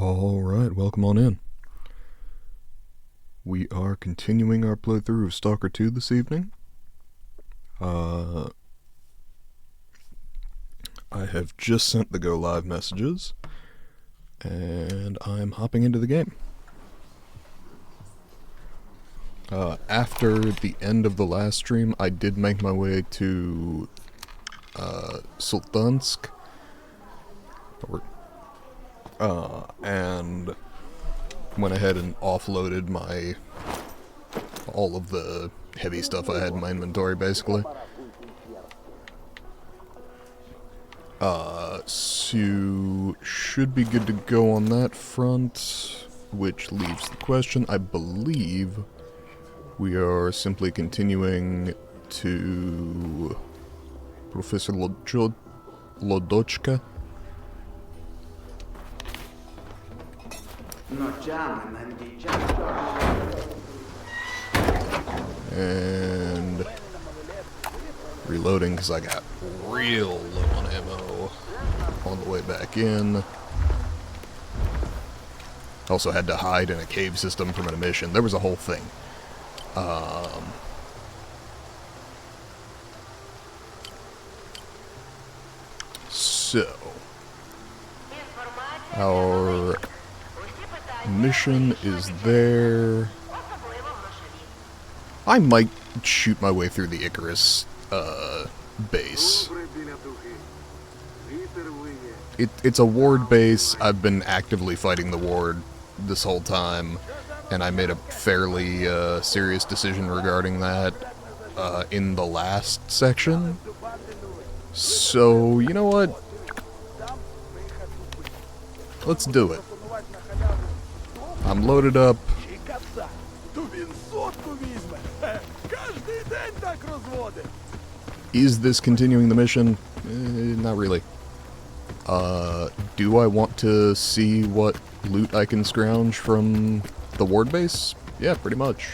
Alright, welcome on in. We are continuing our playthrough of Stalker 2 this evening. I have just sent the go live messages, and I'm hopping into the game. After the end of the last stream, I did make my way to Sultansk, and went ahead and offloaded all of the heavy stuff I had in my inventory, basically. So should be good to go on that front, which leaves the question. I believe we are simply continuing to Professor Lodochka. And reloading because I got real low on ammo on the way back in. Also had to hide in a cave system from an emission. There was a whole thing. So our mission is there. I might shoot my way through the Icarus base. It's a ward base. I've been actively fighting the ward this whole time, and I made a fairly serious decision regarding that in the last section. So, you know what? Let's do it. I'm loaded up. Is this continuing the mission? Not really. Do I want to see what loot I can scrounge from the ward base? Yeah, pretty much.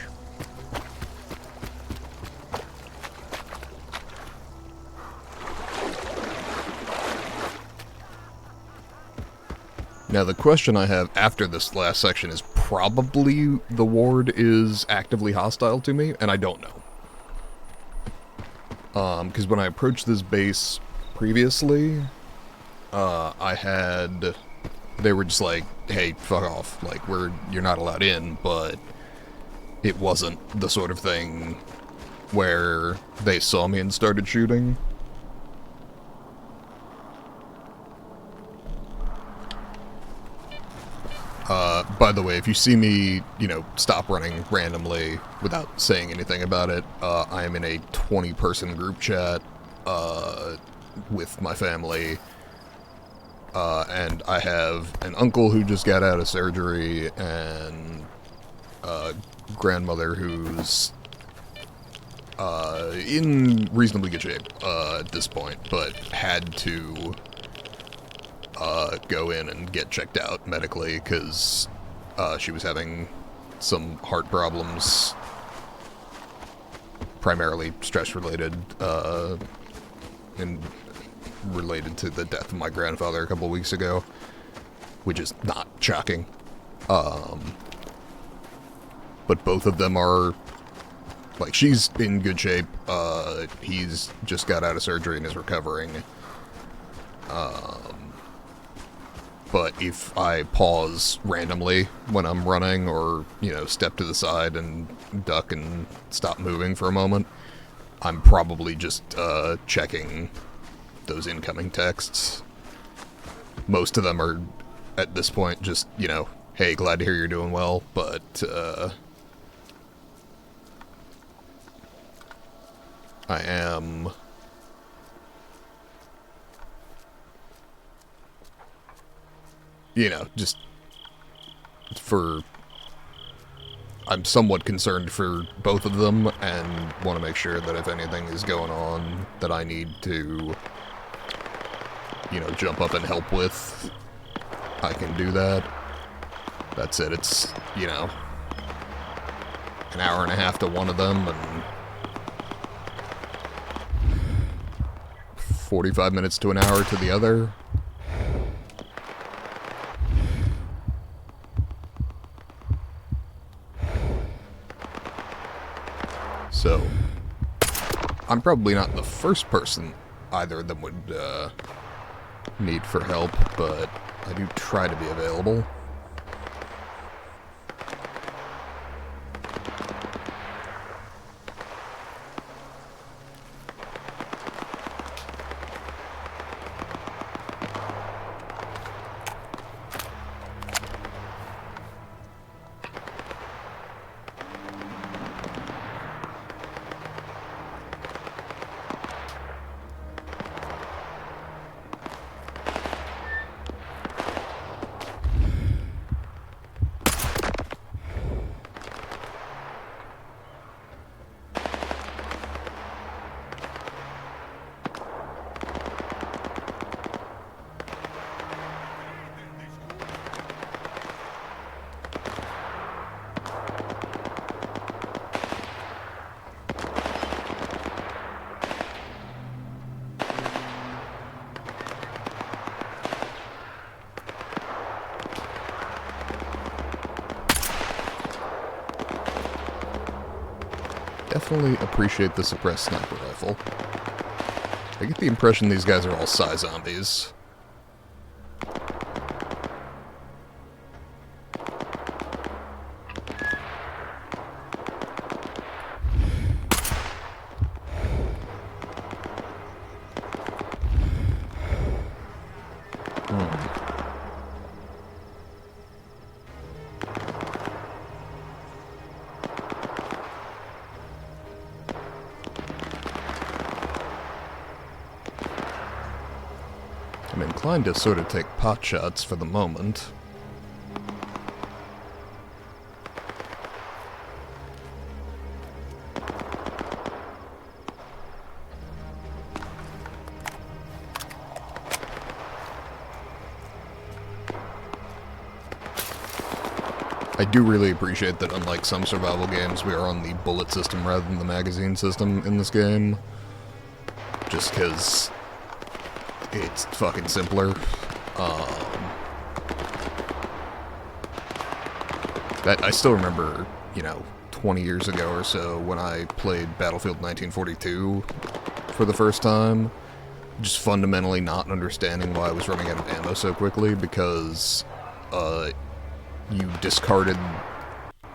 Now, the question I have after this last section is probably the ward is actively hostile to me, and I don't know. Because when I approached this base previously, they were just like, hey, fuck off, like, you're not allowed in, but it wasn't the sort of thing where they saw me and started shooting. By the way, if you see me, stop running randomly without saying anything about it, I am in a 20-person group chat, with my family, and I have an uncle who just got out of surgery, and a grandmother who's, in reasonably good shape, at this point, but had to go in and get checked out medically because she was having some heart problems, primarily stress-related, and related to the death of my grandfather a couple weeks ago, which is not shocking. But both of them are, like, she's in good shape, he's just got out of surgery and is recovering. But if I pause randomly when I'm running or, step to the side and duck and stop moving for a moment, I'm probably just checking those incoming texts. Most of them are, at this point, just, hey, glad to hear you're doing well, but I am... just I'm somewhat concerned for both of them and want to make sure that if anything is going on that I need to, jump up and help with, I can do that. That's it. It's, an hour and a half to one of them and 45 minutes to an hour to the other. So, I'm probably not the first person either of them would need for help, but I do try to be available. Definitely appreciate the suppressed sniper rifle. I get the impression these guys are all Psy zombies. I'm inclined to sort of take pot shots for the moment. I do really appreciate that, unlike some survival games, we are on the bullet system rather than the magazine system in this game. Just because it's fucking simpler. I still remember, 20 years ago or so when I played Battlefield 1942 for the first time, just fundamentally not understanding why I was running out of ammo so quickly, because you discarded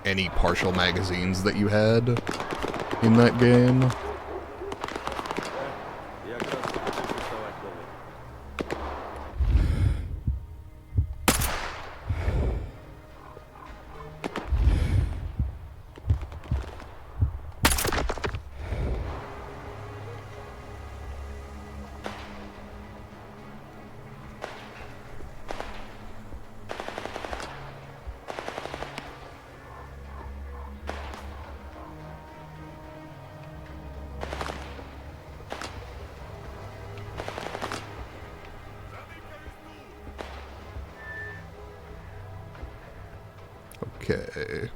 any partial magazines that you had in that game. Okay.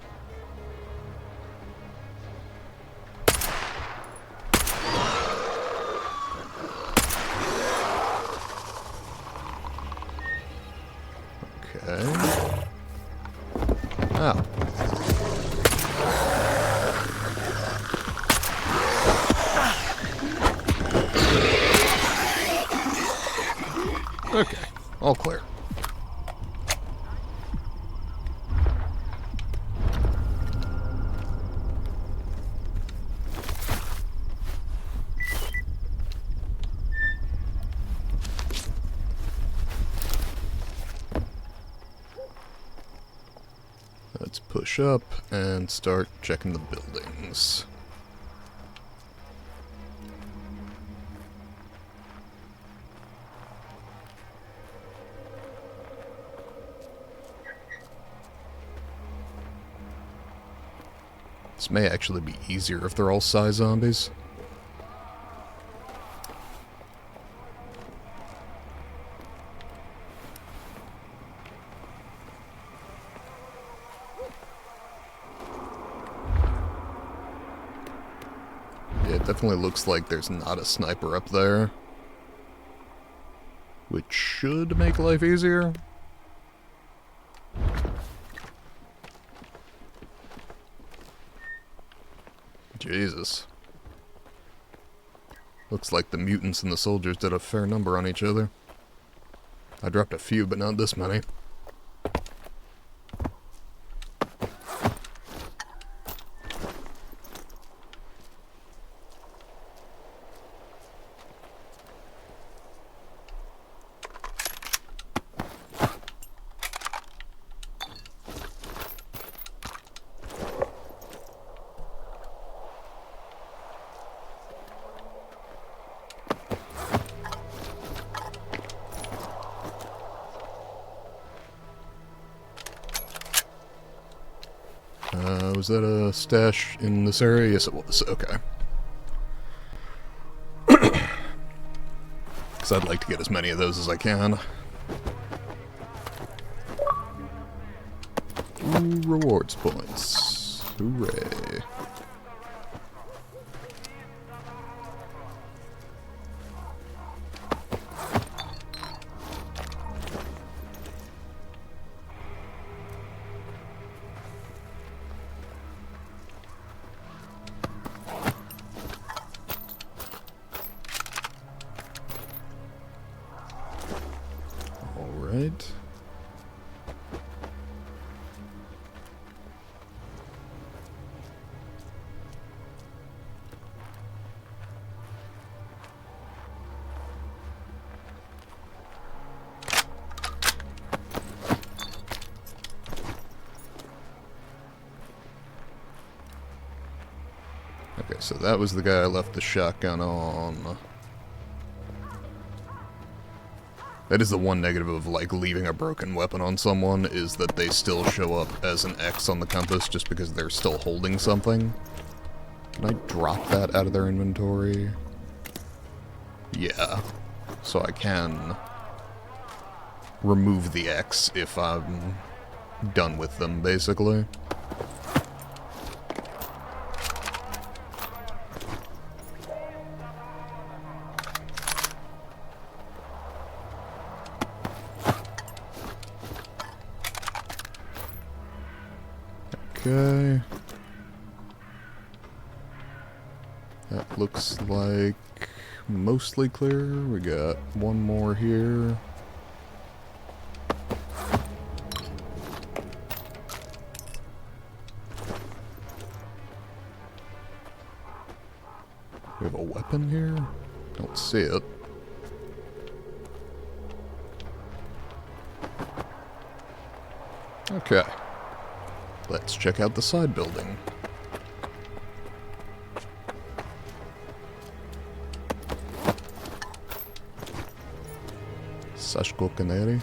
Okay. Oh. Okay. All clear. Let's push up and start checking the buildings. This may actually be easier if they're all Psy zombies. Yeah, it definitely looks like there's not a sniper up there, which should make life easier. Jesus. Looks like the mutants and the soldiers did a fair number on each other. I dropped a few, but not this many. Was that a stash in this area? Yes, it was. Okay. Because I'd like to get as many of those as I can. Ooh, rewards points. Hooray. Alright. Okay, so that was the guy I left the shotgun on. That is the one negative of, like, leaving a broken weapon on someone, is that they still show up as an X on the compass just because they're still holding something. Can I drop that out of their inventory? Yeah. So I can remove the X if I'm done with them, basically. Okay. That looks like mostly clear. We got one more here. We have a weapon here? Don't see it. Okay. Let's check out the side building. Sashko Canary.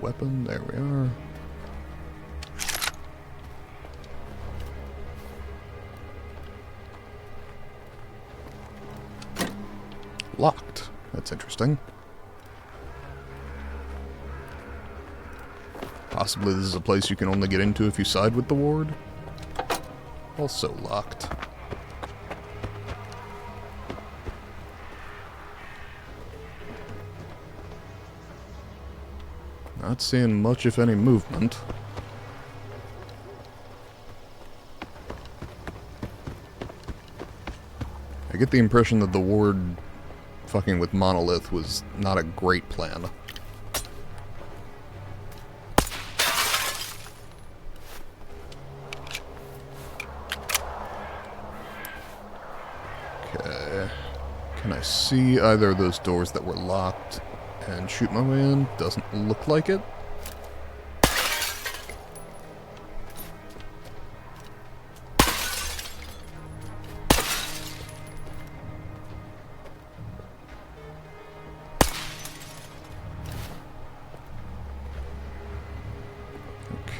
Weapon, there we are. Locked. That's interesting. Possibly this is a place you can only get into if you side with the ward. Also locked. Not seeing much, if any, movement. I get the impression that the ward fucking with Monolith was not a great plan. Okay. Can I see either of those doors that were locked and shoot my way in? Doesn't look like it.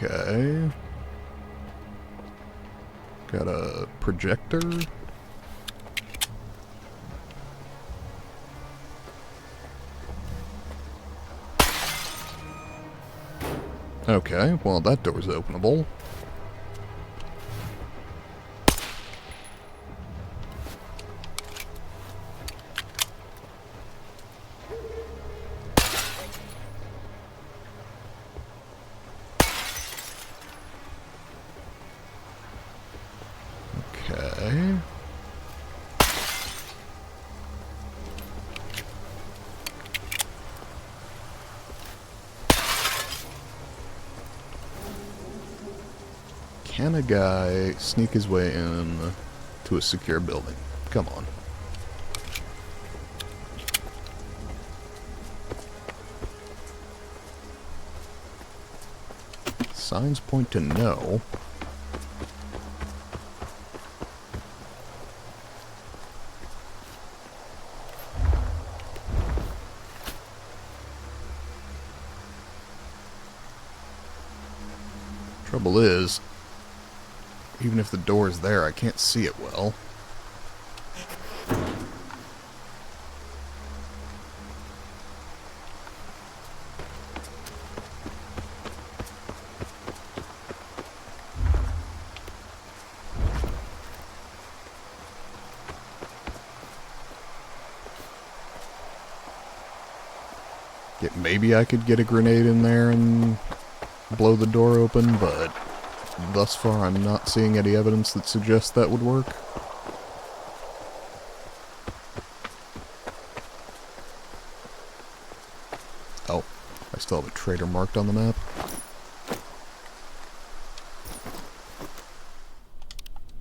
Okay. Got a projector. Okay, well that door's openable. Okay. Can a guy sneak his way in to a secure building? Come on. Signs point to no. Trouble is, even if the door is there, I can't see it well. Maybe I could get a grenade in there and blow the door open, but thus far I'm not seeing any evidence that suggests that would work. Oh, I still have a traitor marked on the map.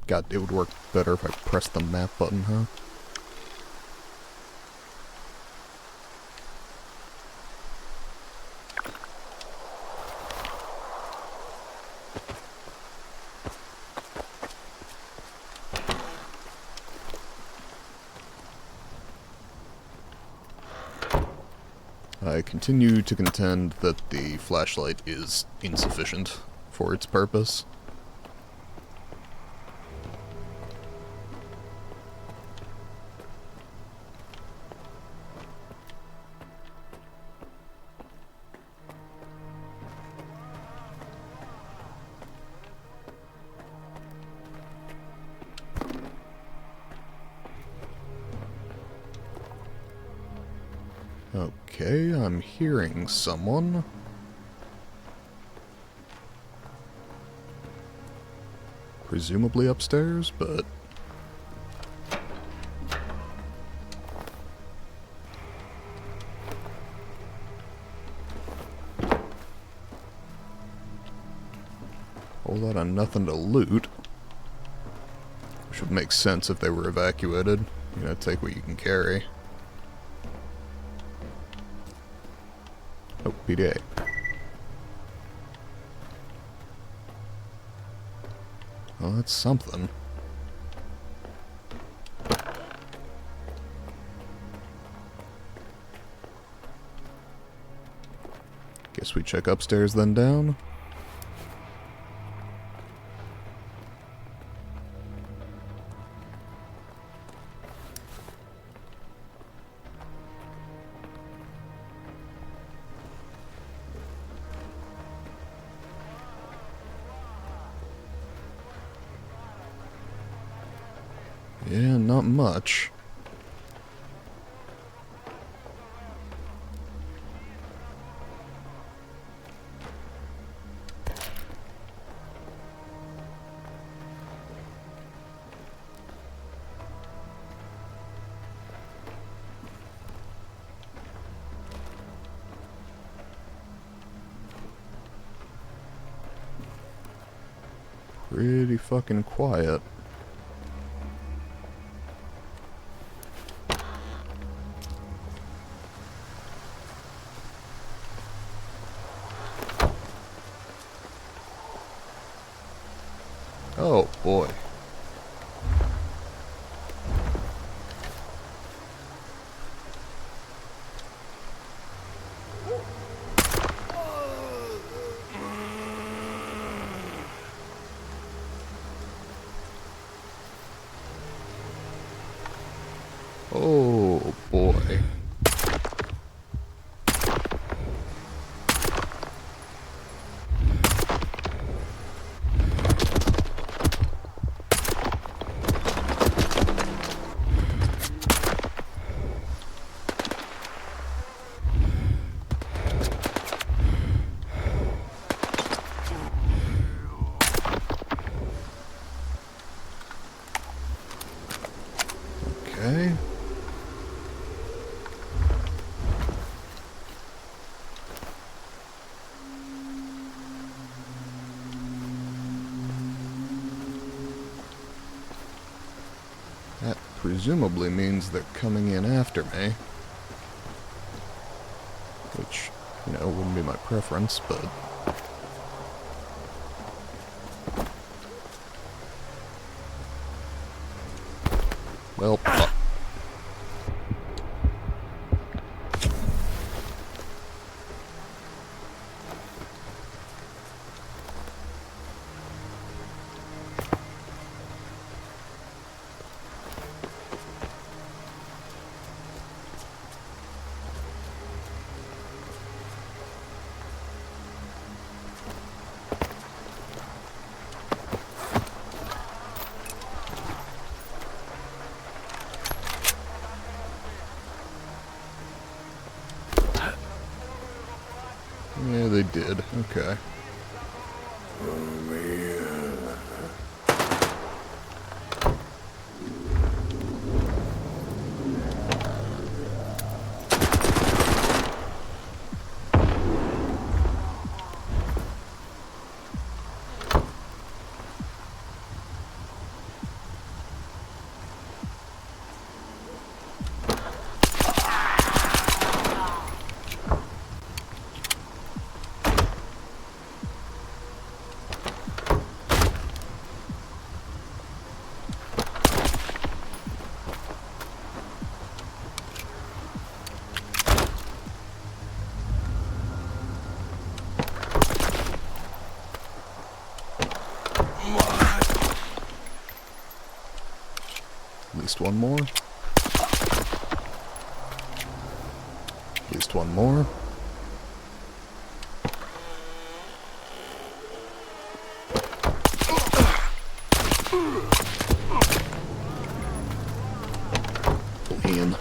God, it would work better if I pressed the map button, huh? I continue to contend that the flashlight is insufficient for its purpose. Okay, I'm hearing someone. Presumably upstairs, but... whole lot of nothing to loot. Which would make sense if they were evacuated. You know, take what you can carry. Oh, PDA. Well, that's something. Guess we check upstairs then down. Yeah, not much. Pretty fucking quiet. Oh boy. Oh boy. presumably means they're coming in after me. Which, you know, wouldn't be my preference, but... well, yeah, they did. Okay. At least one more. At least one more. Ian.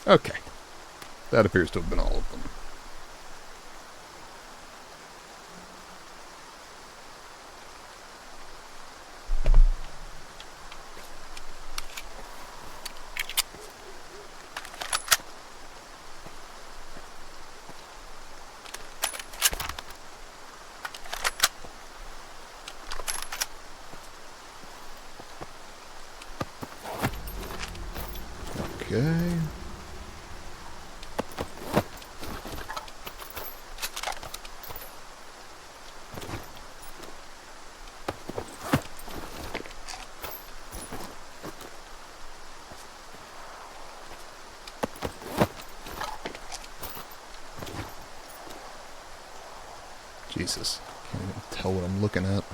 Okay. That appears to have been all of them. Okay. Jesus, can't even tell what I'm looking at.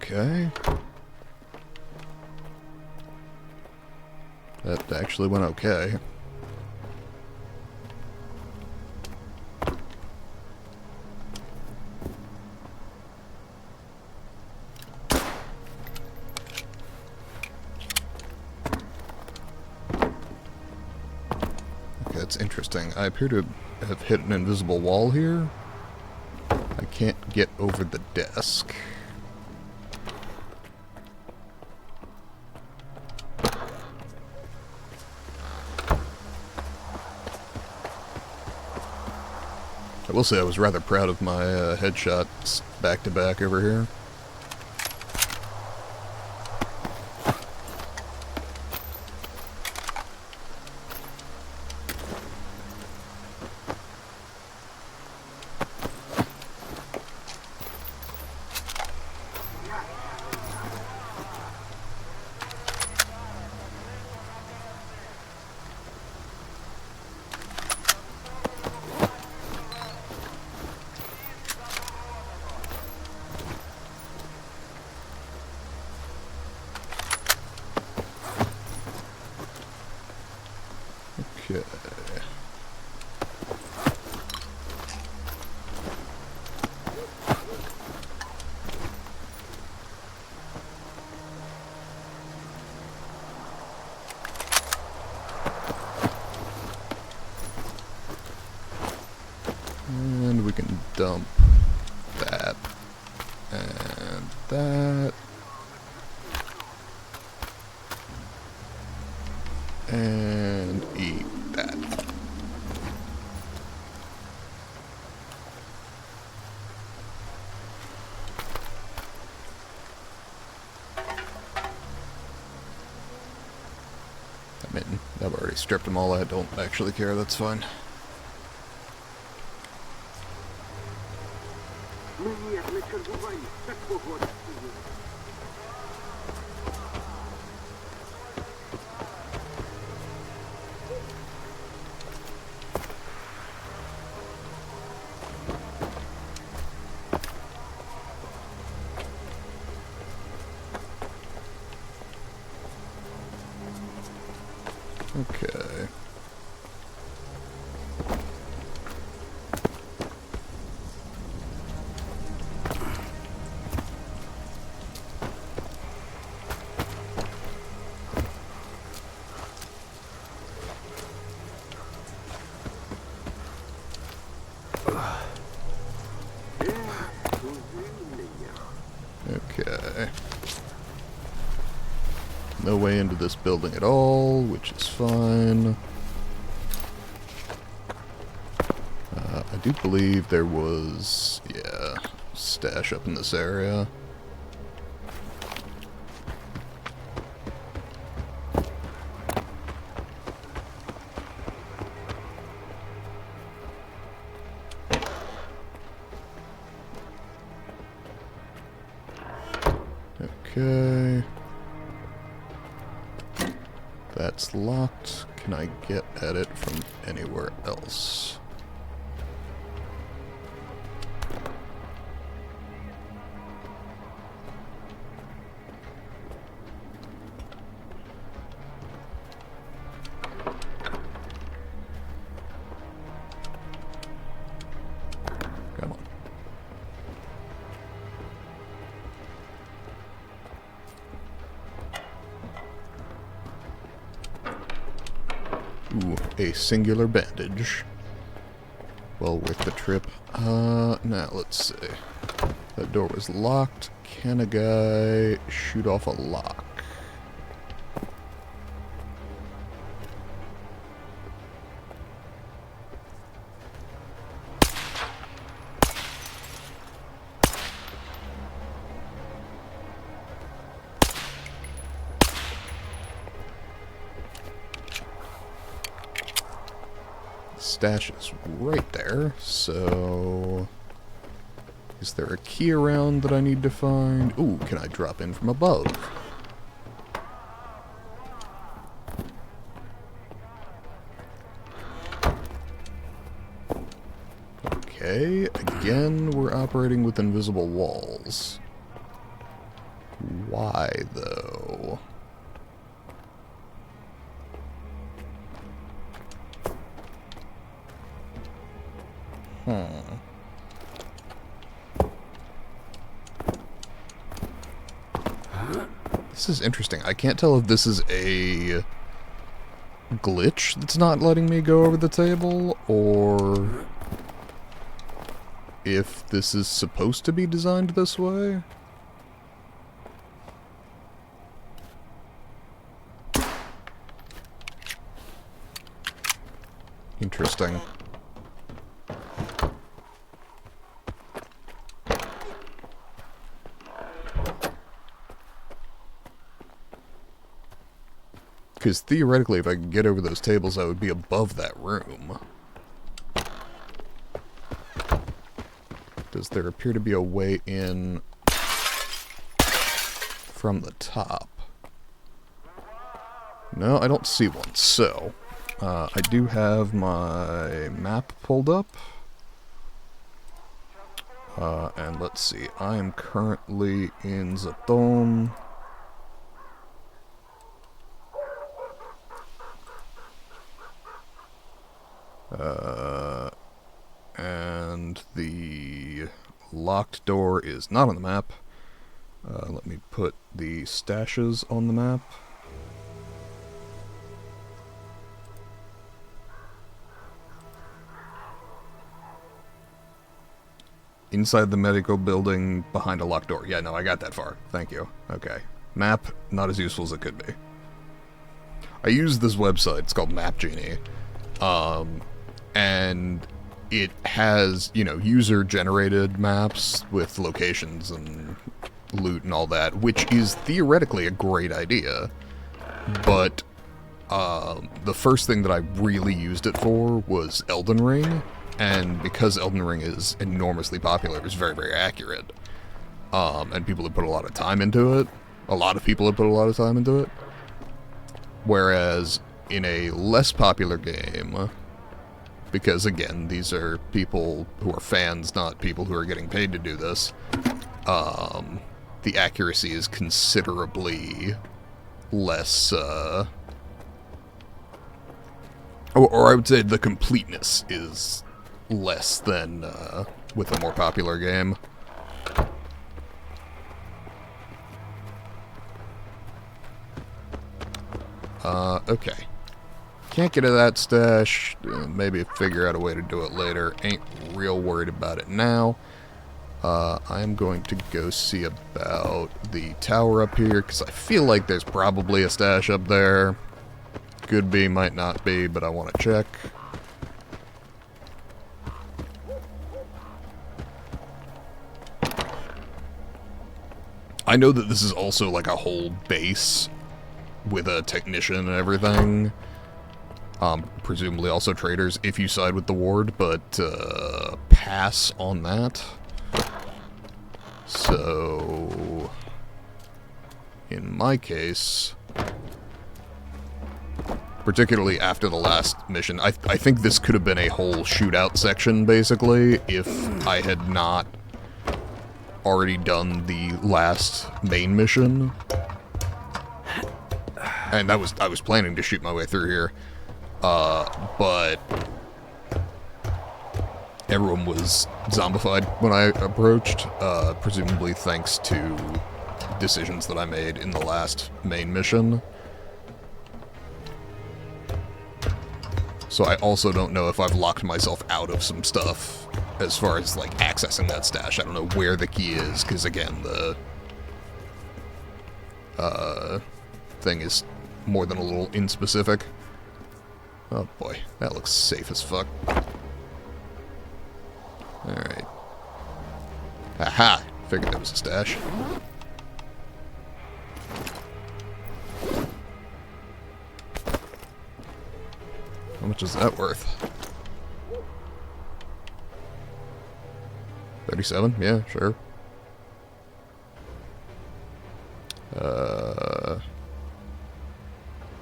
Okay. That actually went okay. Okay, that's interesting. I appear to have hit an invisible wall here. I can't get over the desk. I will say I was rather proud of my headshots back-to-back over here. Okay. And eat that. I mean, I've already stripped them all. I don't actually care. That's fine. Okay. Okay. No way into this building at all, which is fine. I do believe there was, yeah, stash up in this area. Okay. That's locked. Can I get at it from anywhere else? Come on. Ooh, a singular bandage. Well worth the trip. Now let's see. That door was locked. Can a guy shoot off a lock? Stash is right there, so... Is there a key around that I need to find? Ooh, can I drop in from above? Okay, again, we're operating with invisible walls. Why, though? This is interesting. I can't tell if this is a glitch that's not letting me go over the table, or if this is supposed to be designed this way. Interesting. Because theoretically, if I could get over those tables, I would be above that room. Does there appear to be a way in from the top? No, I don't see one. So, I do have my map pulled up. And let's see. I am currently in Zaton. And the locked door is not on the map. Let me put the stashes on the map. Inside the medical building, behind a locked door. Yeah, no, I got that far. Thank you. Okay. Map, not as useful as it could be. I use this website. It's called Map Genie. And it has, you know, user-generated maps with locations and loot and all that, which is theoretically a great idea. But the first thing that I really used it for was Elden Ring, and because Elden Ring is enormously popular, it's very, very accurate. And people have put a lot of time into it. A lot of people have put a lot of time into it. Whereas in a less popular game, because again, these are people who are fans, not people who are getting paid to do this, the accuracy is considerably less, or I would say the completeness is less than with a more popular game. Okay. Can't get to that stash. Maybe figure out a way to do it later. Ain't real worried about it now. I'm going to go see about the tower up here, because I feel like there's probably a stash up there. Could be, might not be, but I want to check. I know that this is also like a whole base with a technician and everything. Presumably also traders if you side with the ward, but pass on that. So, in my case, particularly after the last mission, I think this could have been a whole shootout section, basically, if I had not already done the last main mission. And I was planning to shoot my way through here, but everyone was zombified when I approached, presumably thanks to decisions that I made in the last main mission. So I also don't know if I've locked myself out of some stuff as far as, like, accessing that stash. I don't know where the key is, because, again, the thing is more than a little inspecific. Oh boy, that looks safe as fuck. Alright. Aha! Figured there was a stash. How much is that worth? 37? Yeah, sure.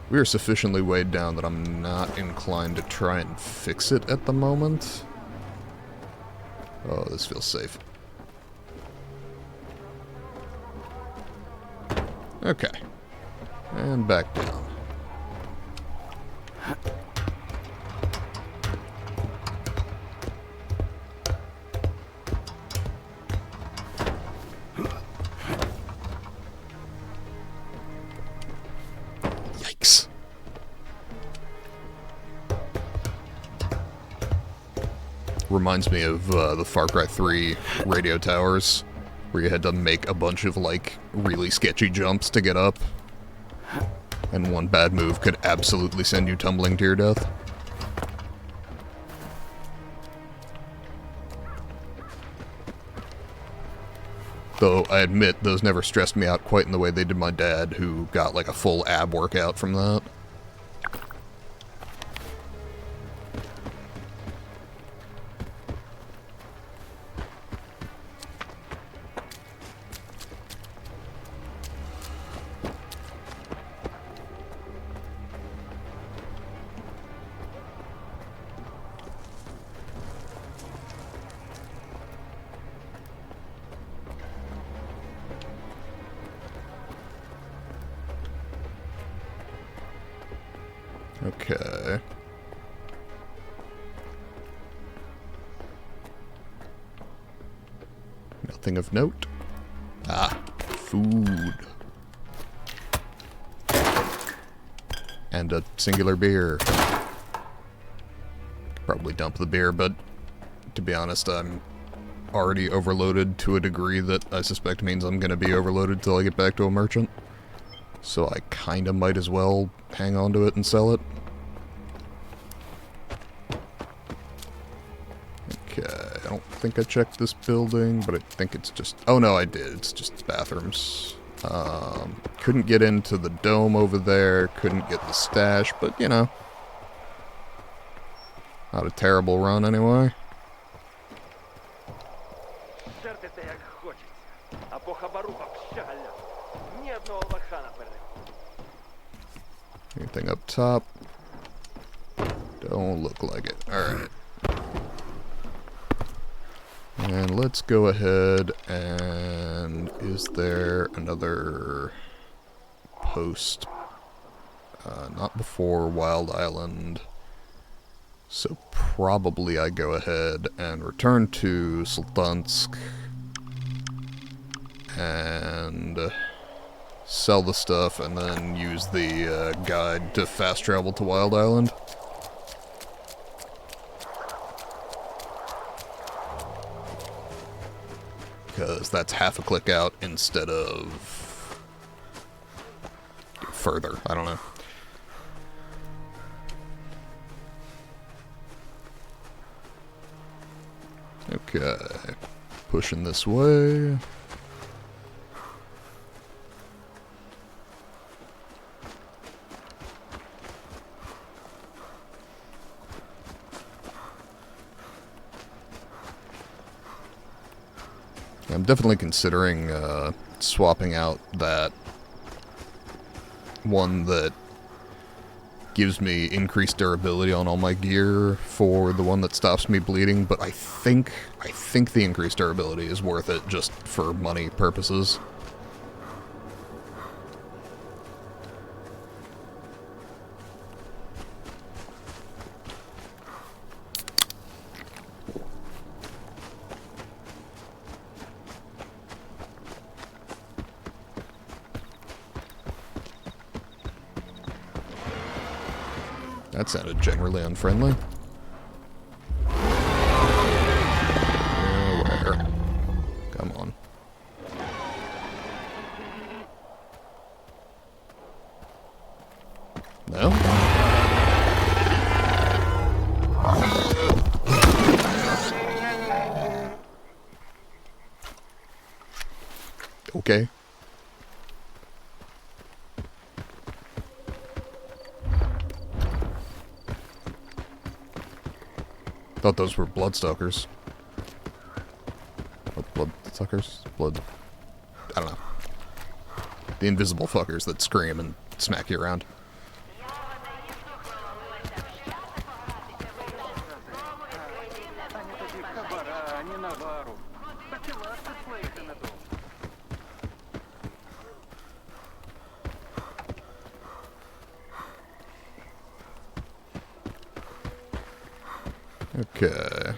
We are sufficiently weighed down that I'm not inclined to try and fix it at the moment. Oh, this feels safe. Okay. And back down. Yikes. Reminds me of the Far Cry 3 radio towers, where you had to make a bunch of, like, really sketchy jumps to get up. And one bad move could absolutely send you tumbling to your death. Though, I admit, those never stressed me out quite in the way they did my dad, who got, like, a full ab workout from that. Okay. Nothing of note. Ah, food. And a singular beer. Probably dump the beer, but to be honest, I'm already overloaded to a degree that I suspect means I'm going to be overloaded till I get back to a merchant. So I kinda might as well hang on to it and sell it. Okay, I don't think I checked this building, but I think it's just... Oh no, I did. It's just bathrooms. Couldn't get into the dome over there, couldn't get the stash, but you know. Not a terrible run anyway. Anything up top? Don't look like it. Alright. And let's go ahead and... Is there another post? Not before Wild Island. So probably I go ahead and return to Sultansk and sell the stuff and then use the guide to fast travel to Wild Island. Because that's half a click out instead of further. I don't know. Okay. Pushing this way. I'm definitely considering swapping out that one that gives me increased durability on all my gear for the one that stops me bleeding, but I think the increased durability is worth it just for money purposes. That sounded generally unfriendly. Where? Come on. No? Okay. Thought those were bloodsuckers. Or bloodsuckers? Blood... I don't know. The invisible fuckers that scream and smack you around. Okay.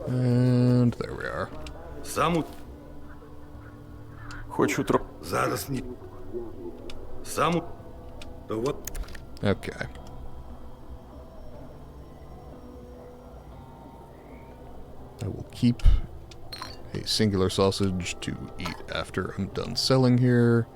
And there we are. Okay. I will keep a singular sausage to eat after I'm done selling here.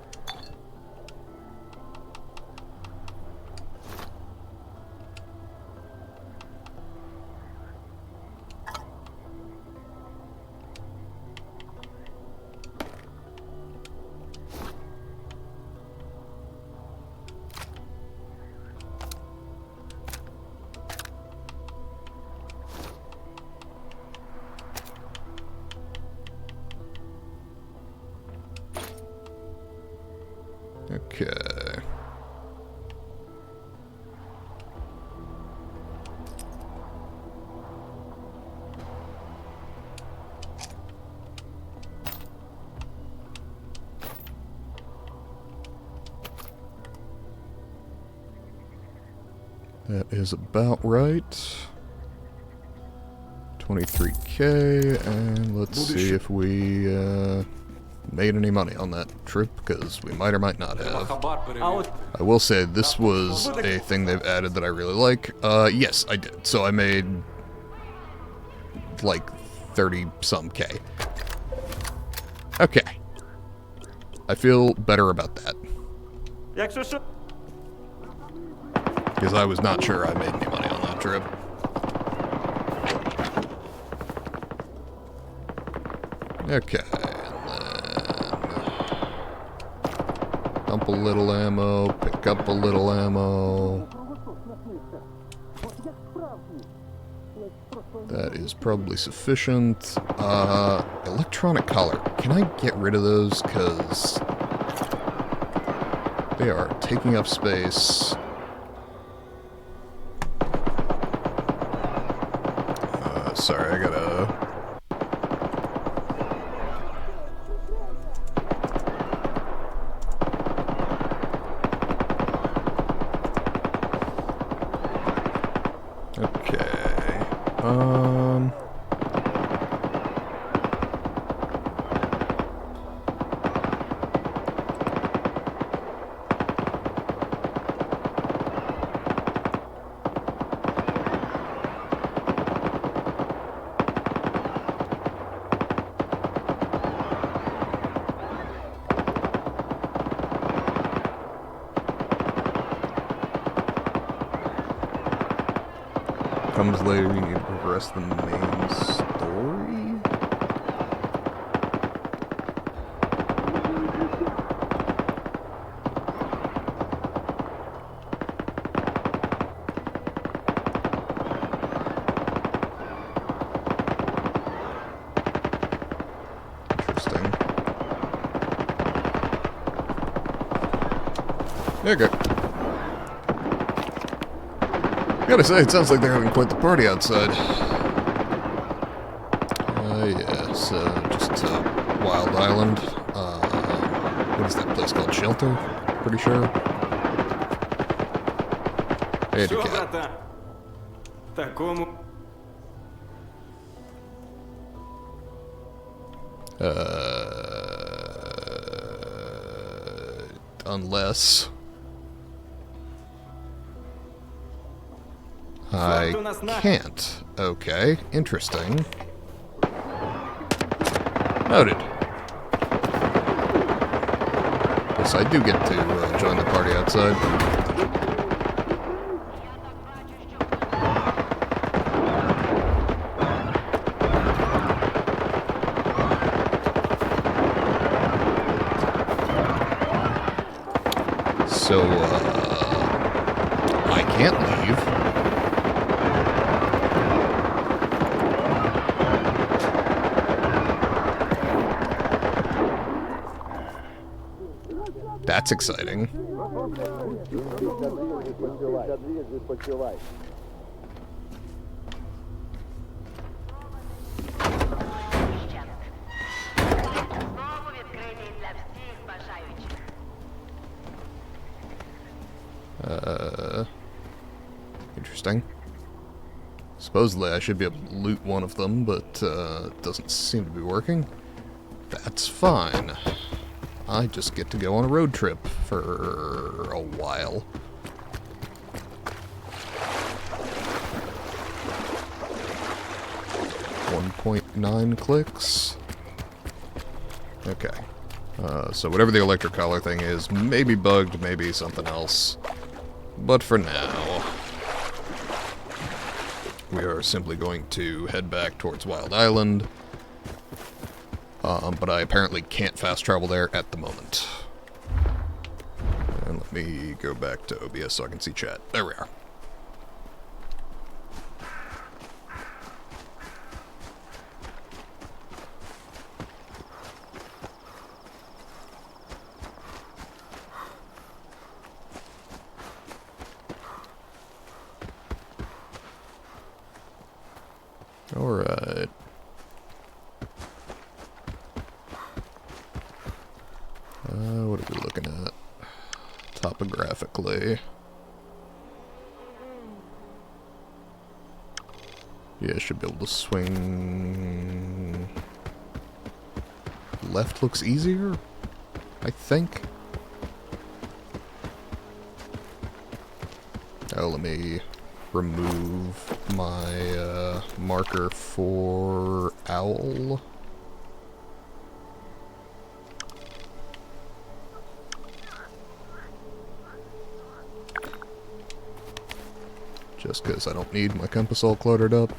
Okay. That is about right. 23K, and let's see if we made any money on that trip, because we might or might not have. А I will say this was a thing they've added that I really like. Yes, I did. So I made like 30-some K. Okay. I feel better about that. Якщо що... Because I was not sure I made any money on that trip. Okay, and then dump a little ammo, pick up a little ammo. That is probably sufficient. Electronic collar. Can I get rid of those? Because they are taking up space. Sorry, I gotta... comes later, you need to progress the main story? Interesting. Okay. Gotta say, it sounds like they're having quite the party outside. Yes, just Wild Island. What is that place called? Shelter? Pretty sure. Hey, Що, cat. брата? Такому... Unless... I can't. Okay, interesting. Noted. Yes, I do get to join the party outside. So, I can't leave. That's exciting. Interesting. Supposedly I should be able to loot one of them, but it doesn't seem to be working. That's fine. I just get to go on a road trip for a while. .9 clicks. Okay. So whatever the electric collar thing is, maybe bugged, maybe something else. But for now, we are simply going to head back towards Wild Island. But I apparently can't fast travel there at the moment. And let me go back to OBS so I can see chat. There we are. Alright. What are we looking at? Topographically. Yeah, I should be able to swing left looks easier, I think. Oh, let me remove my marker for owl. Just because I don't need my compass all cluttered up.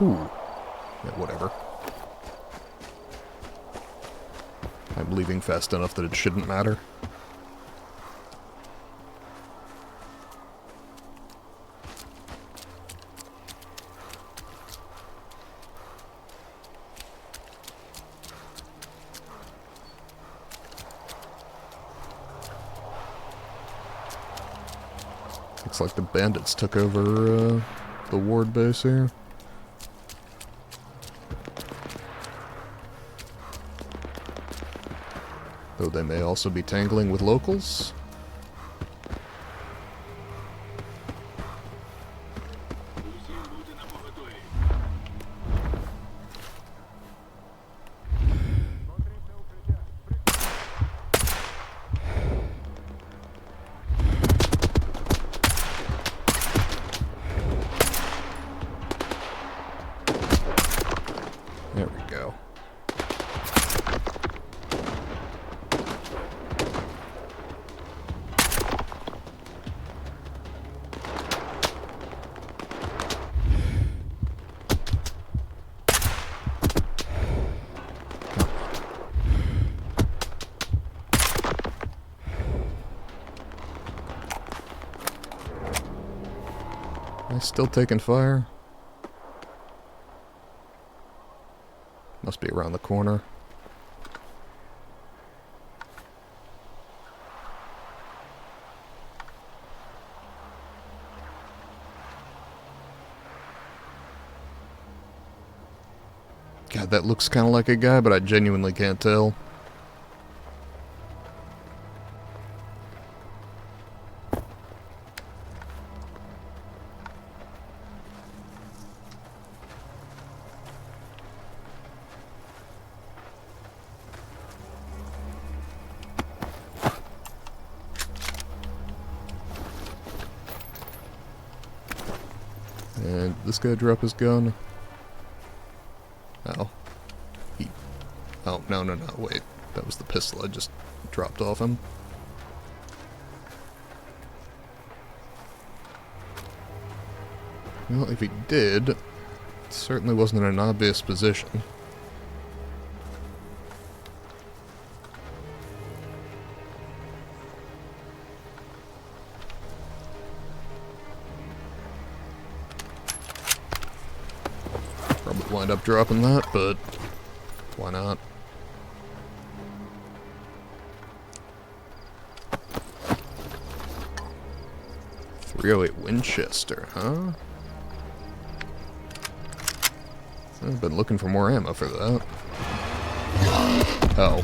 Ooh. Yeah, whatever. I'm leaving fast enough that it shouldn't matter. Looks like the bandits took over the ward base here. Though they may also be tangling with locals. There we go. Am I still taking fire? Must be around the corner. God, that looks kind of like a guy, but I genuinely can't tell. And this guy drop his gun. Oh. Oh, no, wait. That was the pistol I just dropped off him. Well, if he did, it certainly wasn't in an obvious position. Probably wind up dropping that, but why not? .308 Winchester, huh? I've been looking for more ammo for that. Oh.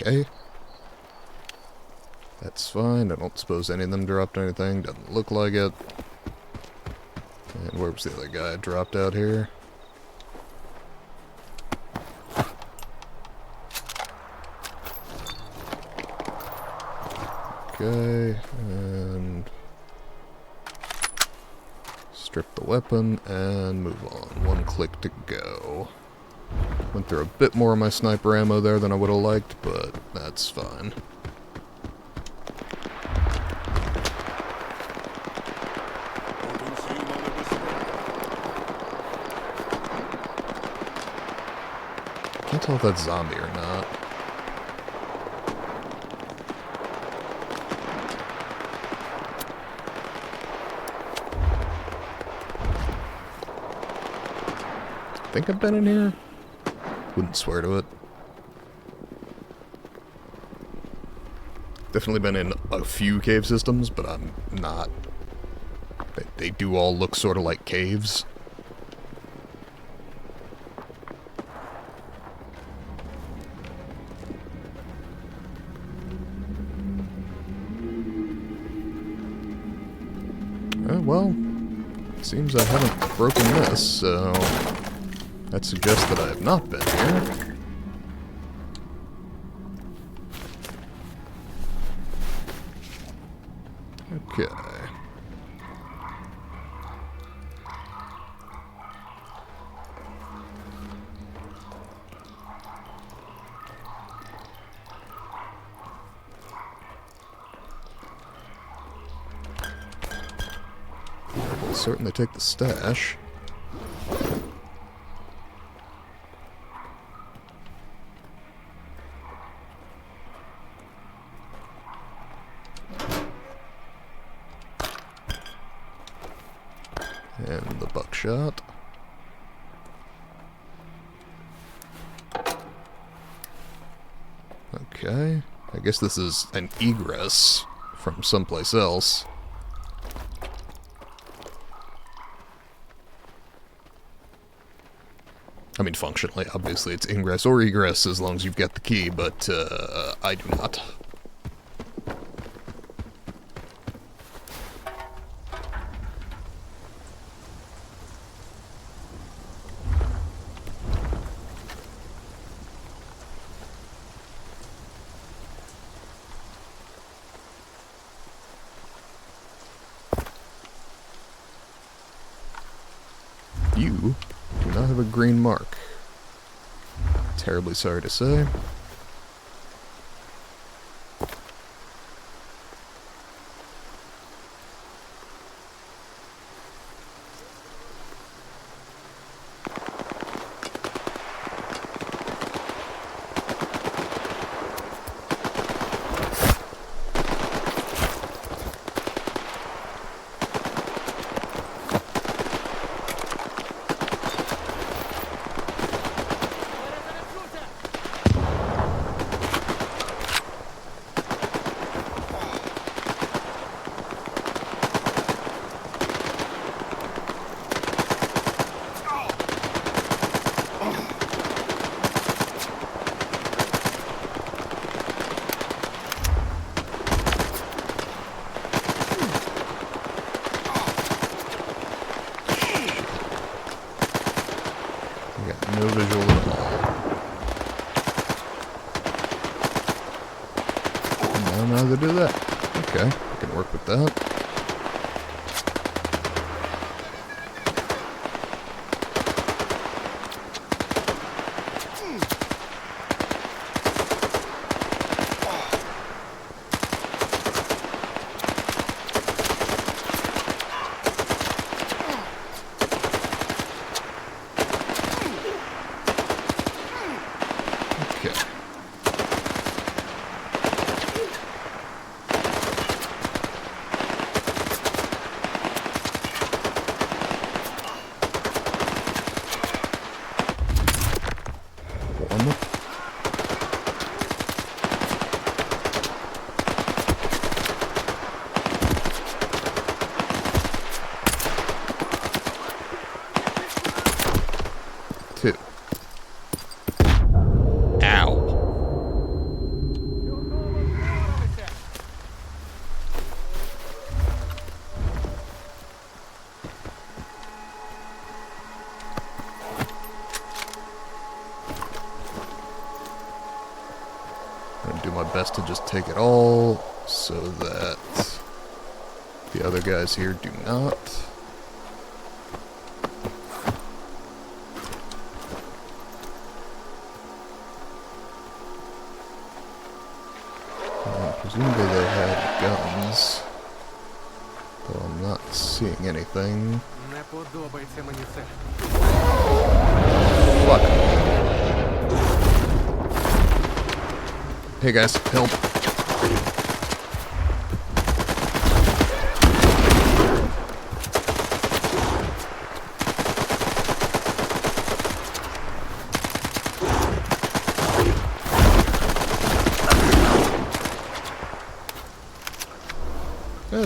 Okay. That's fine. I don't suppose any of them dropped anything. Doesn't look like it. And where was the other guy? Dropped out here. Okay, and strip the weapon and move on. One click to go. Went through a bit more of my sniper ammo there than I would have liked, but that's fine. Can't tell if that's zombie or not. think I've been in here. Wouldn't swear to it. Definitely been in a few cave systems, but I'm not. They do all look sort of like caves. Well, seems I haven't broken this, so that suggests that I have not been here. Okay. We'll certainly take the stash. And the buckshot. Okay. I guess this is an egress from someplace else. I mean, functionally, obviously, it's ingress or egress as long as you've got the key, but I do not. You do not have a green mark. Terribly sorry to say. No visual at all. No, neither do that. Okay, I can work with that. Two. Ow. I'm gonna do my best to just take it all so that the other guys here do not. Presumably they had guns, though I'm not seeing anything. Fuck. Hey guys, help.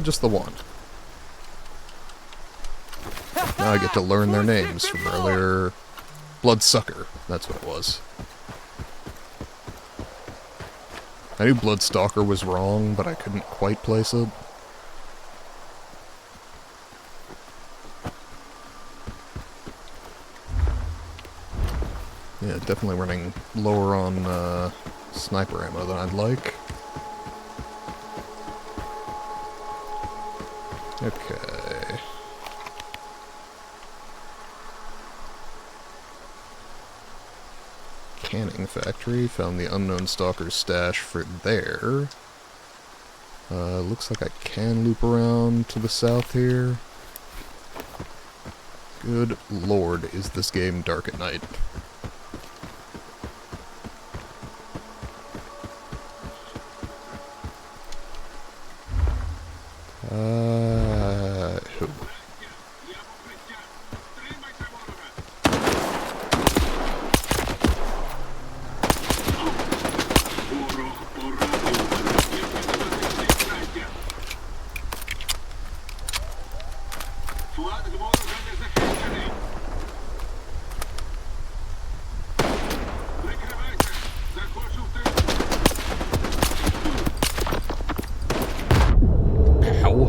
Just the one. Now I get to learn their names from earlier. Bloodsucker, that's what it was. I knew Bloodstalker was wrong, but I couldn't quite place it. Yeah, definitely running lower on sniper ammo than I'd like. Okay. Canning factory. Found the unknown stalker's stash for there. Looks like I can loop around to the south here. Good lord, is this game dark at night. Who?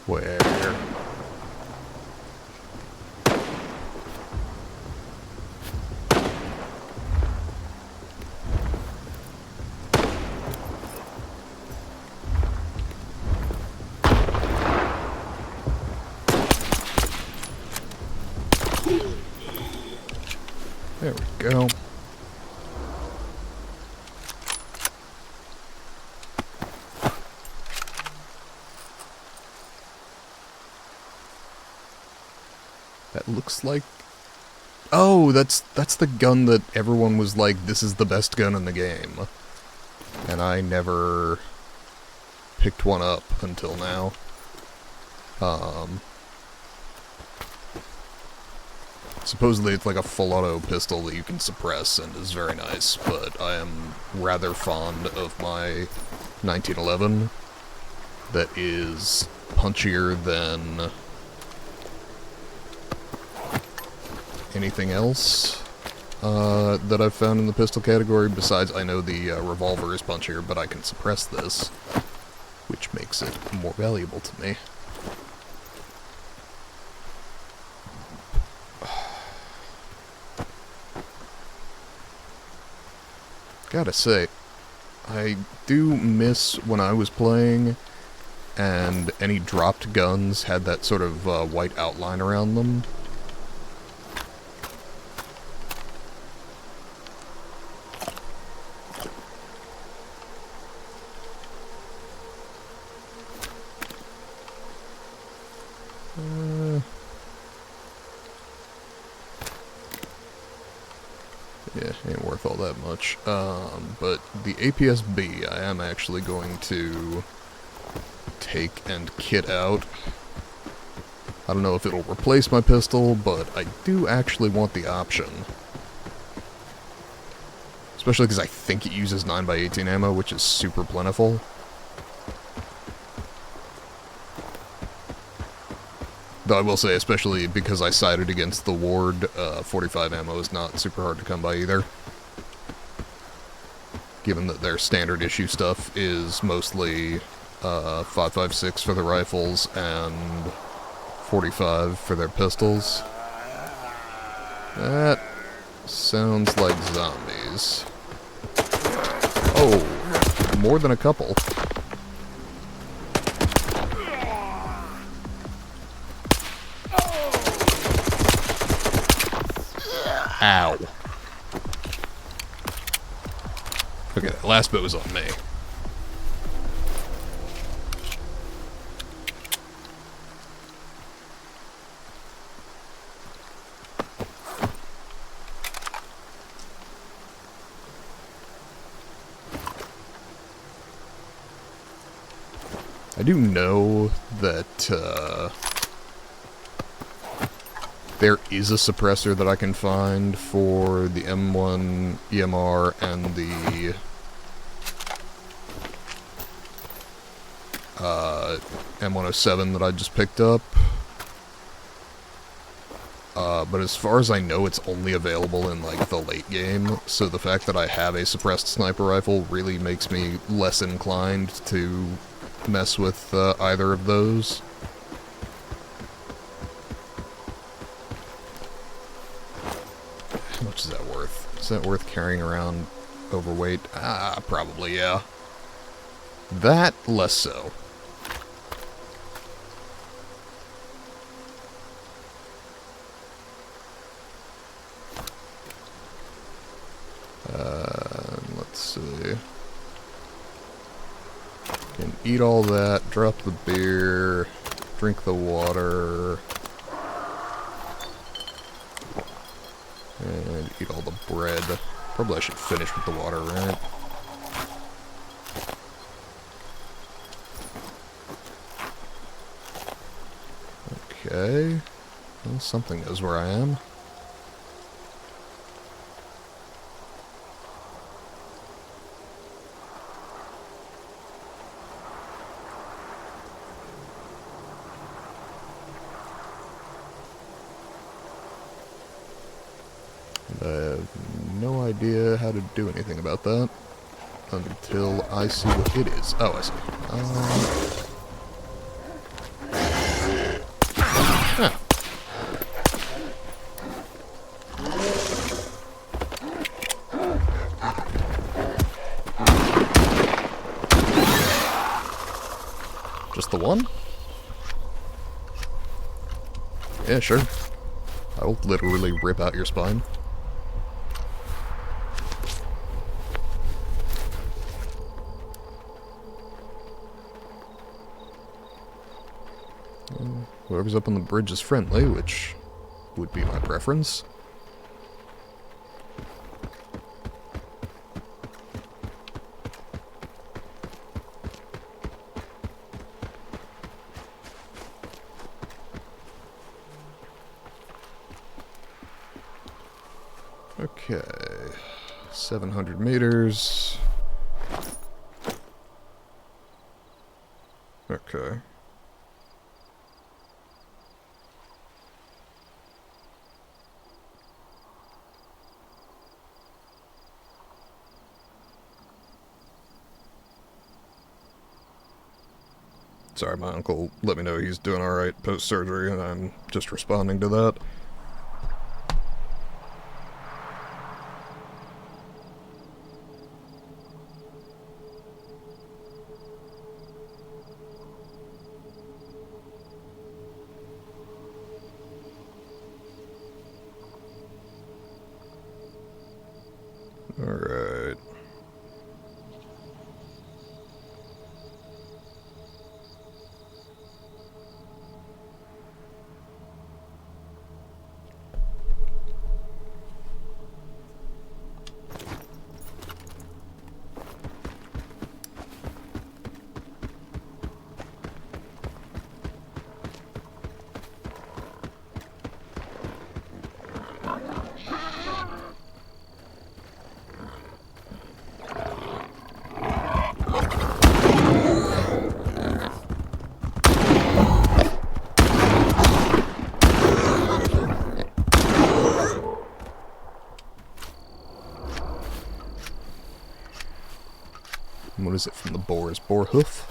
Where? There we go. That looks like... Oh, that's the gun that everyone was like, this is the best gun in the game. And I never picked one up until now. Supposedly it's like a full auto pistol that you can suppress and is very nice, but I am rather fond of my 1911 that is punchier than anything else that I've found in the pistol category. Besides, I know the revolver is punchier, but I can suppress this, which makes it more valuable to me. Gotta say, I do miss when I was playing and any dropped guns had that sort of white outline around them. Yeah, ain't worth all that much. But the APS-B I am actually going to take and kit out. I don't know if it'll replace my pistol, but I do actually want the option. Especially because I think it uses 9x18 ammo, which is super plentiful. Though I will say, especially because I sided against the Ward, 45 ammo is not super hard to come by either. Given that their standard issue stuff is mostly 5.56 for the rifles and 45 for their pistols. That sounds like zombies. Oh, more than a couple. Ow. Okay, that last bit was on me. I do know that, There is a suppressor that I can find for the M1 EMR and the M107 that I just picked up. But as far as I know, it's only available in, like, the late game, so the fact that I have a suppressed sniper rifle really makes me less inclined to mess with either of those. How much is that worth? Is that worth carrying around overweight? Ah, probably, yeah. That, less so. Let's see. Can eat all that, drop the beer, drink the water, and eat all the bread. Probably I should finish with the water, right? Okay. Well, something knows where I am. I have no idea how to do anything about that until I see what it is. Oh, I see. Huh. Just the one? Yeah, sure. I'll literally rip out your spine. Whoever's up on the bridge is friendly, which would be my preference. Okay, 700 meters. Okay. Sorry, my uncle let me know he's doing alright post-surgery, and I'm just responding to that. Alright. What is it from the boar's boar hoof?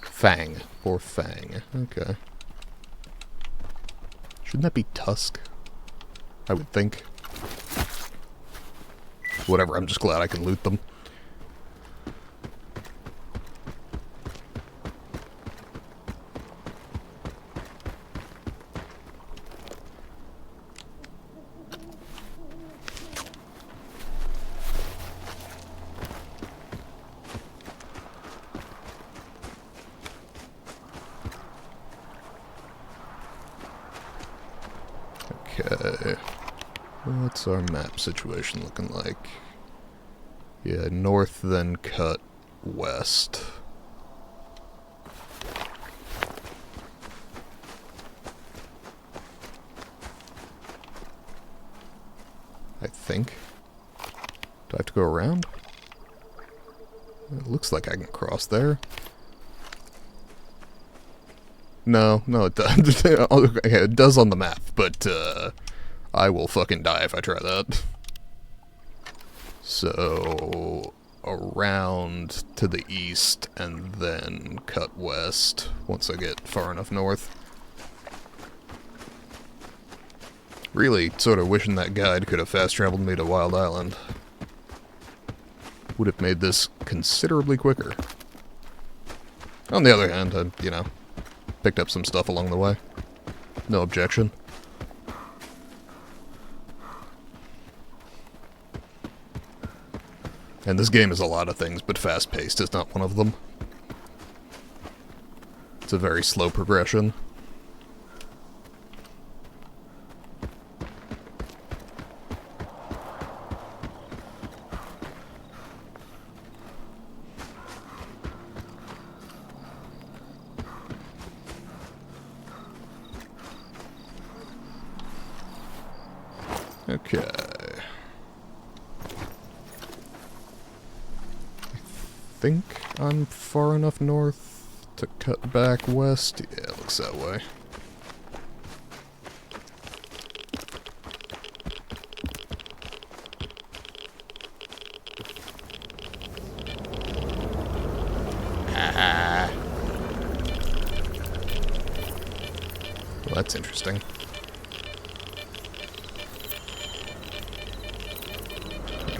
Fang. Boar fang. Okay. Shouldn't that be tusk? I would think. Whatever, I'm just glad I can loot them. Okay, what's our map situation looking like? Yeah, north then cut west. I think. Do I have to go around? It looks like I can cross there. No, it does. It does on the map, but I will fucking die if I try that. So, around to the east and then cut west once I get far enough north. Really sort of wishing that guide could have fast-traveled me to Wild Island. Would have made this considerably quicker. On the other hand, I, you know, picked up some stuff along the way. No objection. And this game is a lot of things, but fast-paced is not one of them. It's a very slow progression. Okay. I think I'm far enough north to cut back west. Yeah, it looks that way. Well, that's interesting.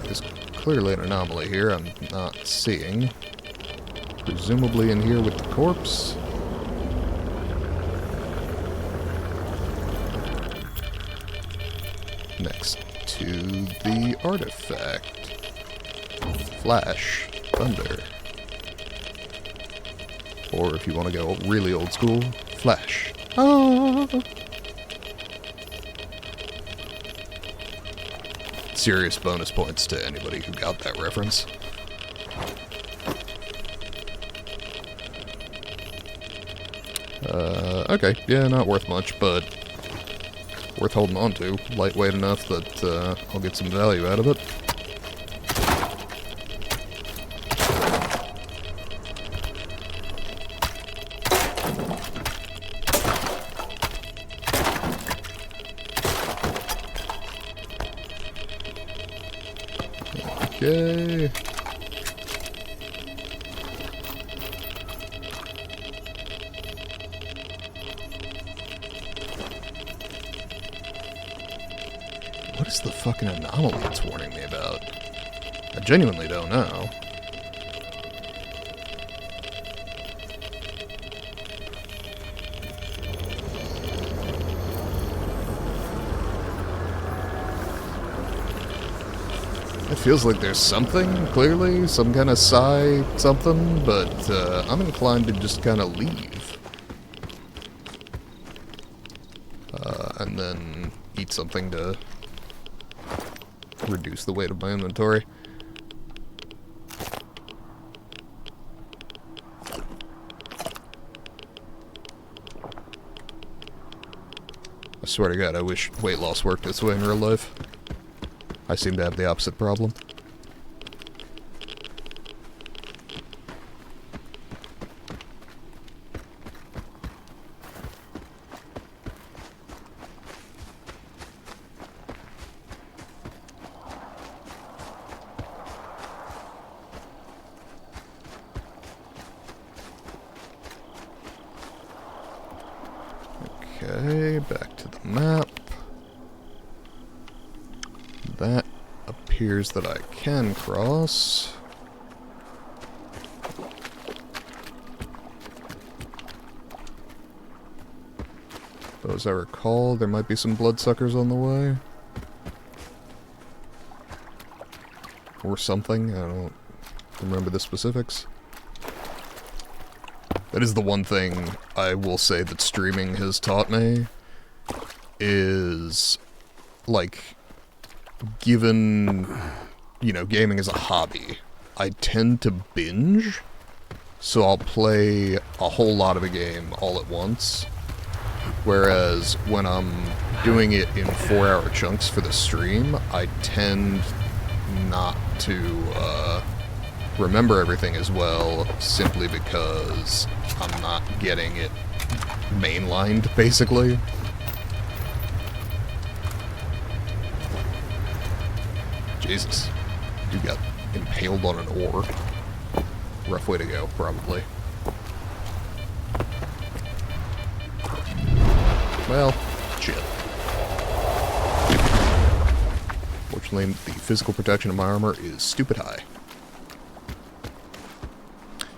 There's clearly an anomaly here I'm not seeing. Presumably in here with the corpse. Next to the artifact. Flash. Thunder. Or if you want to go really old school, Flash. Ah. Serious bonus points to anybody who got that reference. Okay, yeah, not worth much, but worth holding on to. Lightweight enough that I'll get some value out of it. Okay. What is the fucking anomaly it's warning me about? I genuinely don't know. It feels like there's something, clearly, some kind of psi something, but I'm inclined to just kind of leave. And then eat something to reduce the weight of my inventory. I swear to God, I wish weight loss worked this way in real life. I seem to have the opposite problem. Okay, back to the map. That appears that I can cross. Though as I recall, there might be some bloodsuckers on the way. Or something, I don't remember the specifics. That is the one thing I will say that streaming has taught me, is, like, given, you know, gaming as a hobby, I tend to binge, so I'll play a whole lot of a game all at once, Whereas when I'm doing it in 4-hour chunks for the stream, I tend not to remember everything as well, simply because I'm not getting it mainlined, basically. Jesus. Dude got impaled on an oar. Rough way to go, probably. Well, shit. Fortunately, the physical protection of my armor is stupid high.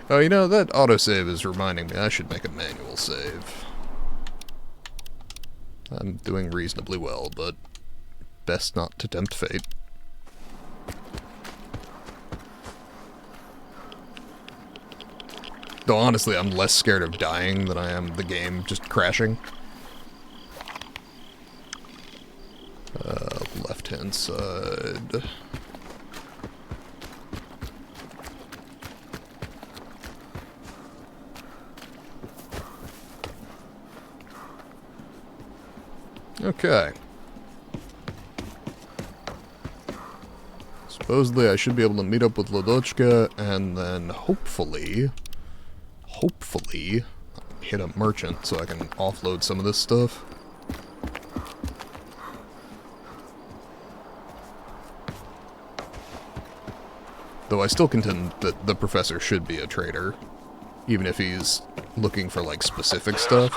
Oh, you know, that autosave is reminding me I should make a manual save. I'm doing reasonably well, but best not to tempt fate. Though honestly, I'm less scared of dying than I am the game just crashing. Left-hand side. Okay. Supposedly I should be able to meet up with Ladochka and then hopefully hit a merchant so I can offload some of this stuff. Though I still contend that the professor should be a trader, even if he's looking for like specific stuff.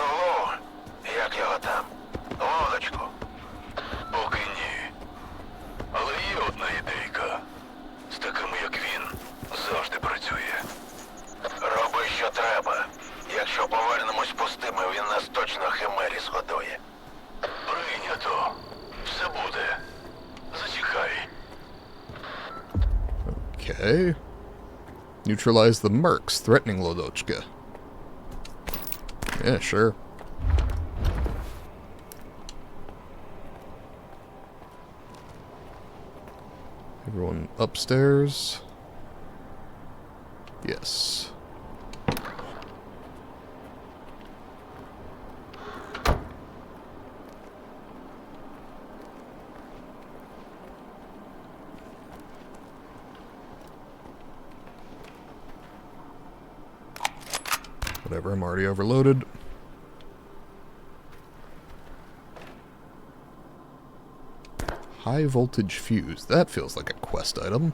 Okay. Neutralize the mercs threatening Ladochka. Yeah, sure. Everyone upstairs? Yes. Whatever, I'm already overloaded. High voltage fuse. That feels like a quest item.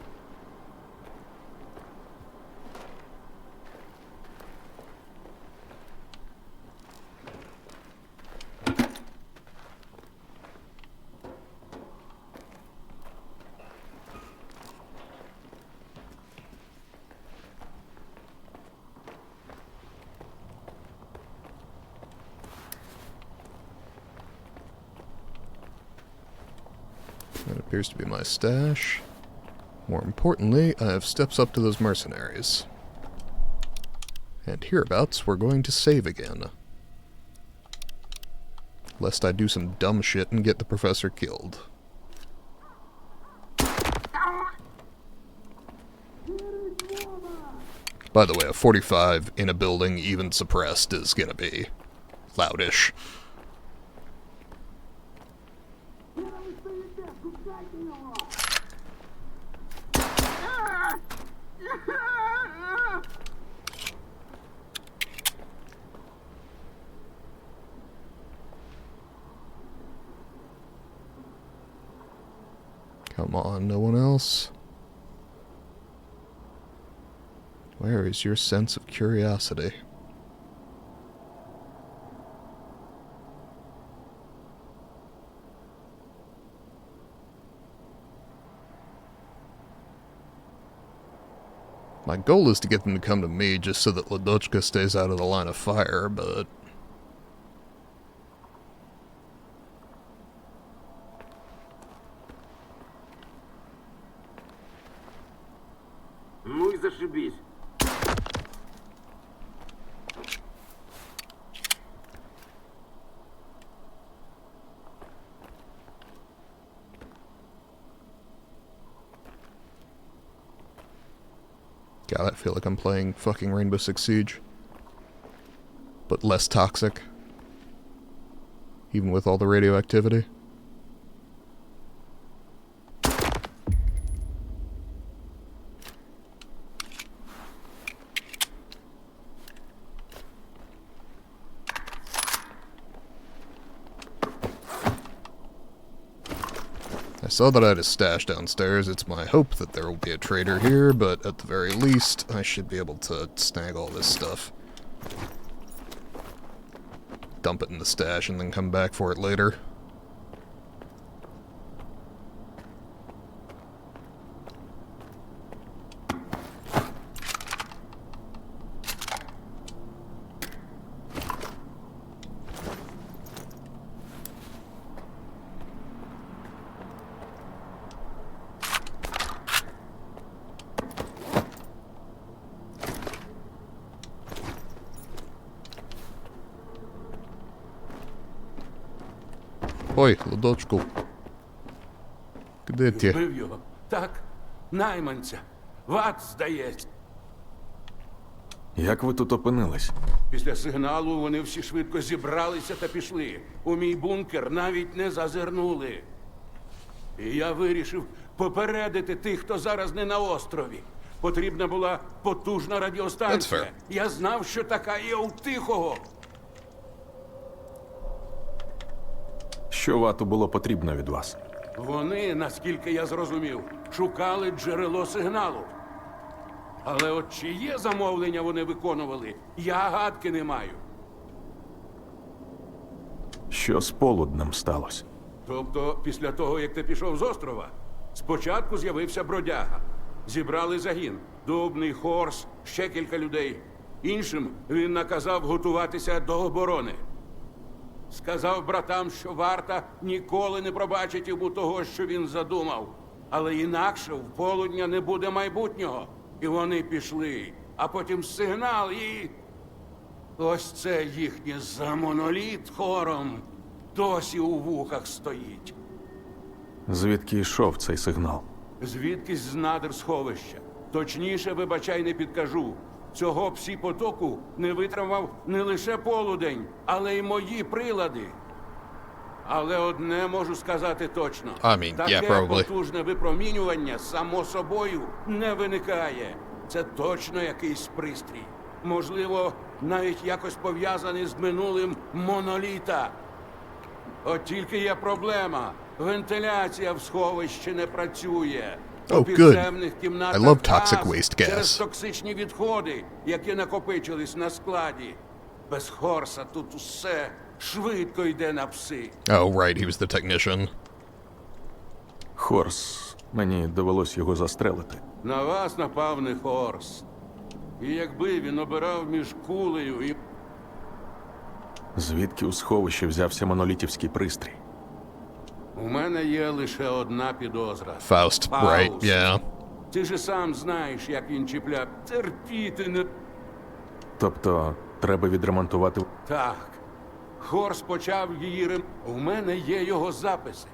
That appears to be my stash. More importantly, I have steps up to those mercenaries. And hereabouts, we're going to save again. Lest I do some dumb shit and get the professor killed. By the way, a 45 in a building, even suppressed, is gonna be loudish. Come on, no one else? Where is your sense of curiosity? My goal is to get them to come to me just so that Ladochka stays out of the line of fire, but... Ну и зашибись. God, I feel like I'm playing fucking Rainbow Six Siege. But less toxic. Even with all the radioactivity. I saw that I had a stash downstairs. It's my hope that there will be a trader here, but at the very least, I should be able to snag all this stuff. Dump it in the stash and then come back for it later. Ой, ладочку. Куди ти? Вбив його. Так, найманця. Ват, здається. Як ви тут опинились? Після сигналу вони всі швидко зібралися та пішли. У мій бункер навіть не зазирнули. І я вирішив попередити тих, хто зараз не на острові. Потрібна була потужна That's радіостанція. fair. Я знав, що така є у Тихого. Що вату було потрібно від вас? Вони, наскільки я зрозумів, шукали джерело сигналу. Але от чиє замовлення вони виконували, я гадки не маю. Що з полуднем сталося? Тобто, після того, як ти пішов з острова, спочатку з'явився бродяга. Зібрали загін, Дубний, Хорс, ще кілька людей. Іншим він наказав готуватися до оборони. Сказав братам, що варта ніколи не пробачить йому того, що він задумав. Але інакше в полудня не буде майбутнього. І вони пішли. А потім сигнал і... Ось це їхнє за моноліт хором досі у вухах стоїть. Звідки йшов цей сигнал? Звідкись з надр сховища. Точніше, вибачай, не підкажу. Цього псі-потоку не витримав не лише полудень, але й мої прилади. Але одне можу сказати точно. I mean, Таке yeah, probably. потужне випромінювання само собою не виникає. Це точно якийсь пристрій. Можливо, навіть якось пов'язаний з минулим моноліта. От тільки є проблема. Вентиляція в сховищі не працює. Oh, У good. підземних кімнатах I love toxic газ waste через gas. токсичні відходи, які накопичились на складі. Без Хорса тут усе швидко йде на пси. Oh, right, he was the technician. Хорс. Мені довелось його застрелити. На вас напав не Хорс. І якби він обирав між кулею і... Звідки у сховищі взявся монолітівський пристрій? У мене є лише одна підозра. Faust, right, Фауст. yeah. Ти ж сам знаєш, як він чіпляв. Терпіти не... Тобто, треба відремонтувати... Так. Хорс почав її У мене є його записи.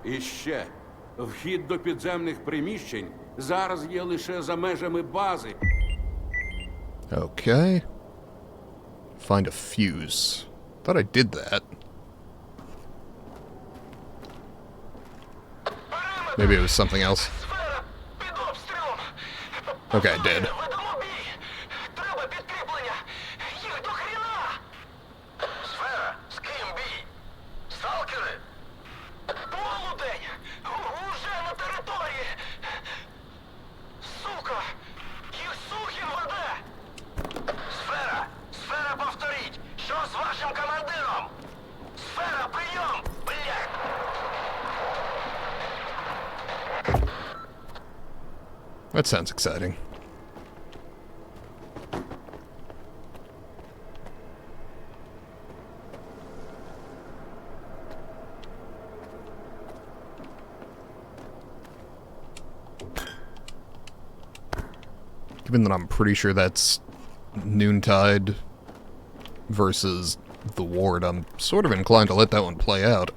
І ще. Вхід до підземних приміщень зараз є лише за межами бази. Okay. Find a fuse. Thought I did that. Maybe it was something else. Сфера під обстрілом. Okay, I did. Ведемо бій. Треба підкріплення. Їх до хріна. Сфера, з ким бій? Сталкери? Полудень. Уже на території. Сука. Їх Сухін веде. Сфера, повторіть. Що з вашим командиром? Сфера, прийом. Блядь. That sounds exciting. Given that I'm pretty sure that's Noontide versus the Ward, I'm sort of inclined to let that one play out.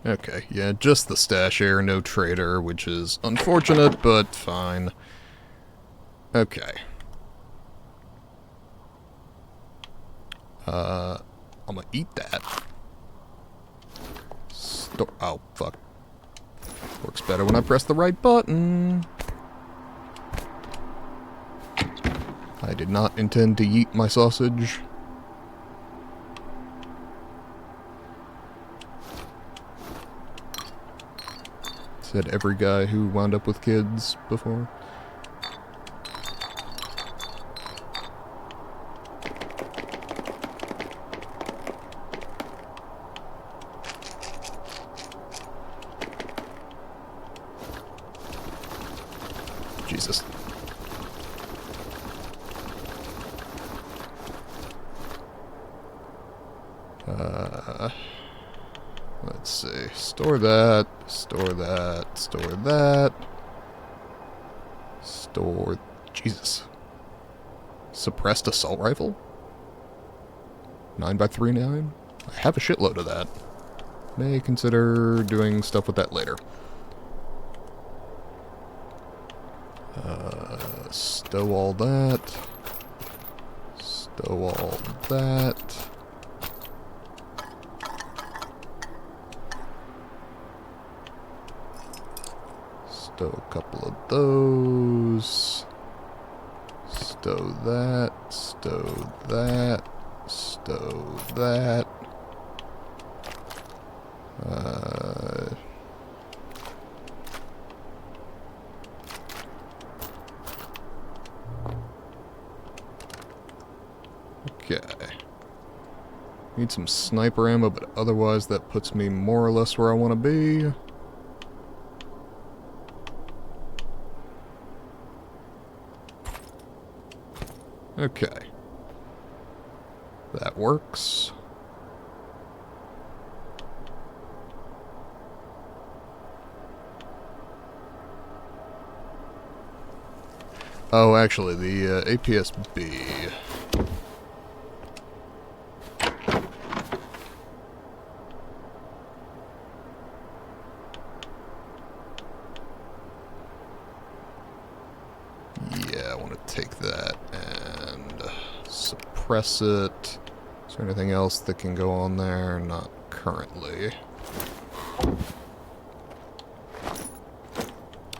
Okay, yeah, just the stash area, no trader, which is unfortunate, but fine. Okay. I'm gonna eat that. Oh, fuck. Works better when I press the right button. I did not intend to eat my sausage. Said every guy who wound up with kids before. Jesus. Let's see. Store that. Store that. Store that. Store... Jesus. Suppressed assault rifle? 9x39? I have a shitload of that. May consider doing stuff with that later. Stow all that. Stow all that. Stow a couple of those. Stow that. Stow that. Stow that. Okay. Need some sniper ammo, but otherwise that puts me more or less where I want to be. Okay. That works. Oh, actually, the APS-B. Yeah, I want to take that and suppress it. Is there anything else that can go on there? Not currently.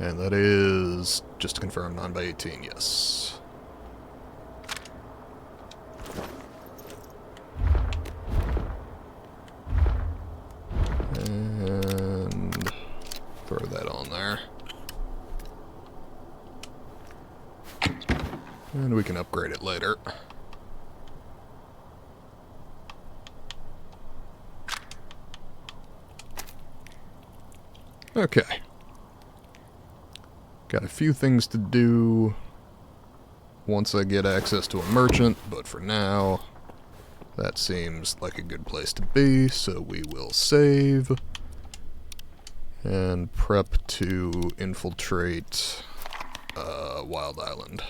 And that is, just to confirm, 9x18, yes. And throw that on there. And we can upgrade it later. Okay. Got a few things to do once I get access to a merchant, but for now, that seems like a good place to be, so we will save and prep to infiltrate Wild Island.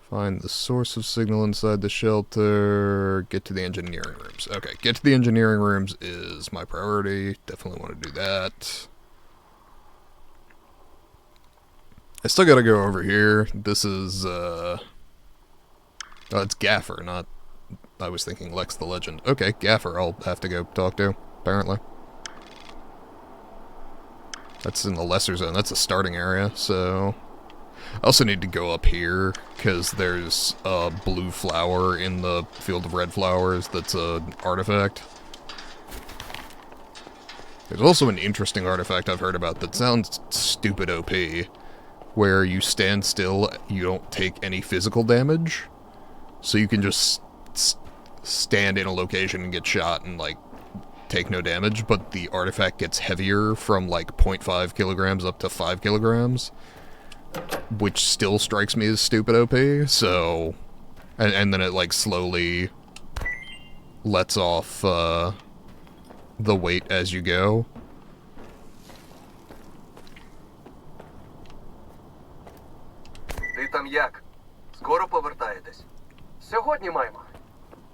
Find the source of signal inside the shelter. Get to the engineering rooms. Okay, get to the engineering rooms is my priority. Definitely want to do that. I still gotta go over here. This is, oh, it's Gaffer, not... I was thinking Lex the Legend. Okay, Gaffer I'll have to go talk to, apparently. That's in the lesser zone. That's a starting area, so... I also need to go up here, because there's a blue flower in the field of red flowers that's an artifact. There's also an interesting artifact I've heard about that sounds stupid OP, where you stand still, you don't take any physical damage, so you can just stand in a location and get shot and, like, take no damage, but the artifact gets heavier from, like, 0.5 kilograms up to 5 kilograms. Which still strikes me as stupid OP, so... And then it, like, slowly lets off, the weight as you go. Ти там як? Скоро повертаєтесь? Сьогодні маємо.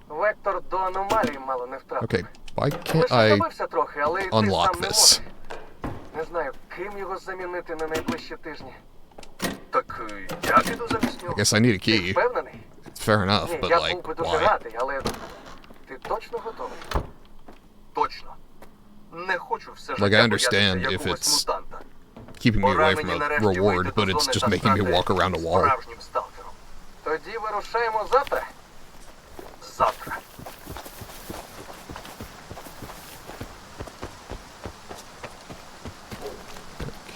Вектор до аномалії мало не втратили. Okay, Why can't Лише I забився трохи, але й ти unlock сам не this? можеш. Не знаю, ким його замінити на найближчі тижні. Так я піду замість нього. I guess I need a Ти key. впевнений? It's fair enough, Ні, but я like, був би дуже why? радий, але ти точно готовий? Точно. Не хочу все життя Like, I understand боятися if якогось it's мутанта. keeping me Пора away мені from a нарешті вийти reward, до but it's зони just та making me стати walk around a wall. справжнім сталкером. Тоді вирушаємо завтра? Завтра.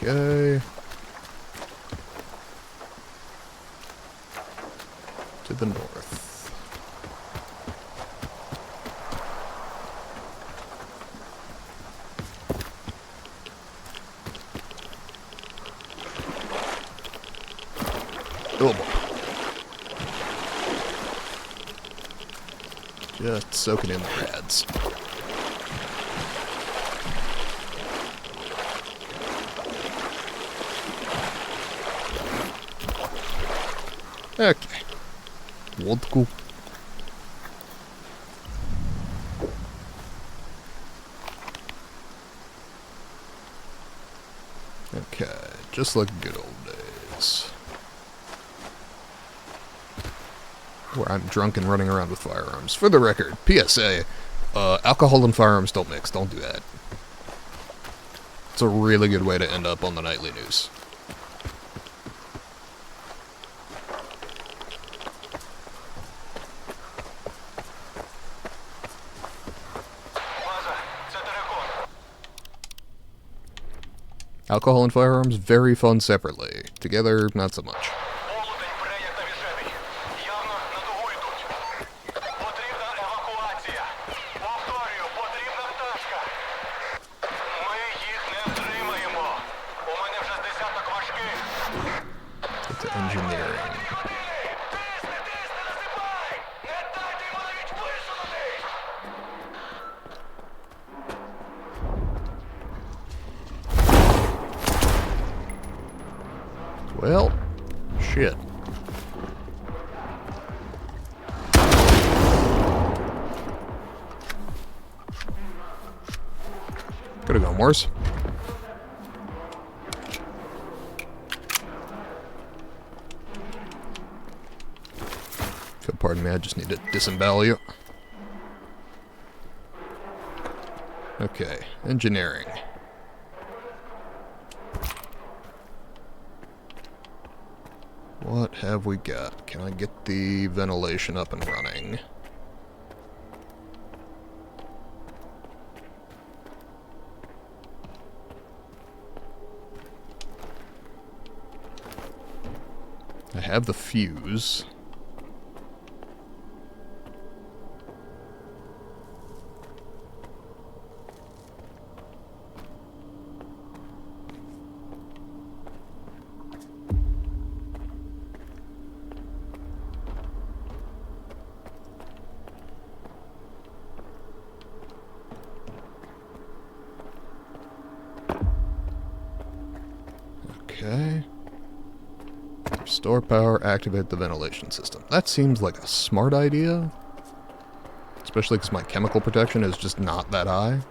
Okay. To the north. Oh boy. Just soaking in the rads. Okay. Водку. Okay, just like good old days. Where I'm drunk and running around with firearms. For the record, PSA, alcohol and firearms don't mix. Don't do that. It's a really good way to end up on the nightly news. База, це Терекон. Alcohol and firearms, very fun separately. Together, not so much. Полудень пре, як навіжений. Явно на дугу йдуть. Потрібна евакуація. Повторюю, потрібна пташка. Ми їх не втримаємо. У мене вже з десяток важких. Get to engineering. Тисни, насипай! Не дайте йому навіть висунутись! Well, shit. Could have gone worse. If you'll pardon me, I just need to disembowel you. Okay, engineering. What have we got? Can I get the ventilation up and running? I have the fuse. Okay. Restore power, activate the ventilation system. That seems like a smart idea. Especially because my chemical protection is just not that high.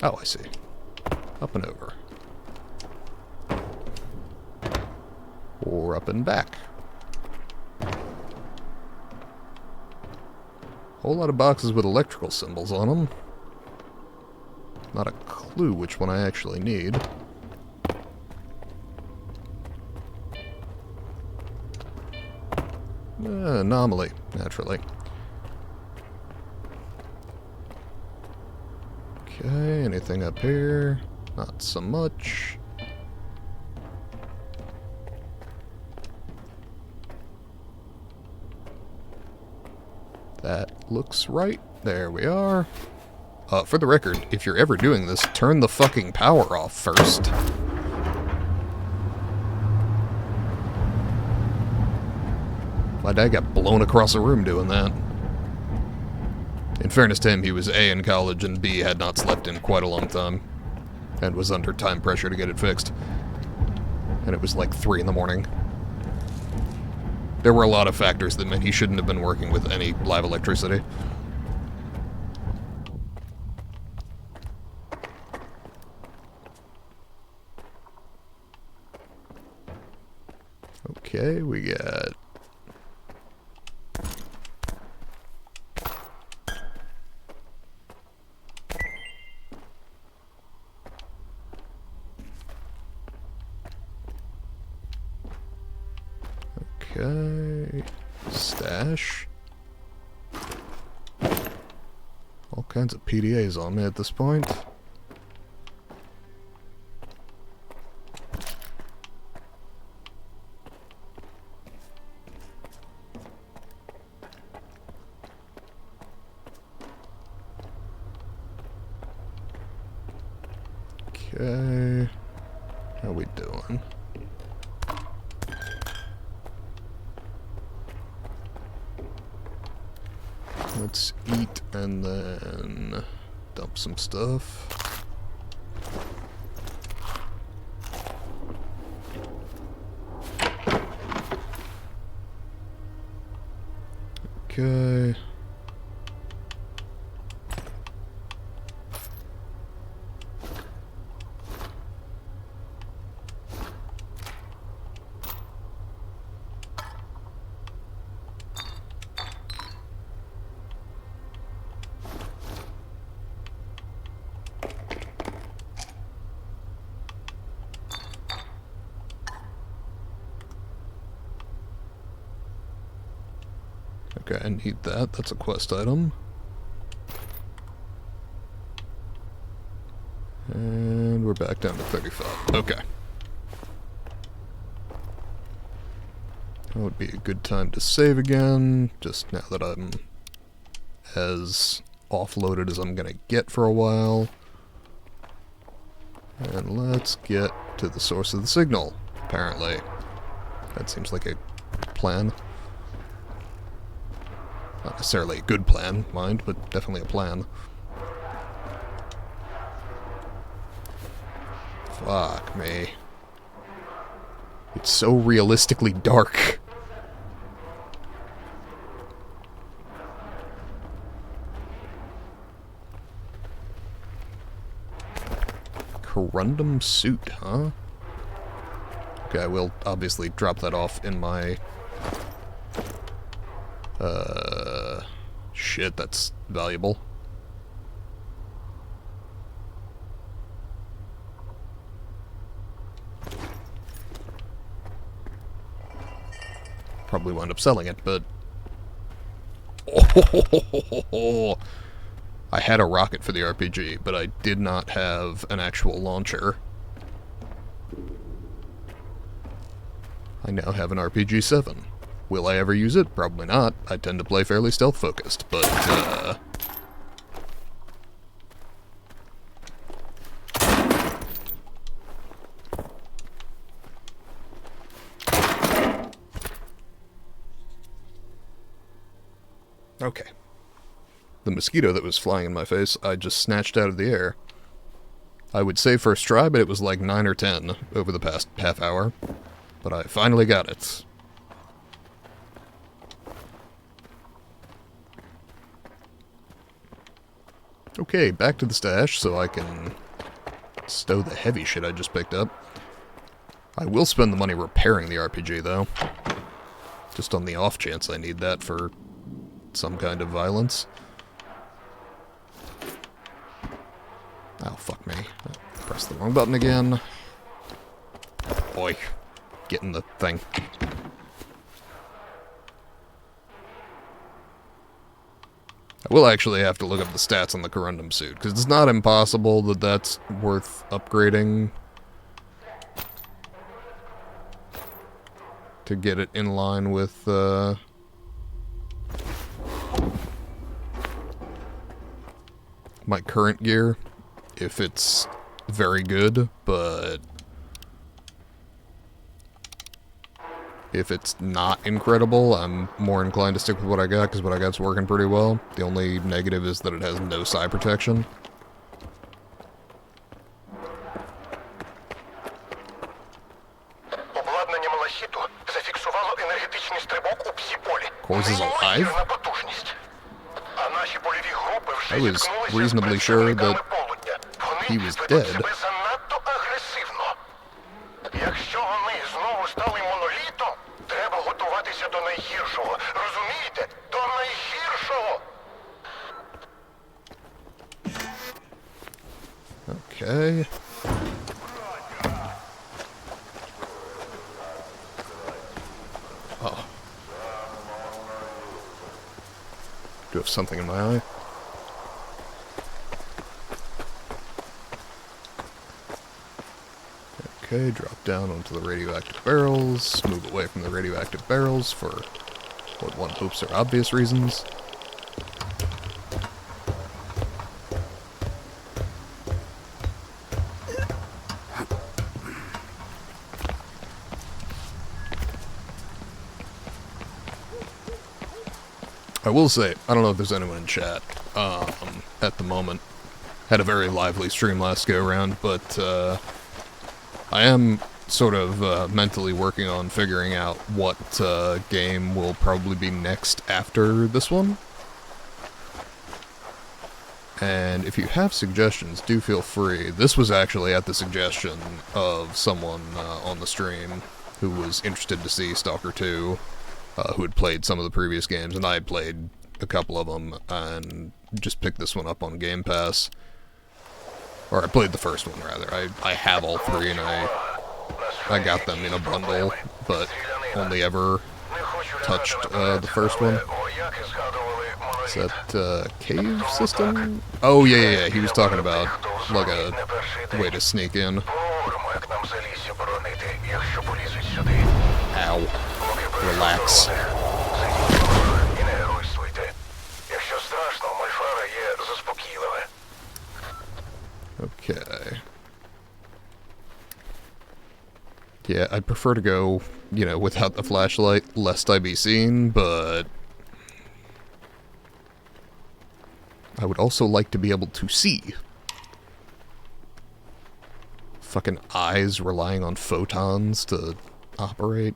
Oh, I see. Up and over. Or up and back. Whole lot of boxes with electrical symbols on them. Not a clue which one I actually need. Anomaly, naturally. Okay, anything up here? Not so much. That looks right. There we are. For the record, if you're ever doing this, turn the fucking power off first. My dad got blown across the room doing that. In fairness to him, he was A, in college, and B, had not slept in quite a long time. And was under time pressure to get it fixed. And it was like 3 in the morning. There were a lot of factors that meant he shouldn't have been working with any live electricity. Okay, we got... Okay, stash. All kinds of PDAs on me at this point. Okay, how we doing? Let's eat and then dump some stuff. Okay. Okay, I need that. That's a quest item. And we're back down to 35. Okay. That would be a good time to save again, just now that I'm as offloaded as I'm gonna get for a while. And let's get to the source of the signal, apparently. That seems like a plan. Not necessarily a good plan, mind, but definitely a plan. Fuck me. It's so realistically dark. Corundum suit, huh? Okay, I will obviously drop that off in my... Shit, that's valuable. Probably wound up selling it, but... Oh, I had a rocket for the RPG, but I did not have an actual launcher. I now have an RPG-7. Will I ever use it? Probably not. I tend to play fairly stealth-focused, but, Okay. The mosquito that was flying in my face, I just snatched out of the air. I would say first try, but it was like 9 or 10 over the past half hour. But I finally got it. Okay, back to the stash so I can stow the heavy shit I just picked up. I will spend the money repairing the RPG, though. Just on the off chance I need that for some kind of violence. Oh, fuck me. I pressed the wrong button again. Boy, get in the thing. I will actually have to look up the stats on the Corundum suit, because it's not impossible that that's worth upgrading to get it in line with, my current gear, if it's very good, but if it's not incredible, I'm more inclined to stick with what I got, because what I got's working pretty well. The only negative is that it has no side protection. Обладнання малахіту зафіксувало енергетичний стрибок Horse is alive? Неймовірна потужність. А наші польові групи вже I was зіткнулися з reasonably sure представниками that полудня. he Вони was ведуть dead. себе занадто агресивно. Якщо вони знову стали монолітом, треба готуватися до найгіршого. Розумієте? До найгіршого! Okay. Oh. Do have something in my eye? Okay, drop down onto the radioactive barrels, move away from the radioactive barrels for what one hopes are obvious reasons. I will say, I don't know if there's anyone in chat at the moment. Had a very lively stream last go around, but I am sort of mentally working on figuring out what game will probably be next after this one. And if you have suggestions, do feel free. This was actually at the suggestion of someone on the stream who was interested to see Stalker 2. Who had played some of the previous games, and I had played a couple of them, and just picked this one up on Game Pass. Or I played the first one, rather. I have all three, and I got them in a bundle, but only ever touched the first one. Is that cave system? Oh, yeah, he was talking about, like, a way to sneak in. Ow. Relax. І не геройствуйте. Якщо страшно, мольфара є заспокійливе. Okay. Yeah, I'd prefer to go, you know, without the flashlight, lest I be seen, but I would also like to be able to see. Fucking eyes relying on photons to operate.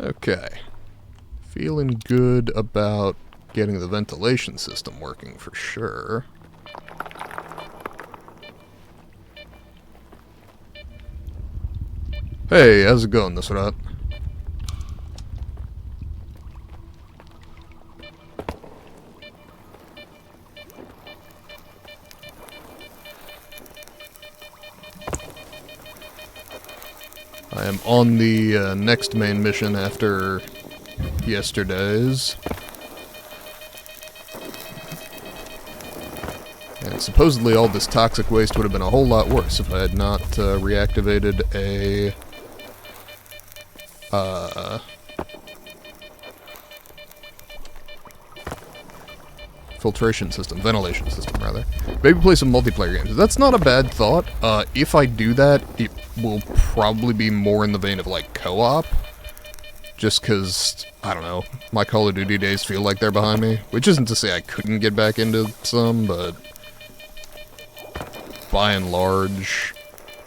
Okay. Feeling good about getting the ventilation system working for sure. Hey, how's it going, this rat? I am on the next main mission after yesterday's. And supposedly all this toxic waste would have been a whole lot worse if I had not reactivated a filtration system, ventilation system rather. Maybe play some multiplayer games. That's not a bad thought. If I do that, it will probably be more in the vein of like co-op. Just because, I don't know, my Call of Duty days feel like they're behind me. Which isn't to say I couldn't get back into some, but by and large,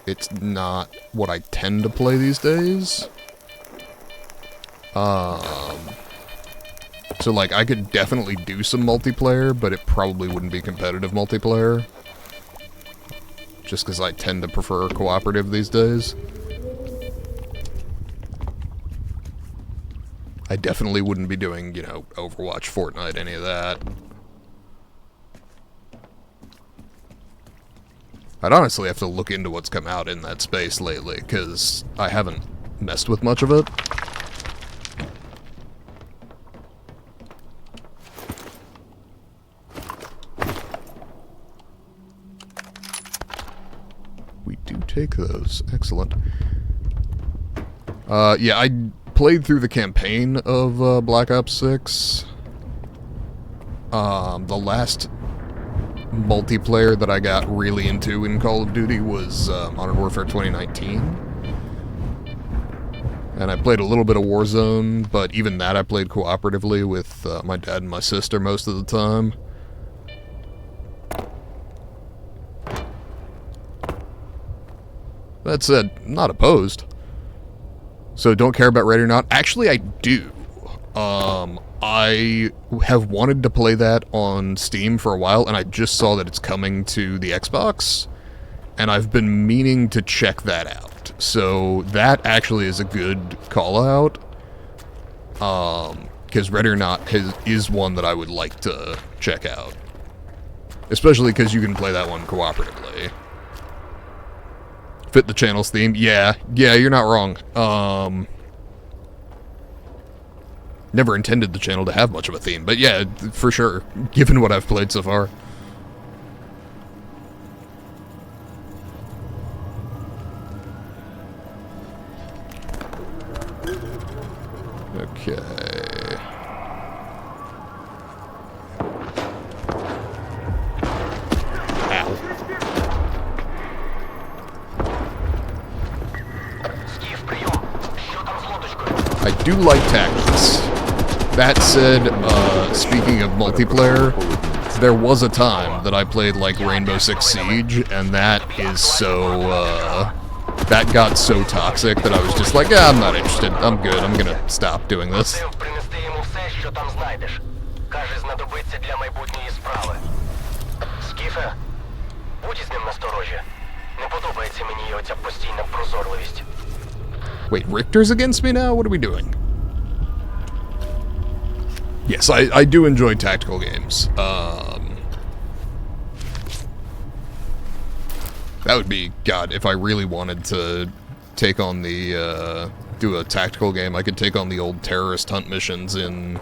it's not what I tend to play these days. So, like, I could definitely do some multiplayer, but it probably wouldn't be competitive multiplayer. Just because I tend to prefer cooperative these days. I definitely wouldn't be doing, you know, Overwatch, Fortnite, any of that. I'd honestly have to look into what's come out in that space lately, because I haven't messed with much of it. We do take those. Excellent. Yeah, I played through the campaign of Black Ops 6. The last multiplayer that I got really into in Call of Duty was Modern Warfare 2019. And I played a little bit of Warzone, but even that I played cooperatively with my dad and my sister most of the time. That said, I'm not opposed. So don't care about Ready or Not? Actually, I do. I have wanted to play that on Steam for a while, and I just saw that it's coming to the Xbox, and I've been meaning to check that out. So that actually is a good call-out, because Ready or Not is one that I would like to check out. Especially because you can play that one cooperatively. Fit the channel's theme? Yeah, you're not wrong. Never intended the channel to have much of a theme, but yeah, for sure, given what I've played so far. Okay. Ow. I do like tactics. That said, speaking of multiplayer, there was a time that I played like Rainbow Six Siege, and that is so, that got so toxic that I was just like, yeah, I'm not interested. I'm good. I'm gonna stop doing this. Wait, Richter's against me now? What are we doing? Yes, I do enjoy tactical games. That would be, God, if I really wanted to take on the, do a tactical game, I could take on the old terrorist hunt missions in,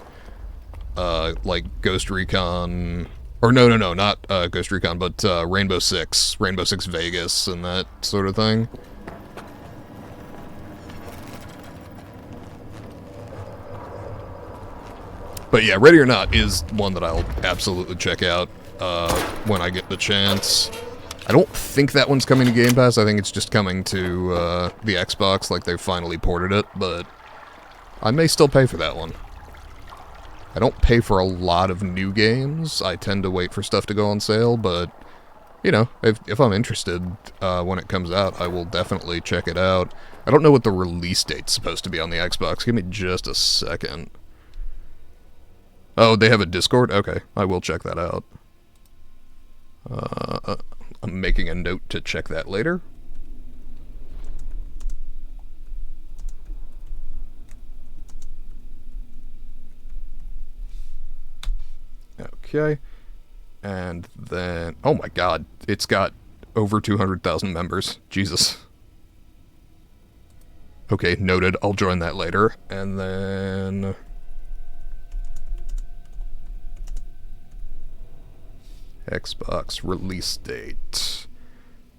like, Ghost Recon, or no, not, Ghost Recon, but, Rainbow Six Vegas, and that sort of thing. But yeah, Ready or Not is one that I'll absolutely check out when I get the chance. I don't think that one's coming to Game Pass. I think it's just coming to the Xbox, like they've finally ported it, but I may still pay for that one. I don't pay for a lot of new games. I tend to wait for stuff to go on sale, but, you know, if I'm interested when it comes out, I will definitely check it out. I don't know what the release date's supposed to be on the Xbox. Give me just a second. Oh, they have a Discord? Okay, I will check that out. I'm making a note to check that later. Okay. And then... oh my god, it's got over 200,000 members. Jesus. Okay, noted. I'll join that later. And then... Xbox release date.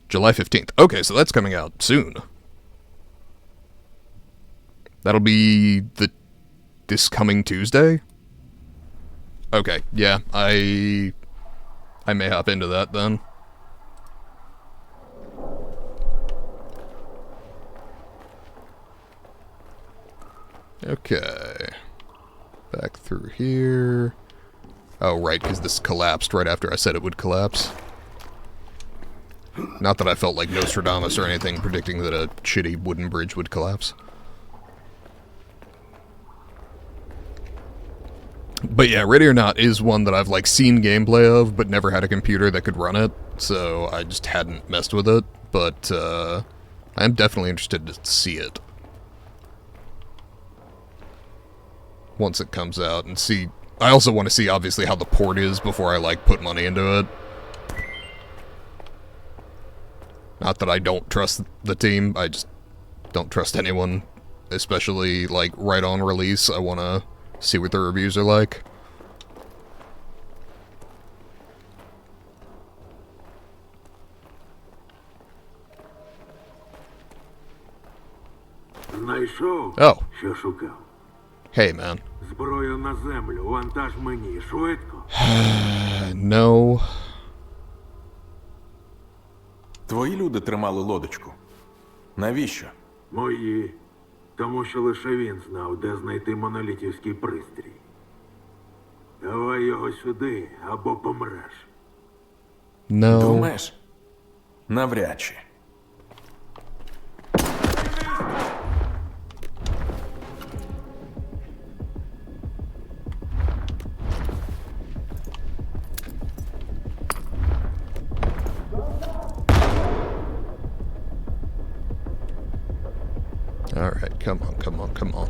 July 15th. Okay, so that's coming out soon. That'll be this coming Tuesday? Okay, yeah, I may hop into that then. Okay. Back through here. Oh, right, because this collapsed right after I said it would collapse. Not that I felt like Nostradamus or anything predicting that a shitty wooden bridge would collapse. But yeah, Ready or Not is one that I've, like, seen gameplay of, but never had a computer that could run it, so I just hadn't messed with it, but, I'm definitely interested to see it. Once it comes out, and see... I also want to see, obviously, how the port is before I, like, put money into it. Not that I don't trust the team, I just don't trust anyone. Especially, like, right on release, I want to see what the reviews are like. Знайшов, Oh, що шукав. hey man. Зброю на землю, вантаж мені, швидко. No. Твої люди тримали лодочку. Навіщо? Мої. Тому що лише він знав, де знайти монолітівський пристрій. Давай його сюди, або помреш. No. Думаєш? Навряд чи. Alright, come on, come on, come on.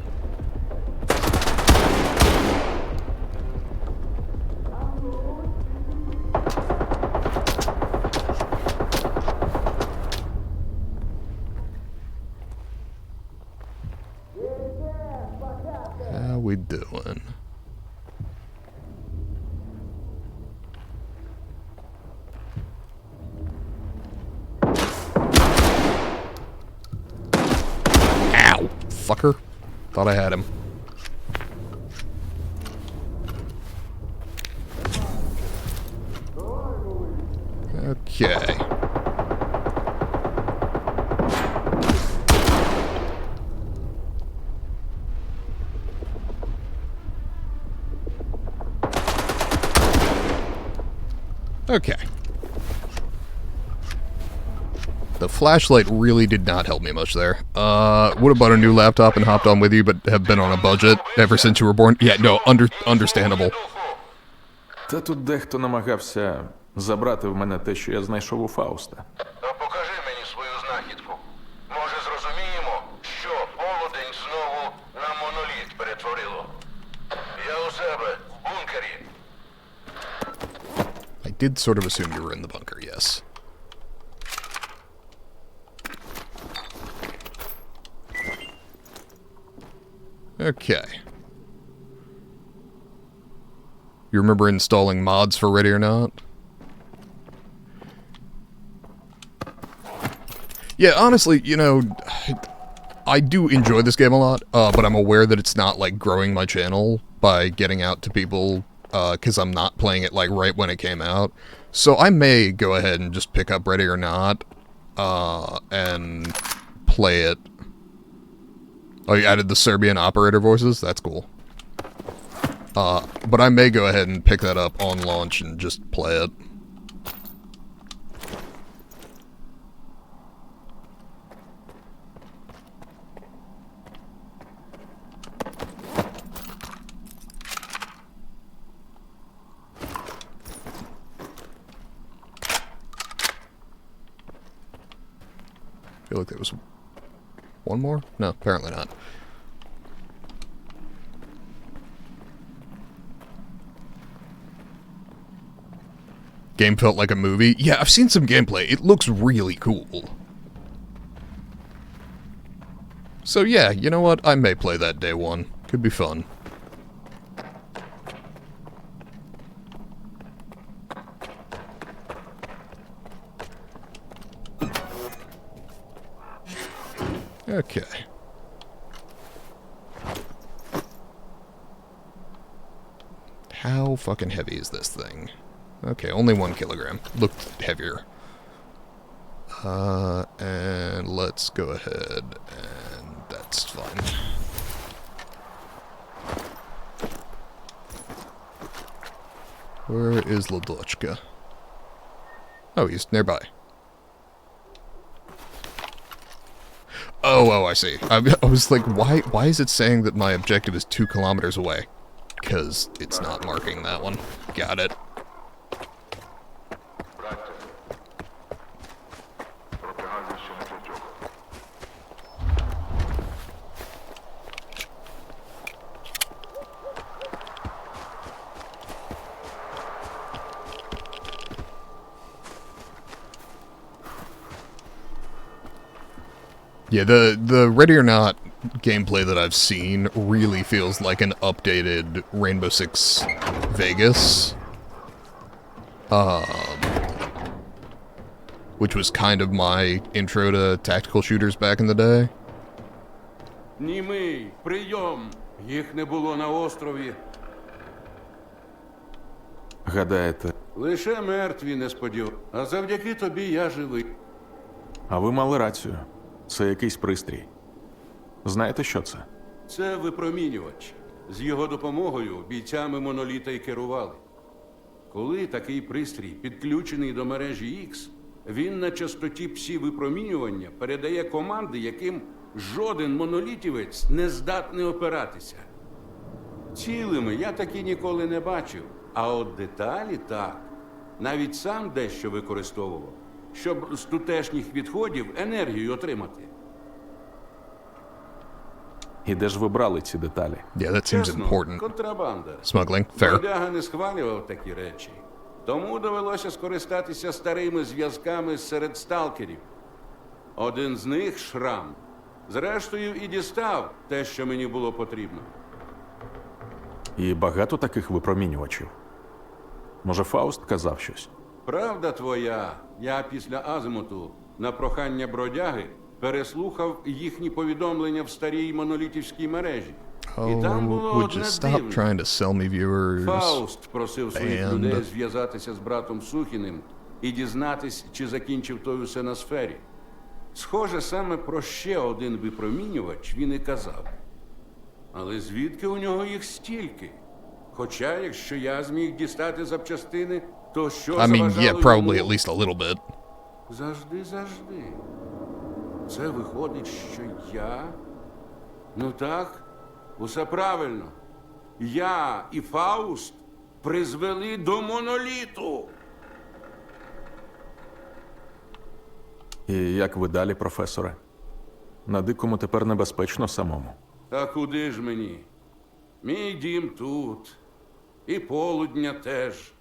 How we doing? Ow, fucker. Thought I had him. Okay. Okay. The flashlight really did not help me much there. Would have bought a new laptop and hopped on with you, but have been on a budget ever since you were born. Yeah, no, understandable. Та тут дехто намагався забрати в мене те, що я знайшов у Фауста. То покажи мені свою знахідку. Може, зрозуміємо, що полудень знову на моноліт перетворило. Я у себе в бункері. I did sort of assume you were in the bunker, yes. Okay. You remember installing mods for Ready or Not? Yeah, honestly, you know, I do enjoy this game a lot, but I'm aware that it's not, like, growing my channel by getting out to people, because I'm not playing it, like, right when it came out. So I may go ahead and just pick up Ready or Not, and play it. Oh, you added the Serbian operator voices? That's cool. But I may go ahead and pick that up on launch and just play it. I feel like there was one more? No, apparently not. Game felt like a movie. Yeah, I've seen some gameplay. It looks really cool. So yeah, you know what? I may play that day one. Could be fun. Okay. How fucking heavy is this thing? Okay, only 1 kilogram. Looked heavier. And let's go ahead and that's fine. Where is Ladochka? Oh, he's nearby. Oh, I see. I was like, why is it saying that my objective is 2 kilometers away? Because it's not marking that one. Got it. Yeah, the Ready or Not gameplay that I've seen really feels like an updated Rainbow Six Vegas. Which was kind of my intro to tactical shooters back in the day. Німий, прийом! Їх не було на острові. Гадаєте, Лише мертві несподівано. А завдяки тобі я живий. А ви мали рацію. Це якийсь пристрій. Знаєте, що це? Це випромінювач. З його допомогою бійцями моноліта й керували. Коли такий пристрій підключений до мережі X, він на частоті псі-випромінювання передає команди, яким жоден монолітівець не здатний опиратися. Цілими я такі ніколи не бачив, а от деталі так. Навіть сам дещо використовував, щоб з тутешніх відходів енергію отримати. І де ж ви брали ці деталі? Yeah, that seems Чесно, important. контрабанда. Smuggling, fair. Бродяга не схвалював такі речі. Тому довелося скористатися старими зв'язками серед сталкерів. Один з них, Шрам, зрештою і дістав те, що мені було потрібно. І багато таких випромінювачів? Може, Фауст казав щось? Правда твоя, я після Азимуту на прохання бродяги переслухав їхні повідомлення в старій монолітівській мережі. І там було would you одне stop дивне. trying to sell me viewers? Фауст просив своїх And- людей зв'язатися з братом Сухіним і дізнатись, чи закінчив той усе на сфері. Схоже, саме про ще один випромінювач він і казав. Але звідки у нього їх стільки? Хоча, якщо я зміг дістати запчастини, то що I mean, заважало yeah, probably йому? at least a little bit. Завжди. Це виходить, що я? Ну так, усе правильно. Я і Фауст призвели до моноліту. І як ви далі, професоре? На дикому тепер небезпечно самому. Та куди ж мені? Мій дім тут. І полудня теж.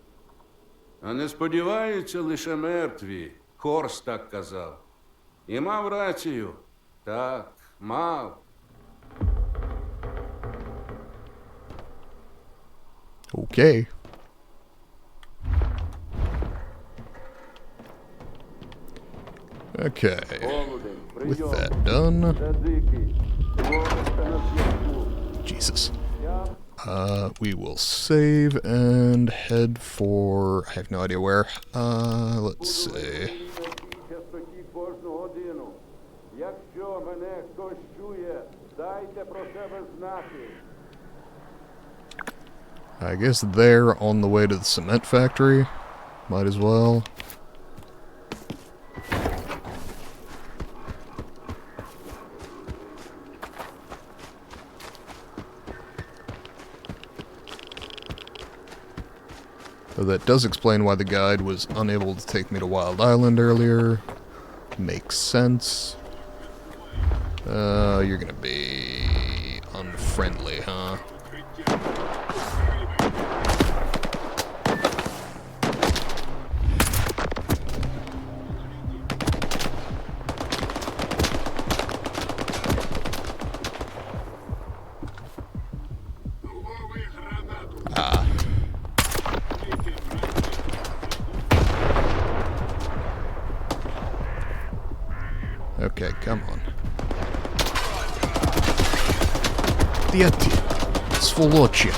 А не сподіваються лише мертві. Хорс так казав. І мав рацію. Так, мав. Okay. Okay. With that done. Jesus. We will save and head for... I have no idea where. Let's see. Частоті кожну годину. Якщо мене хтось чує, дайте про себе знати. I guess they're on the way to the cement factory. Might as well. Though that does explain why the guide was unable to take me to Wild Island earlier. Makes sense. You're gonna be unfriendly, huh? Okay, come on. Dieti, svoločia.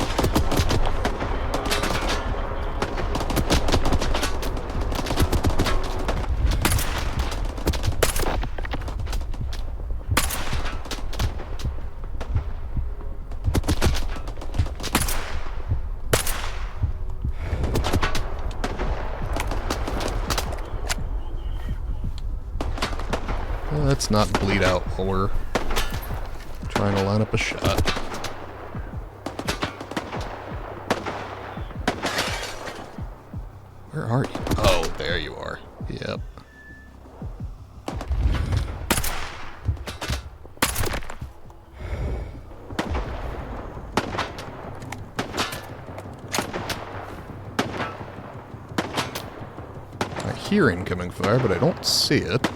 Let's not bleed out while we're trying to line up a shot. Where are you? Oh, there you are. Yep. I hear incoming fire, but I don't see it.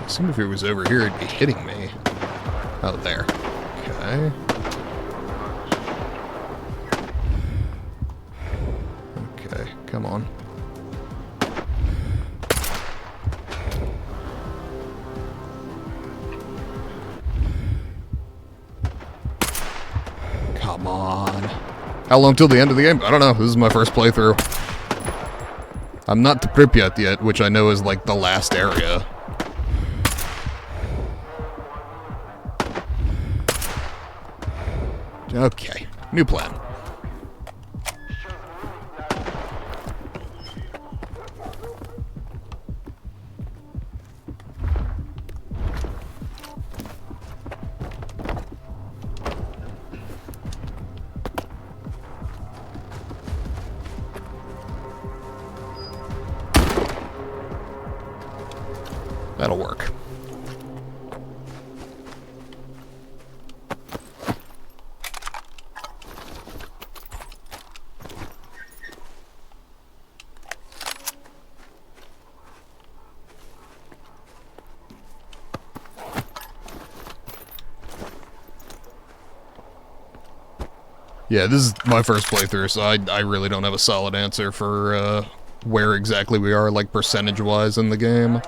Assume if it was over here, it'd be hitting me. Oh, there. Okay. Okay, come on. Come on. How long till the end of the game? I don't know. This is my first playthrough. I'm not to Pripyat yet, which I know is like the last area. Okay, new plan. That'll work. Yeah, this is my first playthrough, so I really don't have a solid answer for where exactly we are, like percentage-wise in the game.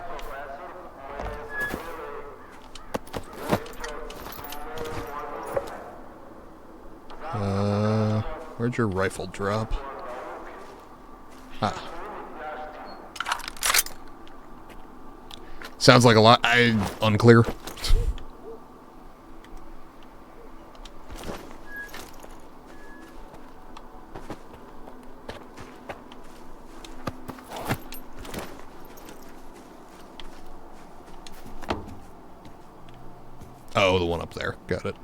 Where'd your rifle drop? Ah. Sounds like a lot. Unclear. Oh, the one up there. Got it.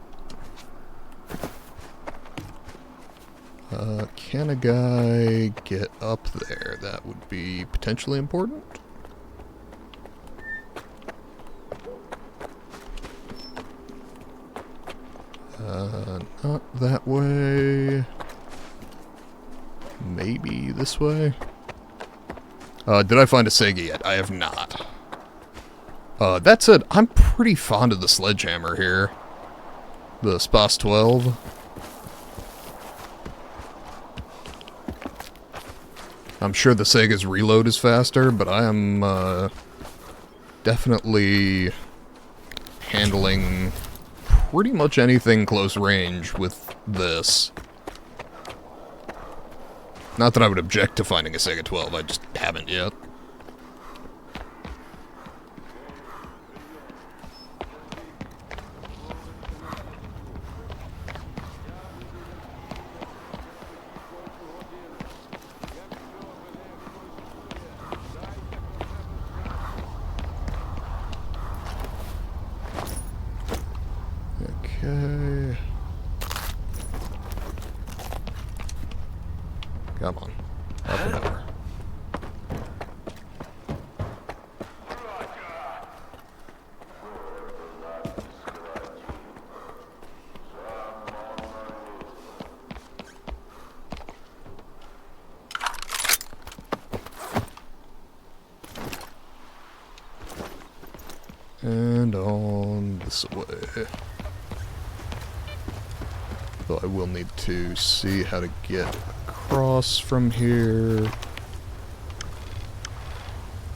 Can a guy get up there? That would be potentially important. Not that way. Maybe this way? Did I find a Sega yet? I have not. That said, I'm pretty fond of the sledgehammer here. The Spas 12. I'm sure the Sega's reload is faster, but I am definitely handling pretty much anything close range with this. Not that I would object to finding a Sega 12, I just haven't yet. Okay. Come on. Up and over. And on this way. Though I will need to see how to get across from here.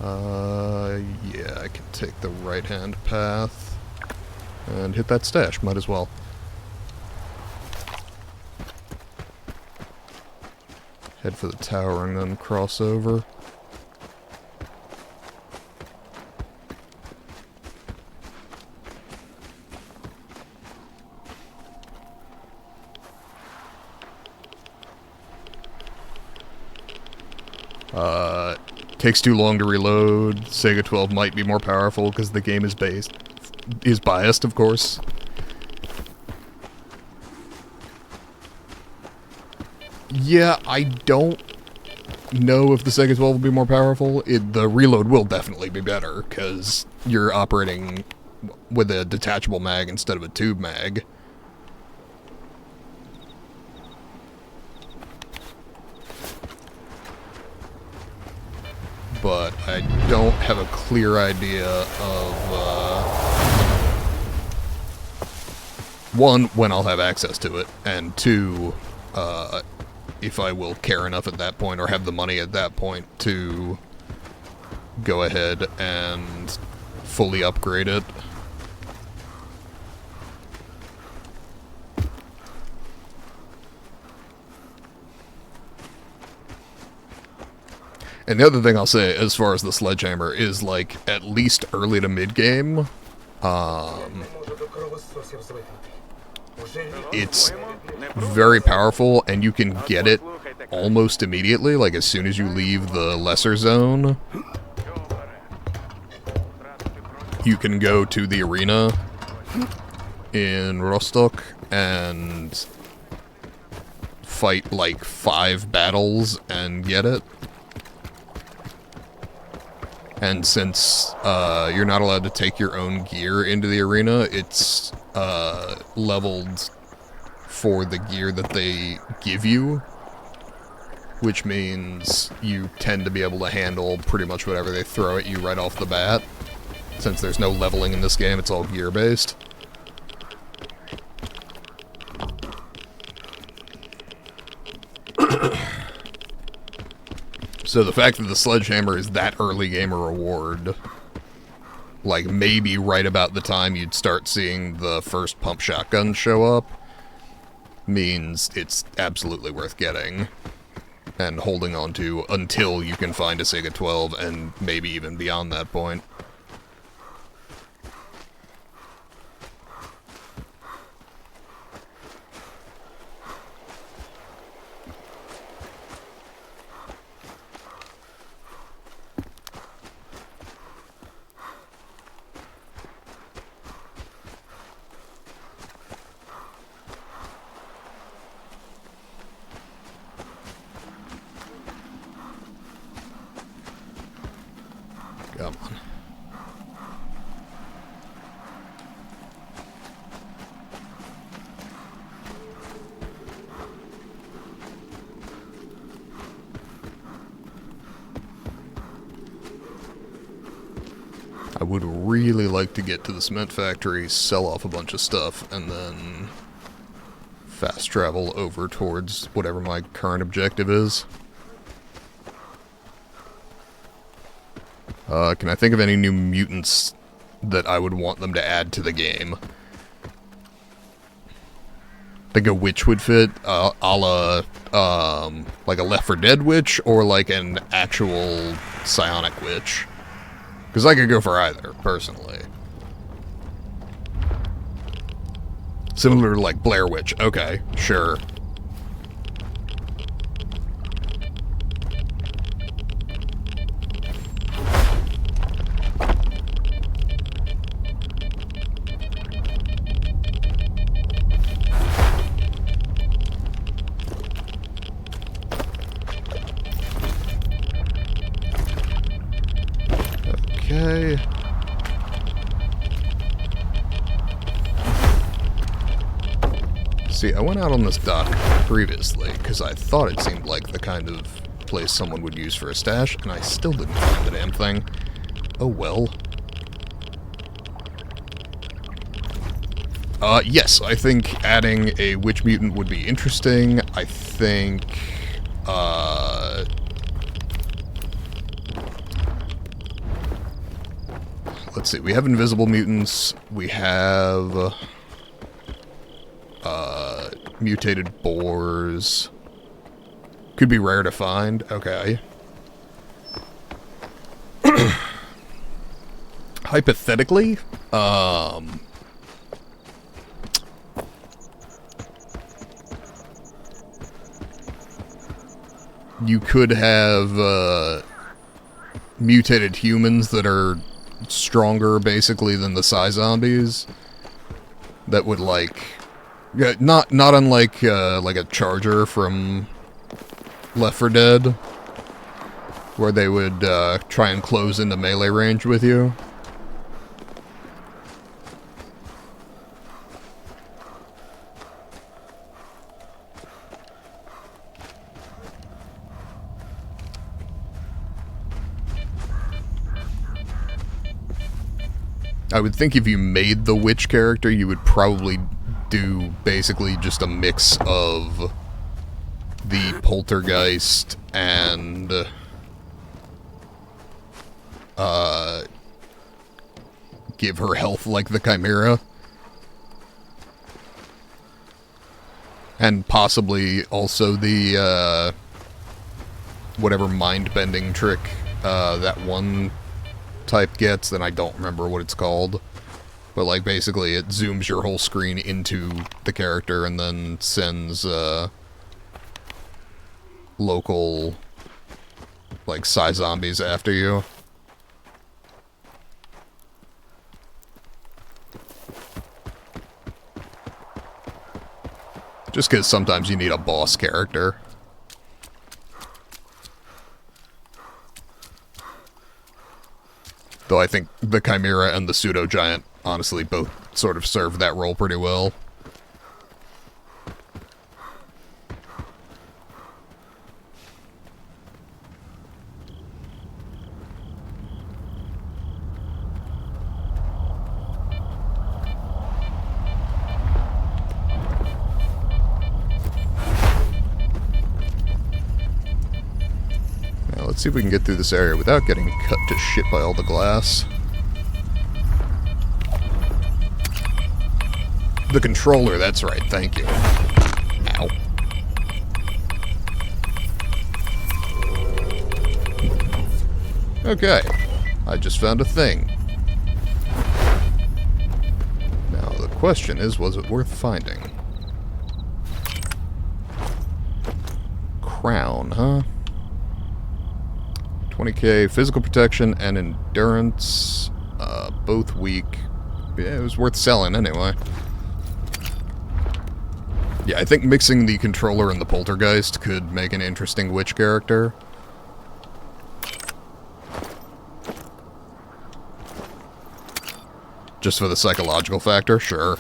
Yeah, I can take the right-hand path and hit that stash, might as well. Head for the tower and then cross over. Takes too long to reload. Sega 12 might be more powerful because the game is biased, of course. Yeah, I don't know if the Sega 12 will be more powerful. The reload will definitely be better because you're operating with a detachable mag instead of a tube mag. But I don't have a clear idea of, one, when I'll have access to it, and two, if I will care enough at that point, or have the money at that point, to go ahead and fully upgrade it. And the other thing I'll say, as far as the sledgehammer, is, like, at least early to mid-game, it's very powerful, and you can get it almost immediately, like, as soon as you leave the lesser zone. You can go to the arena in Rostock and fight, like, 5 battles and get it. And since you're not allowed to take your own gear into the arena, it's leveled for the gear that they give you, which means you tend to be able to handle pretty much whatever they throw at you right off the bat. Since there's no leveling in this game, it's all gear-based. So the fact that the sledgehammer is that early game a reward, like maybe right about the time you'd start seeing the first pump shotguns show up, means it's absolutely worth getting and holding on to until you can find a Sega 12 and maybe even beyond that point. Come on. I would really like to get to the cement factory, sell off a bunch of stuff, and then fast travel over towards whatever my current objective is. Can I think of any new mutants that I would want them to add to the game? I think a witch would fit, a la, like a Left 4 Dead witch, or like an actual psionic witch. Because I could go for either, personally. Similar to like Blair Witch, okay, sure. Okay. See, I went out on this dock previously, because I thought it seemed like the kind of place someone would use for a stash, and I still didn't find the damn thing. Oh well. Yes, I think adding a witch mutant would be interesting. I think, let's see, we have invisible mutants, we have, mutated boars. Could be rare to find, okay. Hypothetically, you could have, mutated humans that are stronger, basically, than the Psy zombies. That would, like... Yeah, not unlike, like a Charger from Left 4 Dead, where they would, try and close into melee range with you. I would think if you made the witch character, you would probably do basically just a mix of the poltergeist and give her health like the Chimera. And possibly also the whatever mind-bending trick that one type gets, then I don't remember what it's called. But, like, basically it zooms your whole screen into the character and then sends, local, like, Psy zombies after you. Just because sometimes you need a boss character. Though I think the Chimera and the Pseudo-Giant honestly both sort of serve that role pretty well. Now let's see if we can get through this area without getting cut to shit by all the glass. The controller, that's right, thank you. Ow. Okay, I just found a thing. Now, the question is, was it worth finding? Crown, huh? 20k physical protection and endurance, both weak. Yeah, it was worth selling anyway. Yeah, I think mixing the controller and the poltergeist could make an interesting witch character. Just for the psychological factor, sure.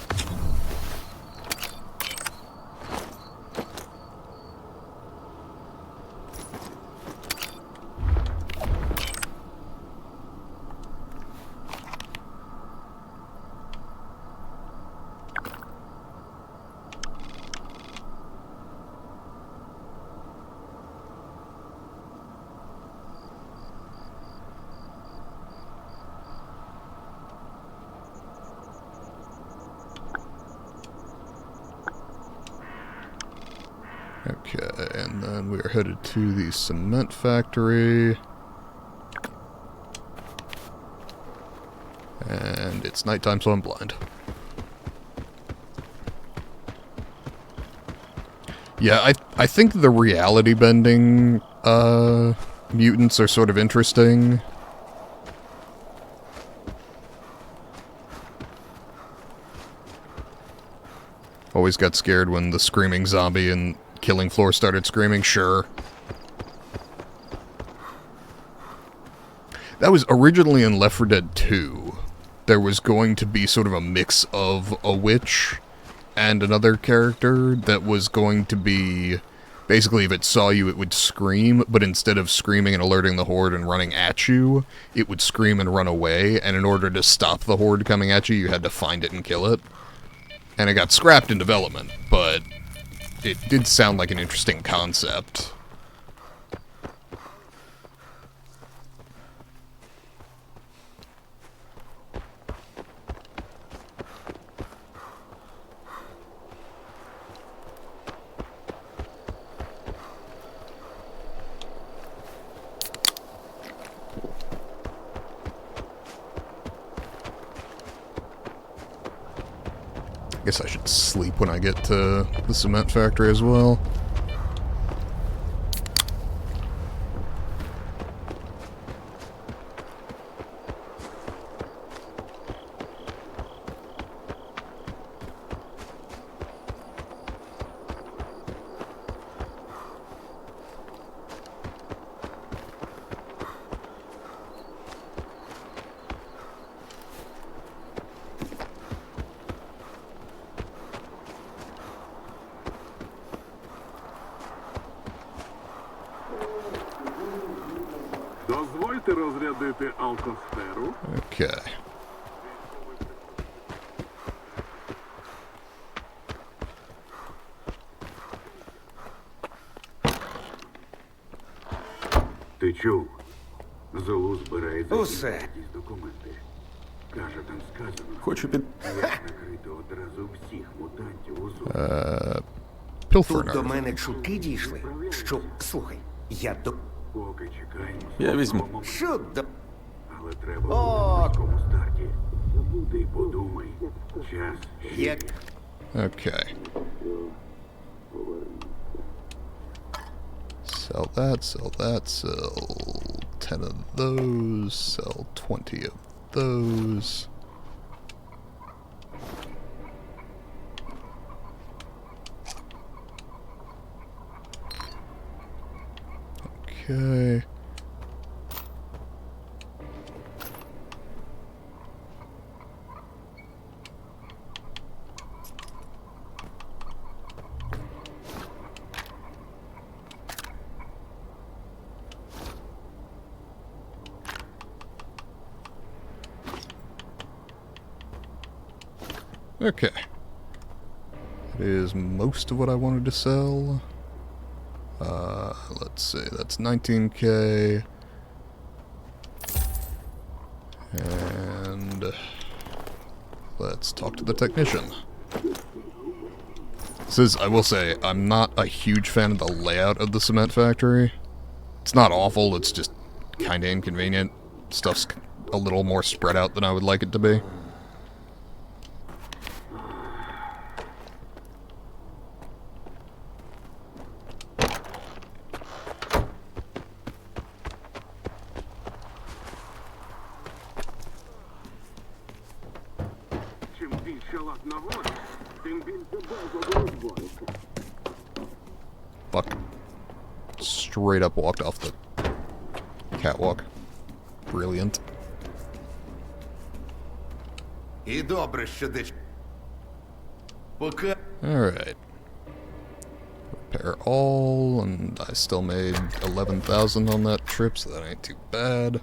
Okay, and then we are headed to the cement factory. And it's nighttime, so I'm blind. Yeah, I think the reality bending mutants are sort of interesting. Always got scared when the screaming zombie and killing floor started screaming, sure. That was originally in Left 4 Dead 2. There was going to be sort of a mix of a witch and another character that was going to be... Basically, if it saw you, it would scream, but instead of screaming and alerting the horde and running at you, it would scream and run away, and in order to stop the horde coming at you, you had to find it and kill it. And it got scrapped in development, but it did sound like an interesting concept. I guess I should sleep when I get to the cement factory as well. Дозвольте розрядити алкосферу. Okay. Ти чув? Золу збирається Усе. якісь документи. Каже, там сказано, Хочу під... як накрити одразу всіх мутантів у зоні. Pilfer Тут до nerve. мене чутки дійшли, що... Слухай, я до... Поки чекаємо. Я візьму. Але треба бути на близькому старті. Ти подумай. Час. Як? Okay. Sell that, sell that, sell 10 of those, sell 20 of those. Okay. Okay. That is most of what I wanted to sell. Let's see, that's 19k. And let's talk to the technician. This is, I will say, I'm not a huge fan of the layout of the cement factory. It's not awful, it's just kinda inconvenient. Stuff's a little more spread out than I would like it to be. Чим більше лад наводиш, тим більше безладу відбудеться. Fuck. Straight up walked off the catwalk. Brilliant. І добре, що десь. Поки. Alright. Repair all, and I still made 11,000 on that trip, so that ain't too bad.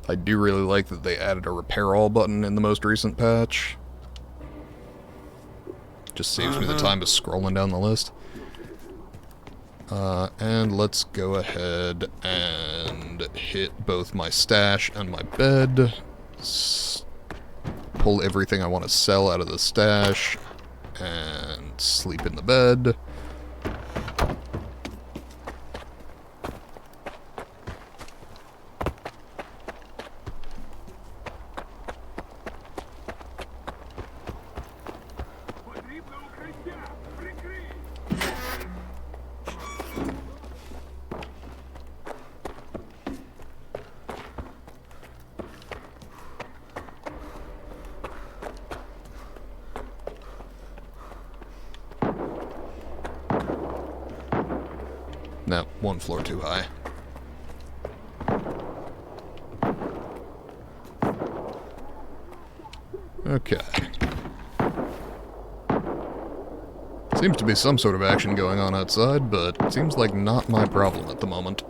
I do really like that they added a repair all button in the most recent patch. Just saves me the time of scrolling down the list. And let's go ahead and hit both my stash and my bed. Pull everything I want to sell out of the stash and sleep in the bed. Потрібне укриття! Прикрий! No, one floor too high. Okay. Seems to be some sort of action going on outside, but seems like not my problem at the moment.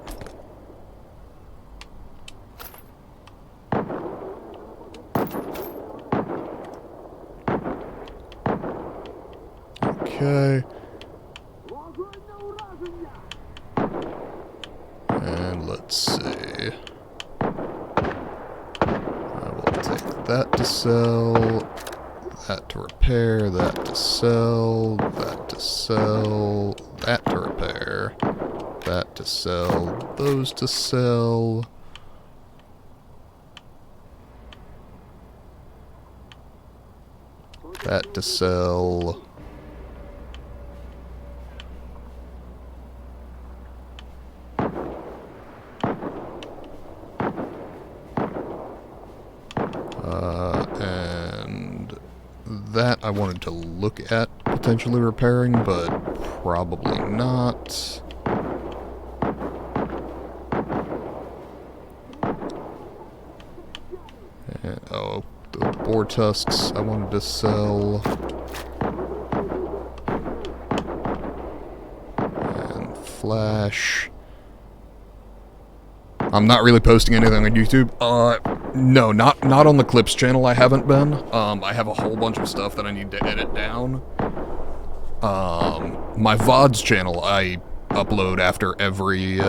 Okay. And let's see. I will take that to sell, that to repair, that to sell, that to sell, that to repair, that to sell, those to sell. That to sell. And that I wanted to look at potentially repairing, but probably not. And, oh, the boar tusks I wanted to sell. And flash. I'm not really posting anything on YouTube. No, not on the Clips channel, I haven't been. I have a whole bunch of stuff that I need to edit down. My VODs channel, I upload after every,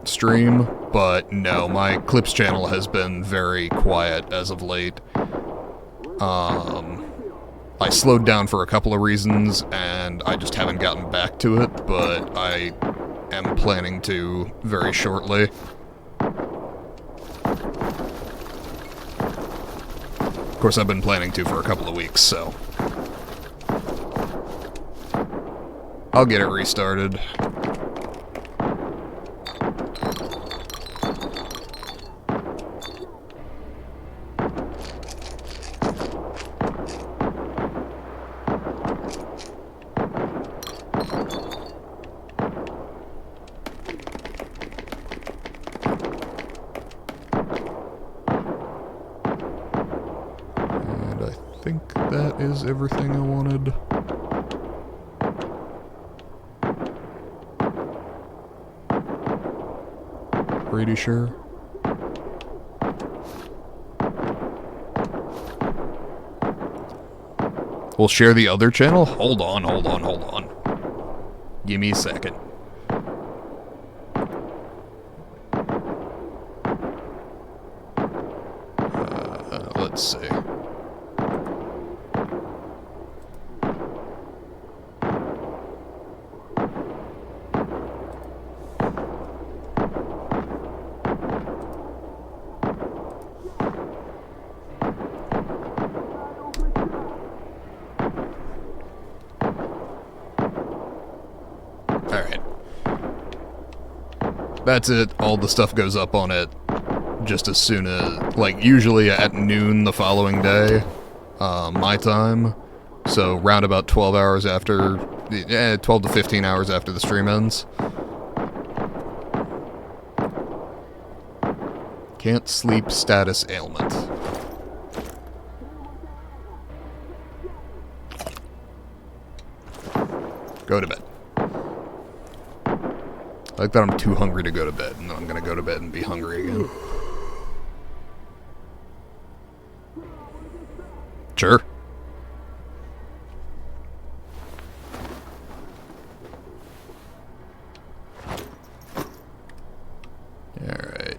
stream, but no, my Clips channel has been very quiet as of late. I slowed down for a couple of reasons, and I just haven't gotten back to it, but I am planning to very shortly. Of course, I've been planning to for a couple of weeks, so I'll get it restarted. And I think that is everything I wanted. Pretty sure. We'll share the other channel? Hold on. Give me a second. Let's see. Alright. That's it. All the stuff goes up on it just as soon as, like, usually at noon the following day, my time. So, round about 12 hours after, 12 to 15 hours after the stream ends. Can't sleep status ailment. Go to bed. I like that I'm too hungry to go to bed, and then I'm gonna go to bed and be hungry again. Sure. Alright.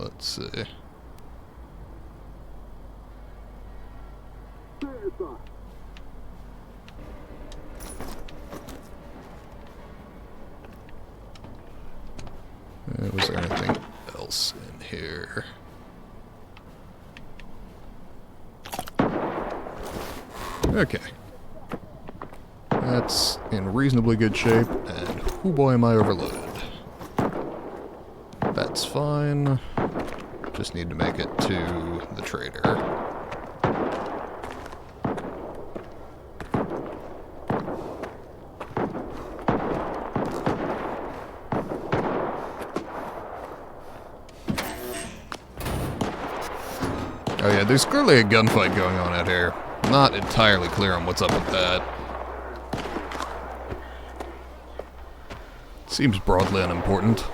Let's see. Was there anything else in here? Okay. That's in reasonably good shape, and oh boy am I overloaded. That's fine. Just need to make it to the trader. Oh yeah, there's clearly a gunfight going on out here. Not entirely clear on what's up with that. Seems broadly unimportant.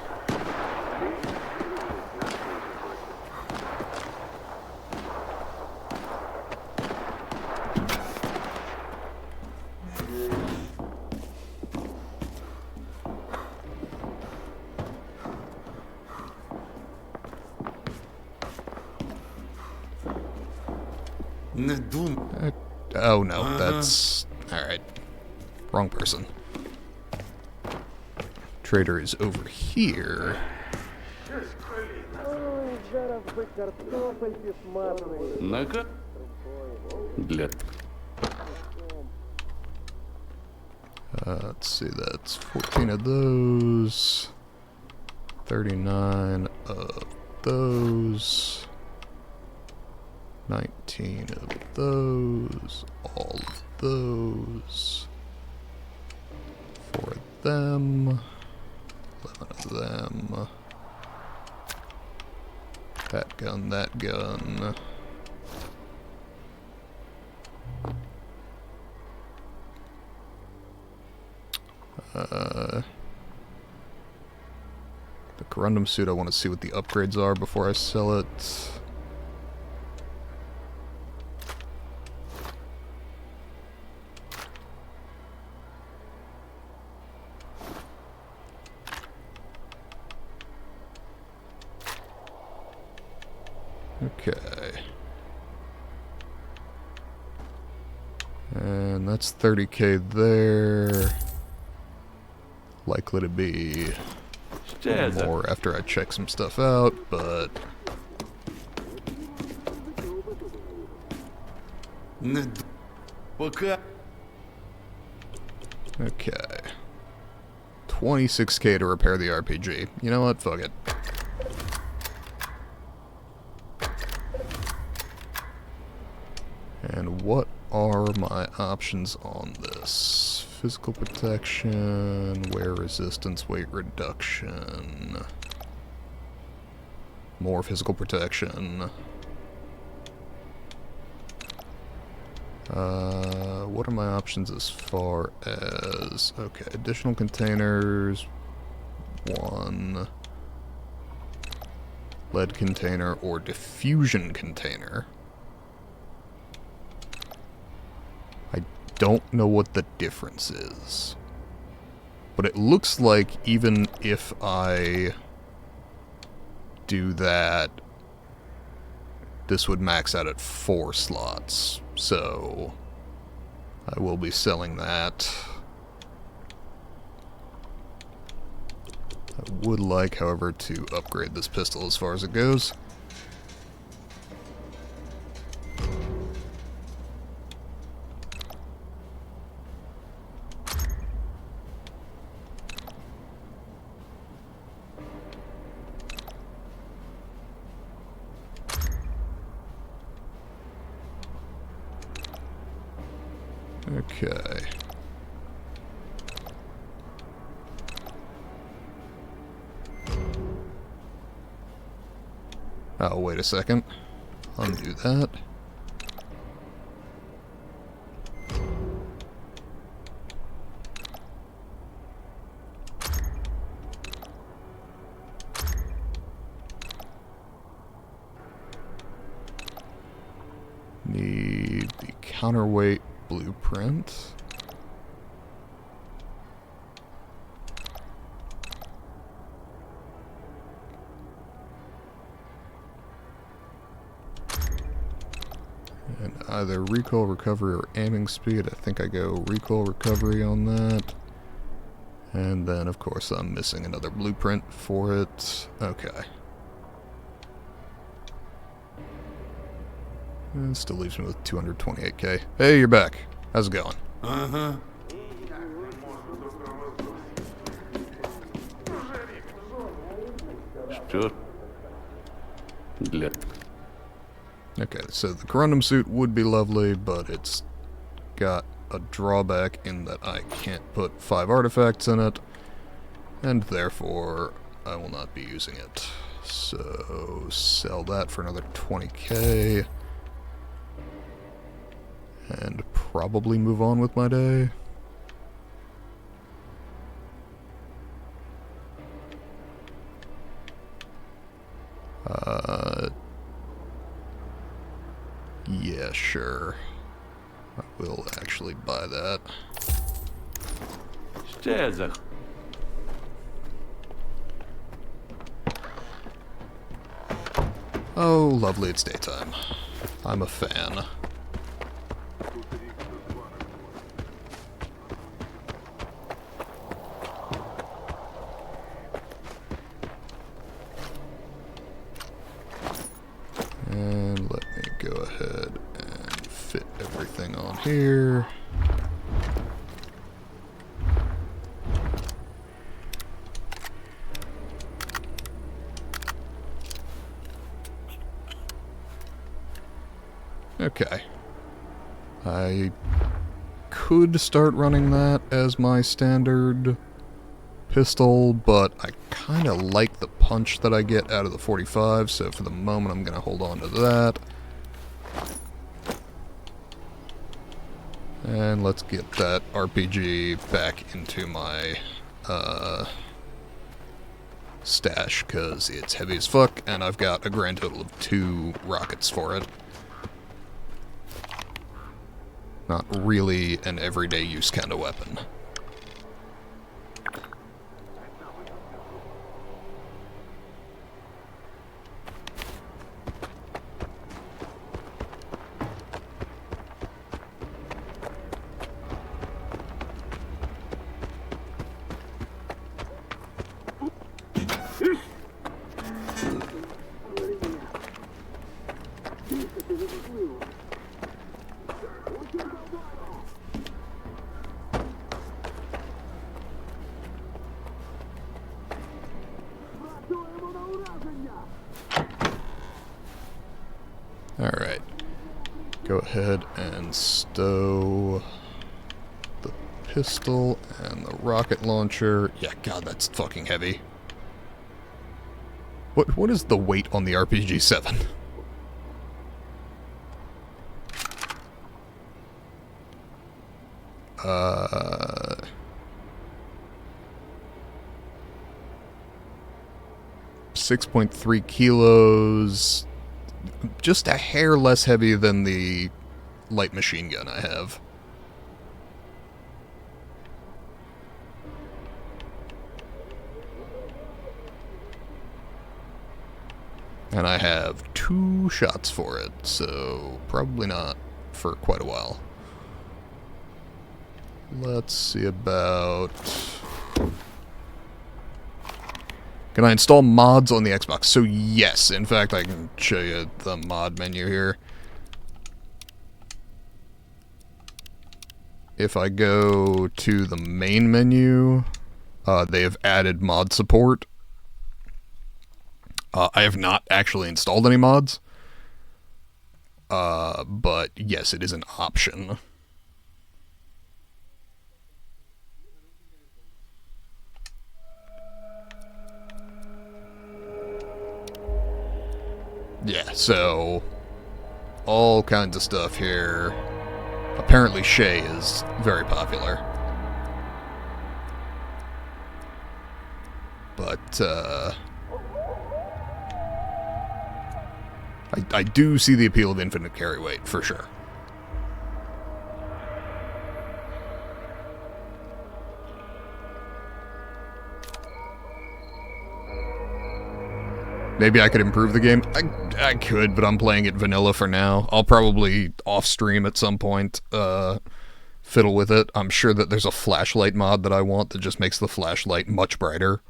Не думай. Oh no, that's... Alright. Wrong person. Trader is over here. Ну-ка. Для... Let's see, that's 14 of those. 39 of those. 19 of those. All of those. 4 of them. 11 of them. That gun, that gun. The corundum suit, I want to see what the upgrades are before I sell it. Okay. And that's 30k there. Likely to be more after I check some stuff out, but... Не д... Пока. Okay. 26k to repair the RPG. You know what? Fuck it. And what are my options on this? Physical protection, wear resistance, weight reduction. More physical protection. What are my options as far as... Okay, additional containers. 1. Lead container or diffusion container. I don't know what the difference is. But it looks like even if I do that, this would max out at 4 slots. So I will be selling that. I would like, however, to upgrade this pistol as far as it goes. Okay. Oh, wait a second. Undo that. Need the counterweight blueprint. And either recoil recovery or aiming speed. I think I go recoil recovery on that. And then, of course, I'm missing another blueprint for it. Okay. And still leaves me with 228k. Hey, you're back. How's it going? Ага. Что? Для... Okay, so the corundum suit would be lovely, but it's got a drawback in that I can't put 5 artifacts in it, and therefore I will not be using it. So sell that for another 20k, and probably move on with my day. Yeah, sure. I will actually buy that. Ще за... Oh, lovely, it's daytime. I'm a fan. And let me go ahead and fit everything on here. Okay. I could start running that as my standard pistol, but I kind of like the punch that I get out of the 45, so for the moment I'm going to hold on to that. And let's get that RPG back into my stash, because it's heavy as fuck, and I've got a grand total of 2 rockets for it. Not really an everyday use kind of weapon. Alright. Go ahead and stow the pistol and the rocket launcher. Yeah, God, that's fucking heavy. What is the weight on the RPG-7? 6.3 kilos. Just a hair less heavy than the light machine gun I have. And I have 2 shots for it, so probably not for quite a while. Let's see about... Can I install mods on the Xbox? So yes, in fact I can show you the mod menu here. If I go to the main menu, they have added mod support. I have not actually installed any mods, but yes, it is an option. Yeah, so all kinds of stuff here. Apparently Shay is very popular. But, I do see the appeal of infinite carry weight, for sure. Maybe I could improve the game. I could, but I'm playing it vanilla for now. I'll probably off-stream at some point, fiddle with it. I'm sure that there's a flashlight mod that I want that just makes the flashlight much brighter.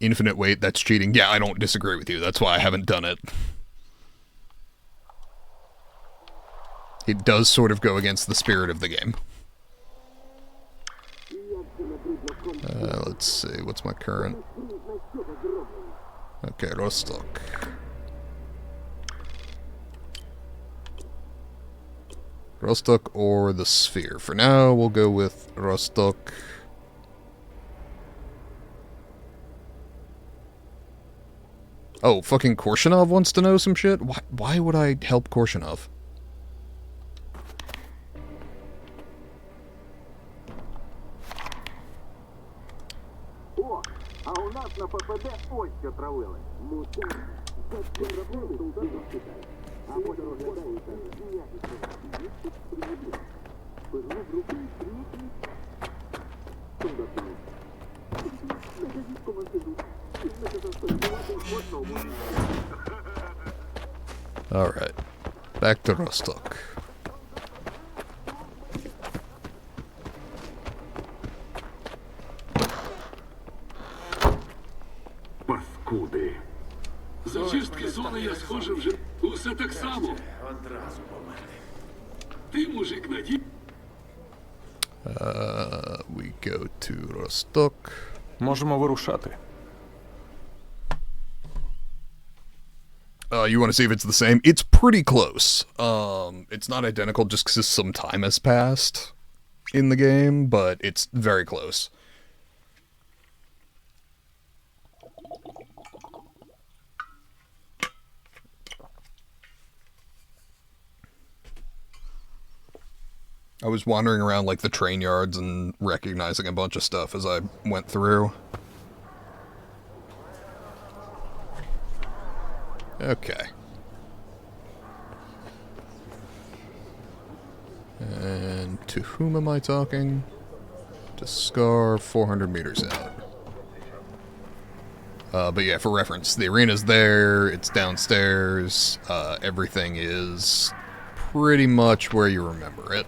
Infinite weight, that's cheating. Yeah, I don't disagree with you. That's why I haven't done it. It does sort of go against the spirit of the game. Let's see, what's my current? Okay, Rostock. Rostock or the Sphere. For now, we'll go with Rostock. Oh, fucking Korshinov wants to know some shit? Why would I help Korshinov? Alright. Back to Rostock. Паскуди. Зачистки зони я схоже вже усе так само. Ти, мужик, надій. We go to Rostock. Можемо вирушати. You want to see if it's the same? It's pretty close. It's not identical just because some time has passed in the game, but it's very close. I was wandering around like the train yards and recognizing a bunch of stuff as I went through. Okay. And to whom am I talking? To Scar, 400 meters out. But yeah, for reference, the arena's there, it's downstairs, everything is pretty much where you remember it.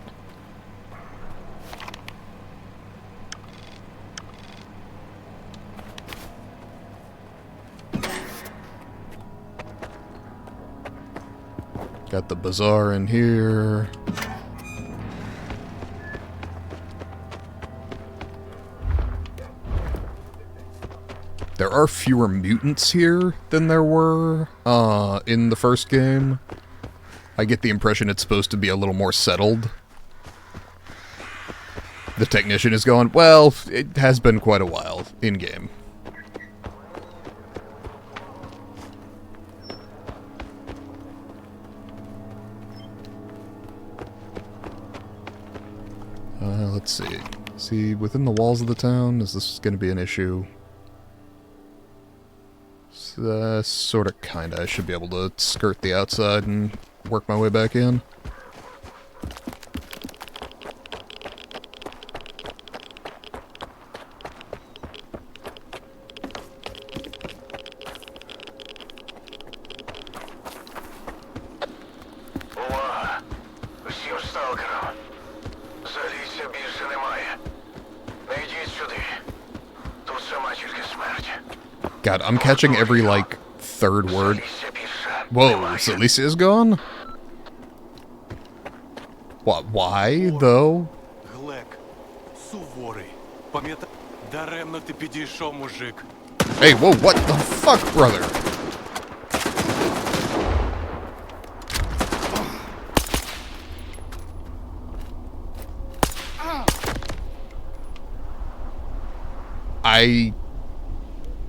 Got the bazaar in here. There are fewer mutants here than there were in the first game. I get the impression it's supposed to be a little more settled. The technician is going, well, it has been quite a while in-game. Let's see. See, within the walls of the town, is this going to be an issue? Sorta, kinda. I should be able to skirt the outside and work my way back in. Увага! Усім сталкерам. Залізця більше немає. Не йдіть сюди. Тут сама тільки смерть. God, I'm catching every, like, third word. Залізця більше Whoa, немає. Zalicia is gone? What, why, though? Глек, суворий. Пам'ятай, даремно ти підійшов, мужик. Hey, whoa, what the fuck, brother? I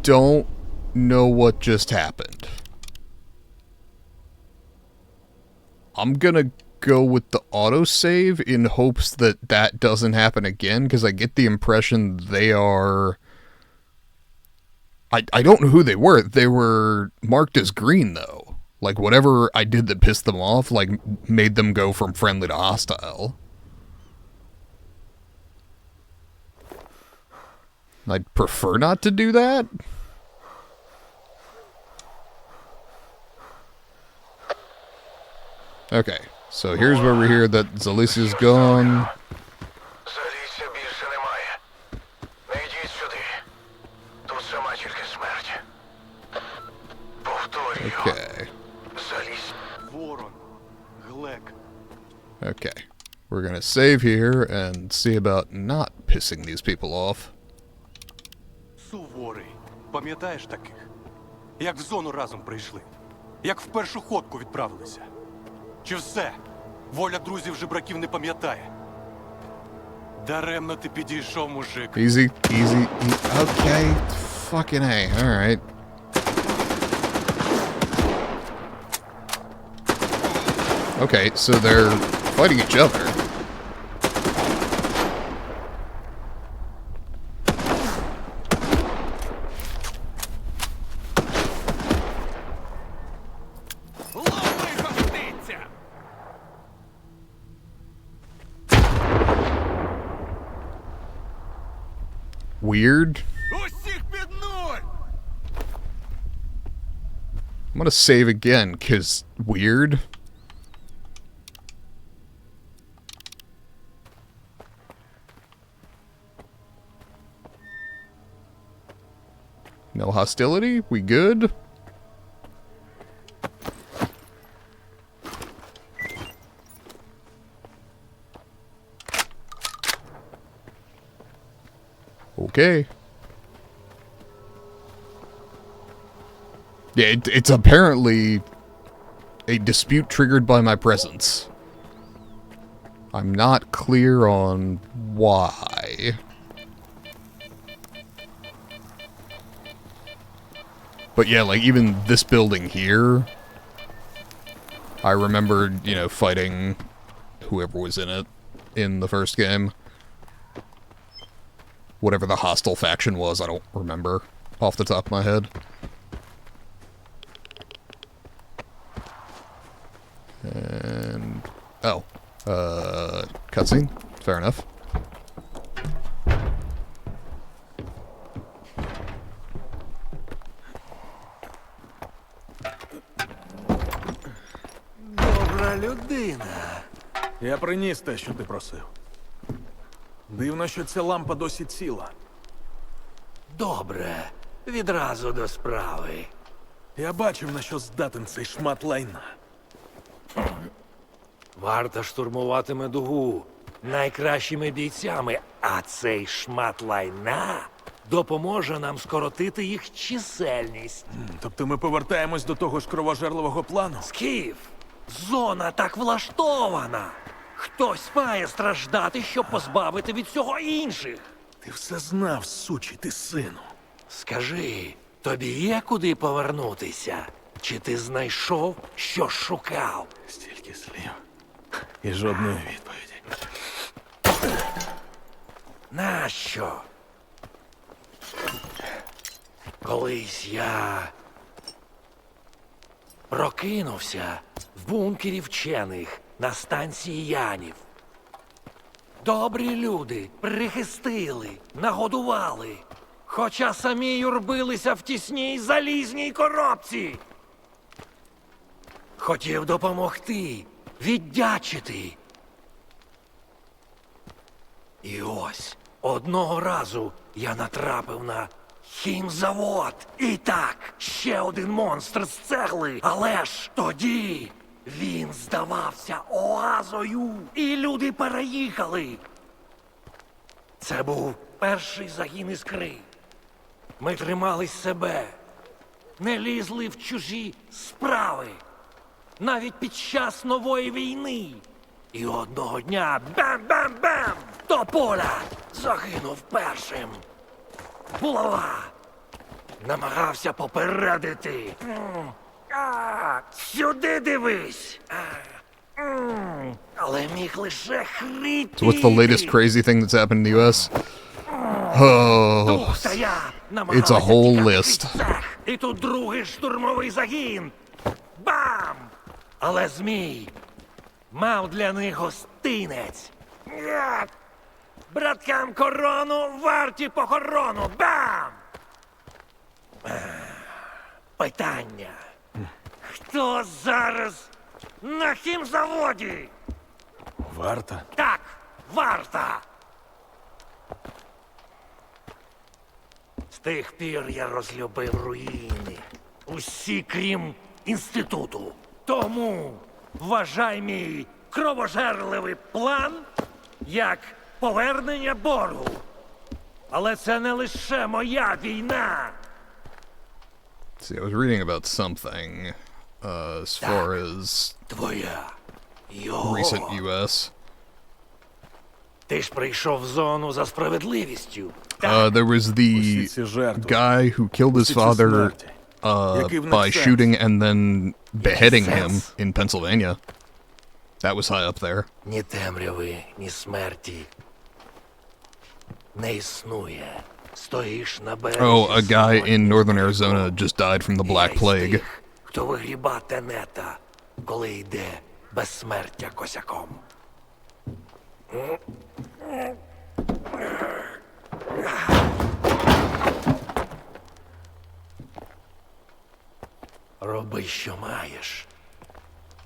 don't know what just happened. I'm gonna go with the autosave in hopes that that doesn't happen again, because I get the impression they are... I don't know who they were. They were marked as green, though. Like, whatever I did that pissed them off, like, made them go from friendly to hostile. I'd prefer not to do that. Okay, so here's where we hear that Zalicia's gone. Залізця більше немає. Не йдіть сюди. Тут сама тільки смерть. Повторюю. Okay, Залізь. Ворон, Глек. okay. We're gonna save here and see about not pissing these people off. Суворий. Пам'ятаєш таких? Як в зону разом прийшли. Як в першу ходку відправилися. Чи все? Воля друзів жебраків не пам'ятає. Даремно ти підійшов, мужик. Easy, easy, okay. Fucking A, alright. Okay, so they're fighting each other. Weird. I'm gonna save again, 'cause weird. No hostility? We good? Okay. Yeah, it's apparently a dispute triggered by my presence. I'm not clear on why. But yeah, like, even this building here, I remembered, you know, fighting whoever was in it in the first game. Whatever the hostile faction was, I don't remember off the top of my head. And... oh. Cutscene? Fair enough. Добра людина. Я приніс те, що ти просив. Дивно, що ця лампа досі ціла. Добре. Відразу до справи. Я бачив, на що здатен цей шмат лайна. Варта штурмуватиме дугу найкращими бійцями, а цей шмат лайна допоможе нам скоротити їх чисельність. Тобто ми повертаємось до того ж кровожерливого плану? Скіф, зона так влаштована. Хтось має страждати, щоб позбавити від цього інших. Ти все знав, сучий ти сину. Скажи, тобі є куди повернутися? Чи ти знайшов, що шукав? Стільки слів. І жодної відповіді. Нащо? Колись я прокинувся в бункері вчених на станції Янів. Добрі люди прихистили, нагодували, хоча самі юрбилися в тісній залізній коробці. Хотів допомогти, віддячити. І ось одного разу я натрапив на хімзавод. І так, ще один монстр з цегли. Але ж тоді він здавався оазою, і люди переїхали. Це був перший загін іскри. Ми тримали себе, не лізли в чужі справи, навіть під час нової війни. І одного дня бам-бам-бам! До поля загинув першим. Булава намагався попередити. Сюди дивись. Але міг лише хрипіти. So what's the latest crazy thing that's happened in the U.S.? Oh, Дух та я it's a намагалися whole тікати list. від цех. І тут другий штурмовий загін. Бам! Але Змій мав для них гостинець. Ня! Браткам корону, варті похорону. Бам! Питання. Хто зараз на хімзаводі? Варта? Так, варта. З тих пір я розлюбив руїни. Усі, крім інституту. Тому вважай мій кровожерливий план як повернення боргу. Але це не лише моя війна. See, I was reading about something as far as Твоя. Його. recent U.S. Ти ж прийшов в зону за справедливістю. There was the ці жертви. guy who killed his Усі ці father смерті. Який в них by сенс? shooting and then beheading him sense? in Pennsylvania. That was high up there. Ні темряви, ні смерті не існує. Стоїш на березі. Oh, a guy самотній. in northern Arizona just died from the Я Black із Plague. тих, хто вигріба тенета, коли йде безсмертя косяком. Роби, що маєш,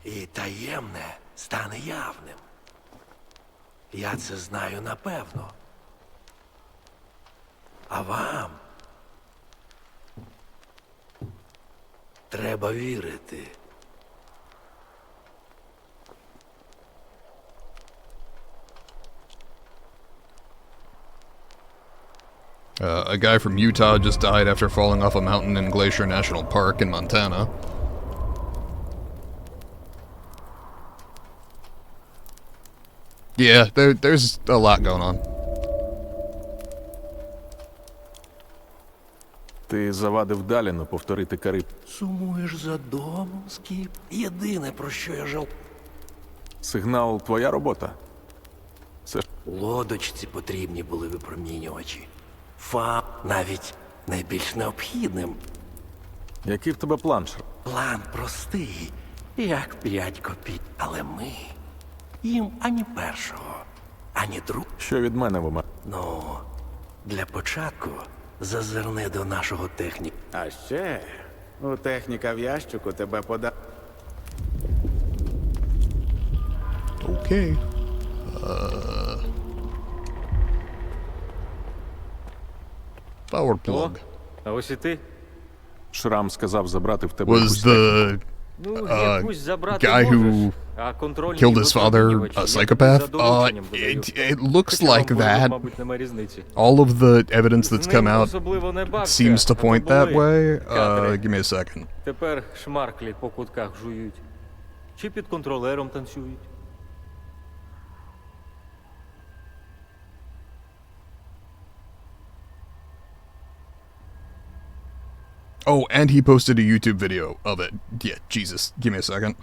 і таємне стане явним. Я це знаю напевно. А вам треба вірити. A guy from Utah just died after falling off a mountain in Glacier National Park in Montana. Yeah, there's a lot going on. Ти завадив Даліну повторити Кариб. Сумуєш за домом, Скіп? Єдине, про що я жал. Сигнал твоя робота? Це ж Лодочці потрібні були випромінювачі. ФАП навіть найбільш необхідним. який в тебе план, Шер? План простий, як 5 копійок. Але ми їм ані першого, ані другого. Що від мене вима? Ну, для початку зазирни до нашого техніка. А ще у техніка в ящику тебе пода. Okay. Power plug. А ось і ти. Шрам сказав забрати в тебе Was якусь техніку. the guy who killed his father, a psychopath? It looks like that. All of the evidence that's come out seems to point that way. Give me a second. Тепер шмарклі по кутках жують. Чи під контролером танцюють. Oh, and he posted a YouTube video of it. Yeah, Jesus. Give me a second.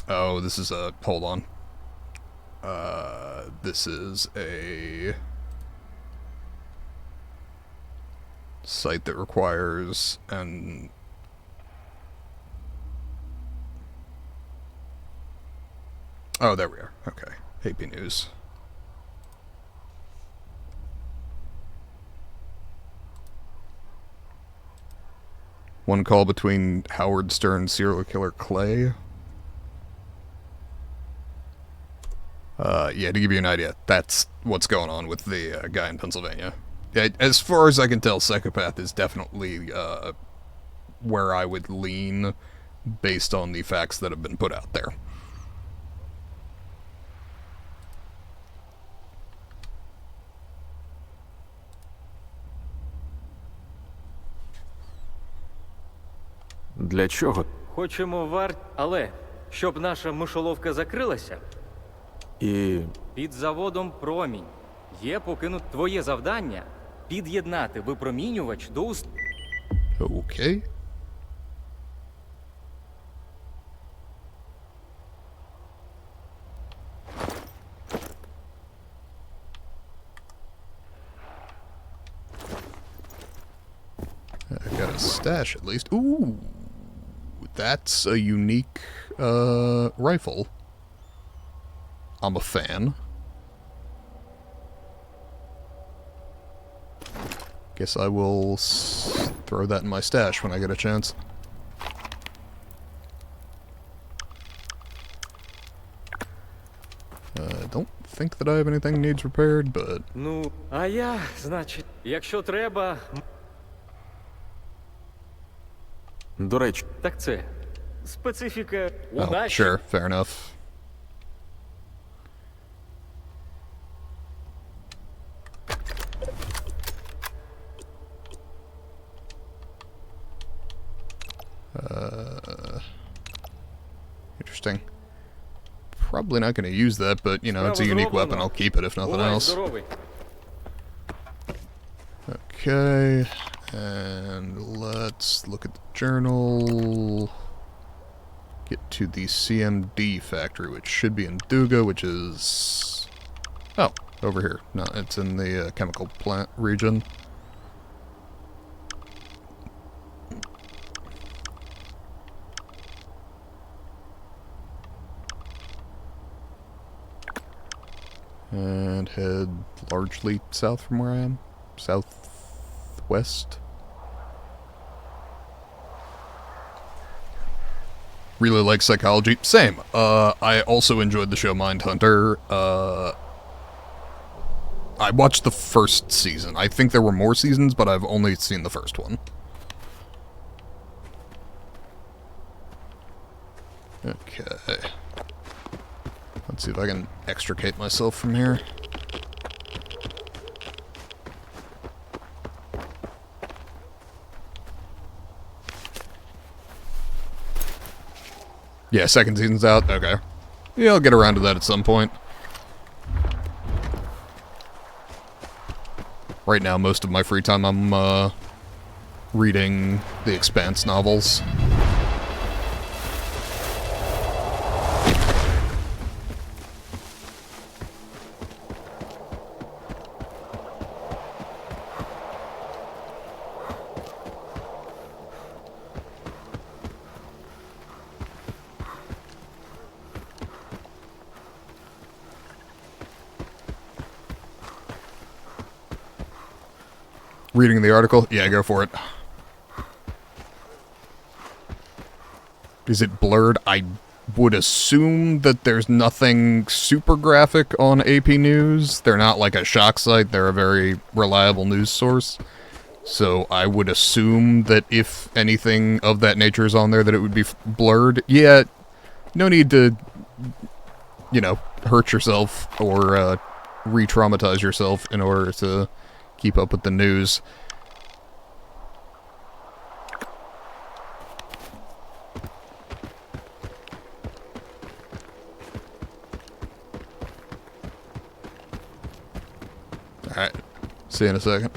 Oh, this is a... Hold on. This is a site that requires an... Oh, there we are. Okay. AP News. One call between Howard Stern serial killer Clay. Yeah, to give you an idea, that's what's going on with the guy in Pennsylvania. Yeah, as far as I can tell, psychopath is definitely where I would lean based on the facts that have been put out there. Для чого? Хочемо але щоб наша мишоловка закрилася. І... Під заводом «Промінь» є твоє завдання під'єднати випромінювач до Окей. I got a stash at least. Ooh, that's a unique rifle. I'm a fan. Guess I will throw that in my stash when I get a chance. I don't think that I have anything needs repaired, but... Ну, а я, значить, якщо треба... До речі... Так це, специфіка Oh, удачі. sure, fair enough. Interesting. Probably not going to use that, but, you know, it's a unique weapon. I'll keep it if nothing else. Okay, and let's look at the journal. Get to the CMD factory, which should be in Duga, which is... Oh, over here. No, it's in the chemical plant region. And head largely south from where I am. Southwest. Really like psychology. Same. I also enjoyed the show Mindhunter. I watched the first season. I think there were more seasons, but I've only seen the first one. Okay. Let's see if I can extricate myself from here. Yeah, second season's out? Okay. Yeah, I'll get around to that at some point. Right now, most of my free time I'm, reading the Expanse novels. Reading the article? Yeah, go for it. Is it blurred? I would assume that there's nothing super graphic on AP News. They're not like a shock site. They're a very reliable news source. So I would assume that if anything of that nature is on there, that it would be blurred. Yeah, no need to, you know, hurt yourself or re-traumatize yourself in order to keep up with the news. Alright, see you in a second.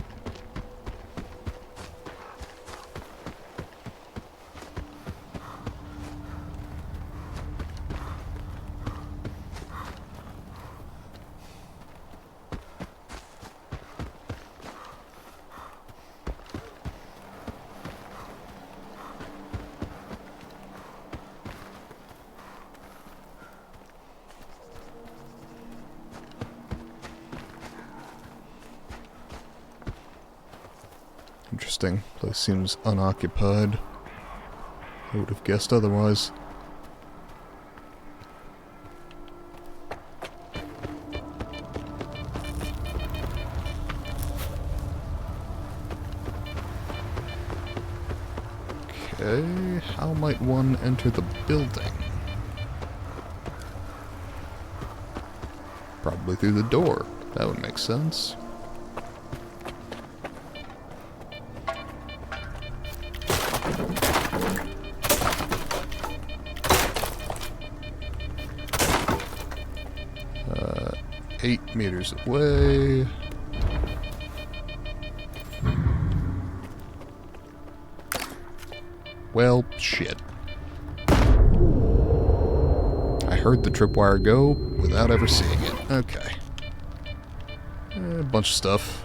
Interesting. Place seems unoccupied. I would have guessed otherwise. Okay, how might one enter the building? Probably through the door. That would make sense. Uh, 8 meters away. Well, shit. I heard the tripwire go without ever seeing it. Okay. A bunch of stuff.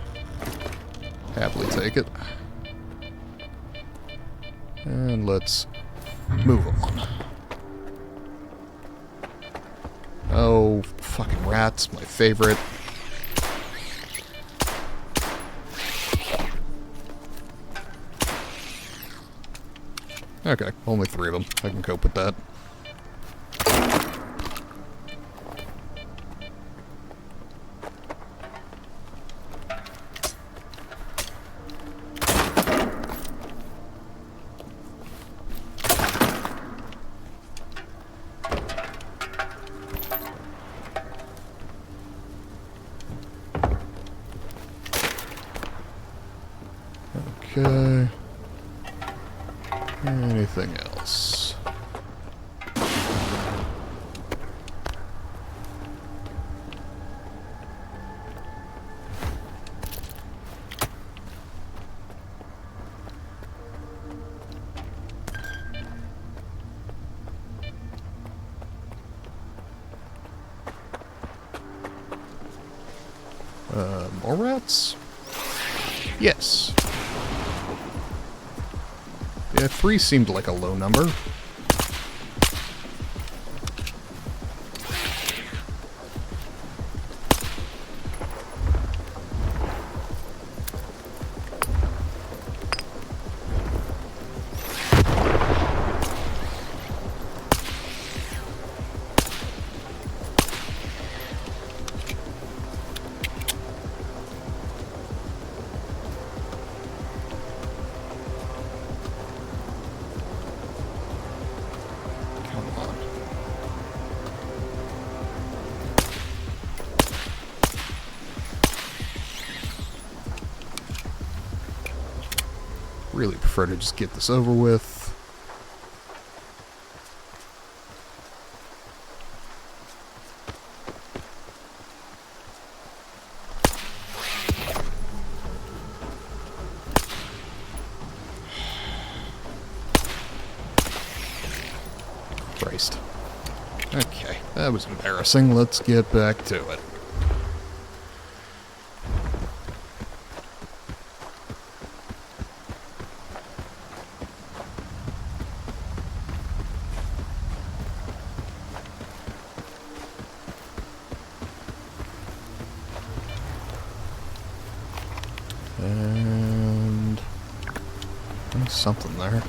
Happily take it. And let's move on. Oh, fucking rats, my favorite. Okay, only 3 of them. I can cope with that. Okay. Anything else? More rats? Yes. Yeah, 3 seemed like a low number. Really prefer to just get this over with. Christ. Okay, that was embarrassing. Let's get back to it. And Something there.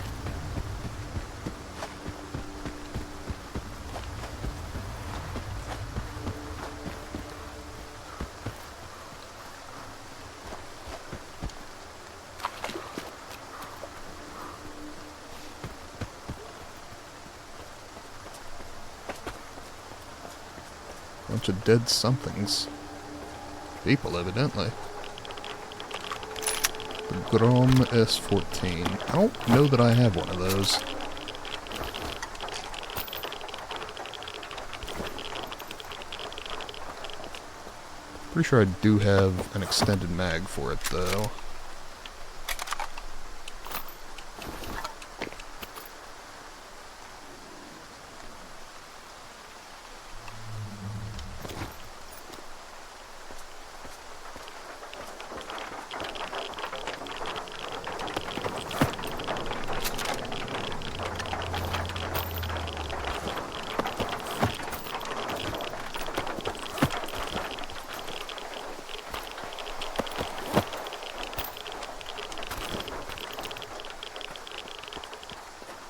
Bunch of dead somethings. People, evidently. The Grom S14. I don't know that I have one of those. Pretty sure I do have an extended mag for it, though.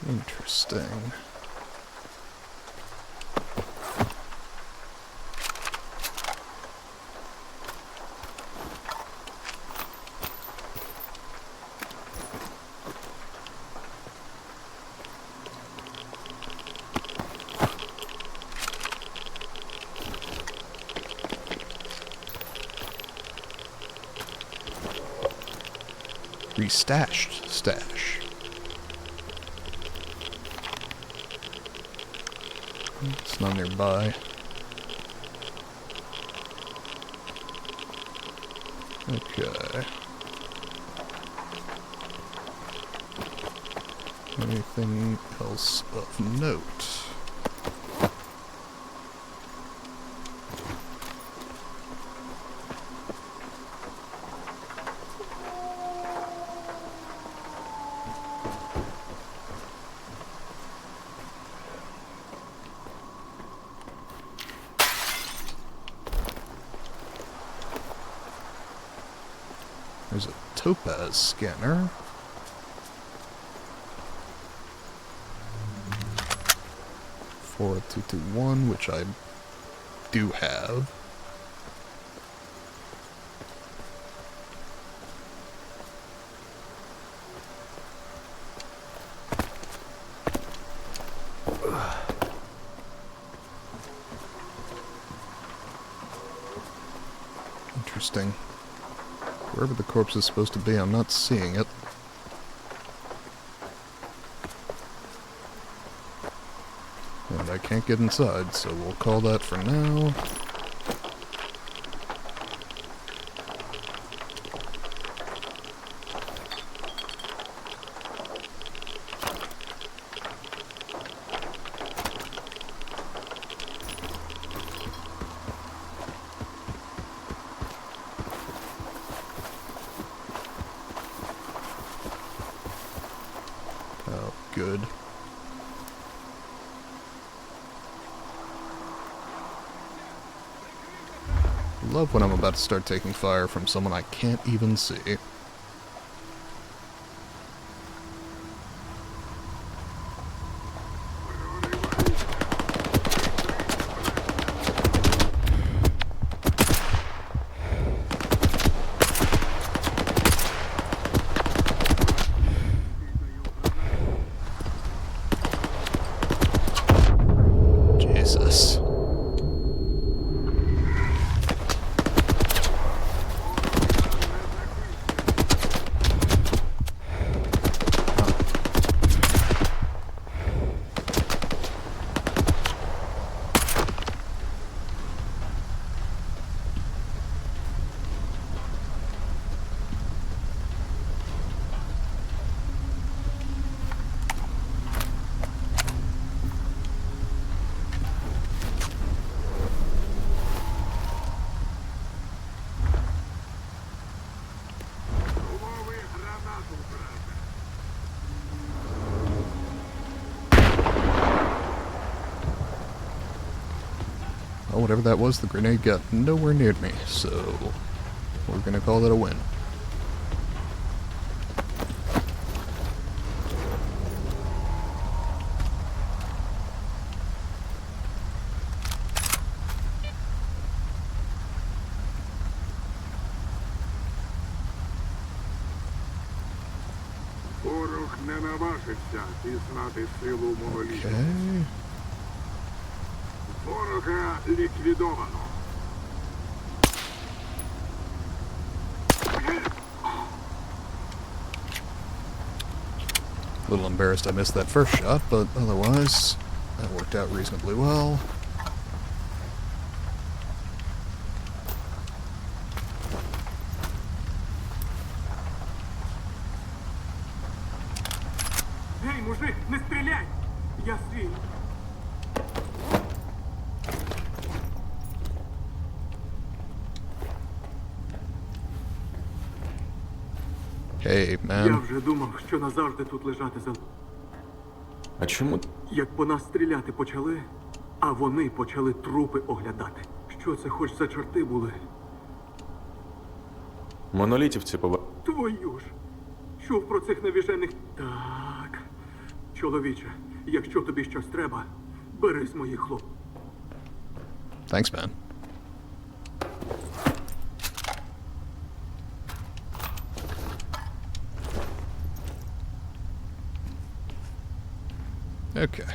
Interesting. Restashed stash. It's not nearby. Okay. Anything else of note? There's a topaz scanner. For a 221, which I do have. Interesting. Wherever the corpse is supposed to be, I'm not seeing it. And I can't get inside, so we'll call that for now. Oh, good. Love when I'm about to start taking fire from someone I can't even see. Jesus. Oh, whatever that was, the grenade got nowhere near me, so we're gonna call that a win. не наважиться пізнати силу моноліту. Okay. Ворога ліквідовано. A little embarrassed I missed that first shot, but otherwise, that worked out reasonably well. Гей, мужик, не стріляй! Я свій. Hey, Я man. вже думав, що назавжди тут лежати за... А чому Як по нас стріляти почали, а вони почали трупи оглядати. Що це хоч за чорти були? монолітівці Твою ж! Чув про цих навіжених... Так... Чоловіче, якщо тобі щось треба, бери з моїх хлоп. Thanks, man. Okay.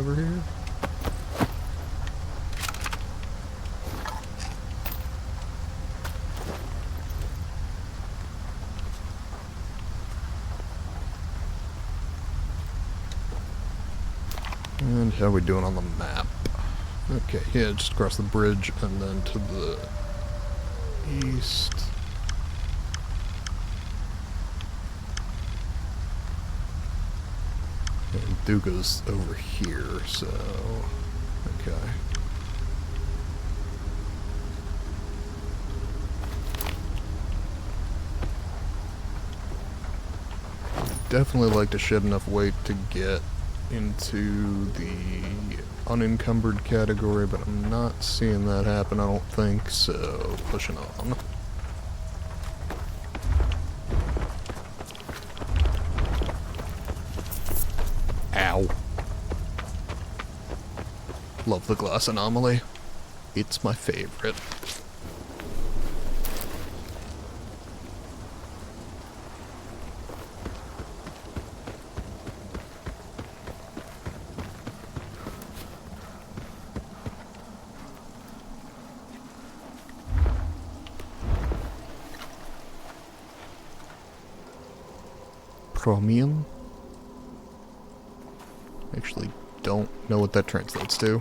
Over here. And how are we doing on the map? Okay, yeah, just across the bridge and then to the east. And Duga's over here, so... Okay. Definitely like to shed enough weight to get into the unencumbered category, but I'm not seeing that happen, I don't think, so pushing on. Ow. Love the glass anomaly. It's my favorite. Chromium? Actually don't know what that translates to.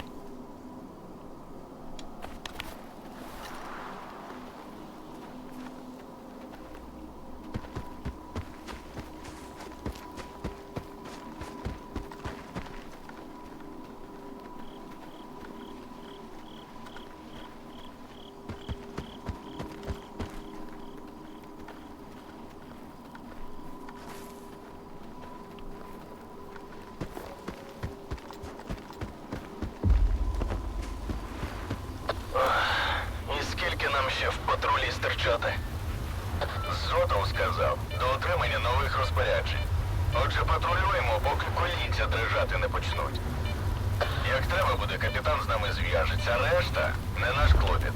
Ще в патрулі стерчати. Зотов сказав, до отримання нових розпоряджень. Отже, патрулюємо, поки колінця дрижати не почнуть. Як треба буде, капітан з нами зв'яжеться, решта не наш клопіт.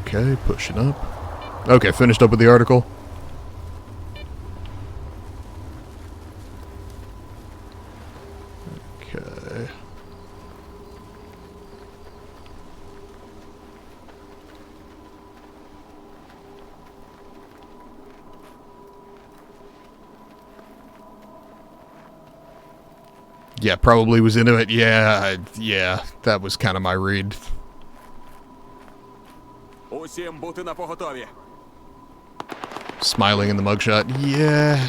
Okay, pushing up. Okay, finished up with the article. Okay. Yeah, probably was into it. Yeah, that was kind of my read. Усім бути на поготові. Smiling in the mugshot. Yeah.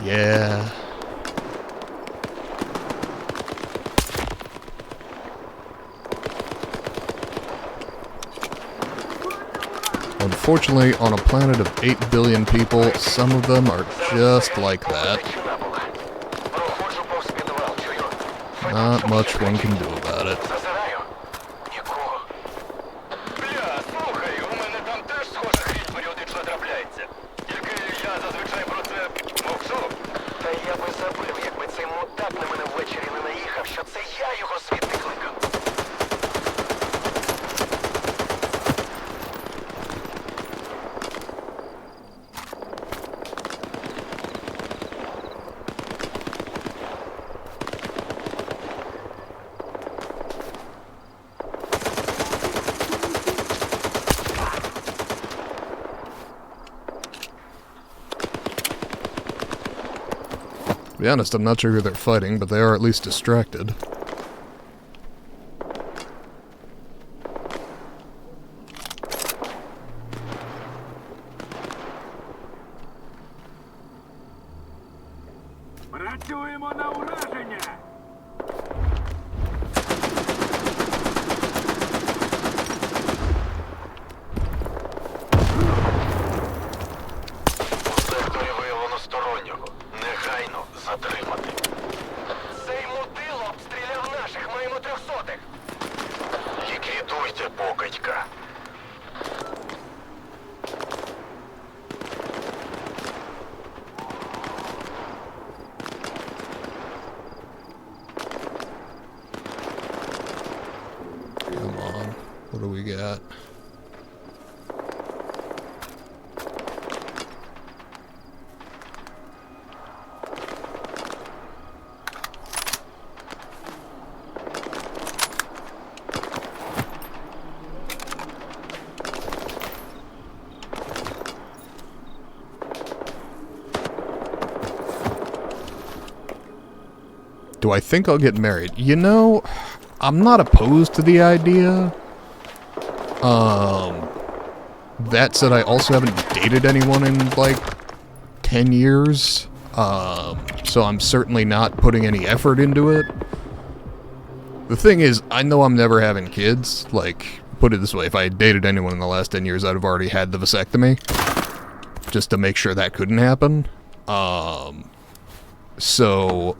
Yeah. Unfortunately, on a planet of 8 billion people, some of them are just like that. Not much one can do about it. Бля, слухай, у мене там теж схожа хрінь періодично трапляється. Тільки я зазвичай про це мовчу. Та я би забив, якби цей мудак на мене ввечері не наїхав, що це я його звідти кликав. To be honest, I'm not sure who they're fighting, but they are at least distracted. Працюємо на ураження! У секторі виявлено стороннього. Негайно затримати. Цей мудило обстріляв наших, маємо 300-х. Ліквідуйте покидька. Come on. What do we got? Do I think I'll get married? You know, I'm not opposed to the idea. That said, I also haven't dated anyone in, like, 10 years. So I'm certainly not putting any effort into it. The thing is, I know I'm never having kids. Like, put it this way, if I had dated anyone in the last 10 years, I'd have already had the vasectomy. Just to make sure that couldn't happen. So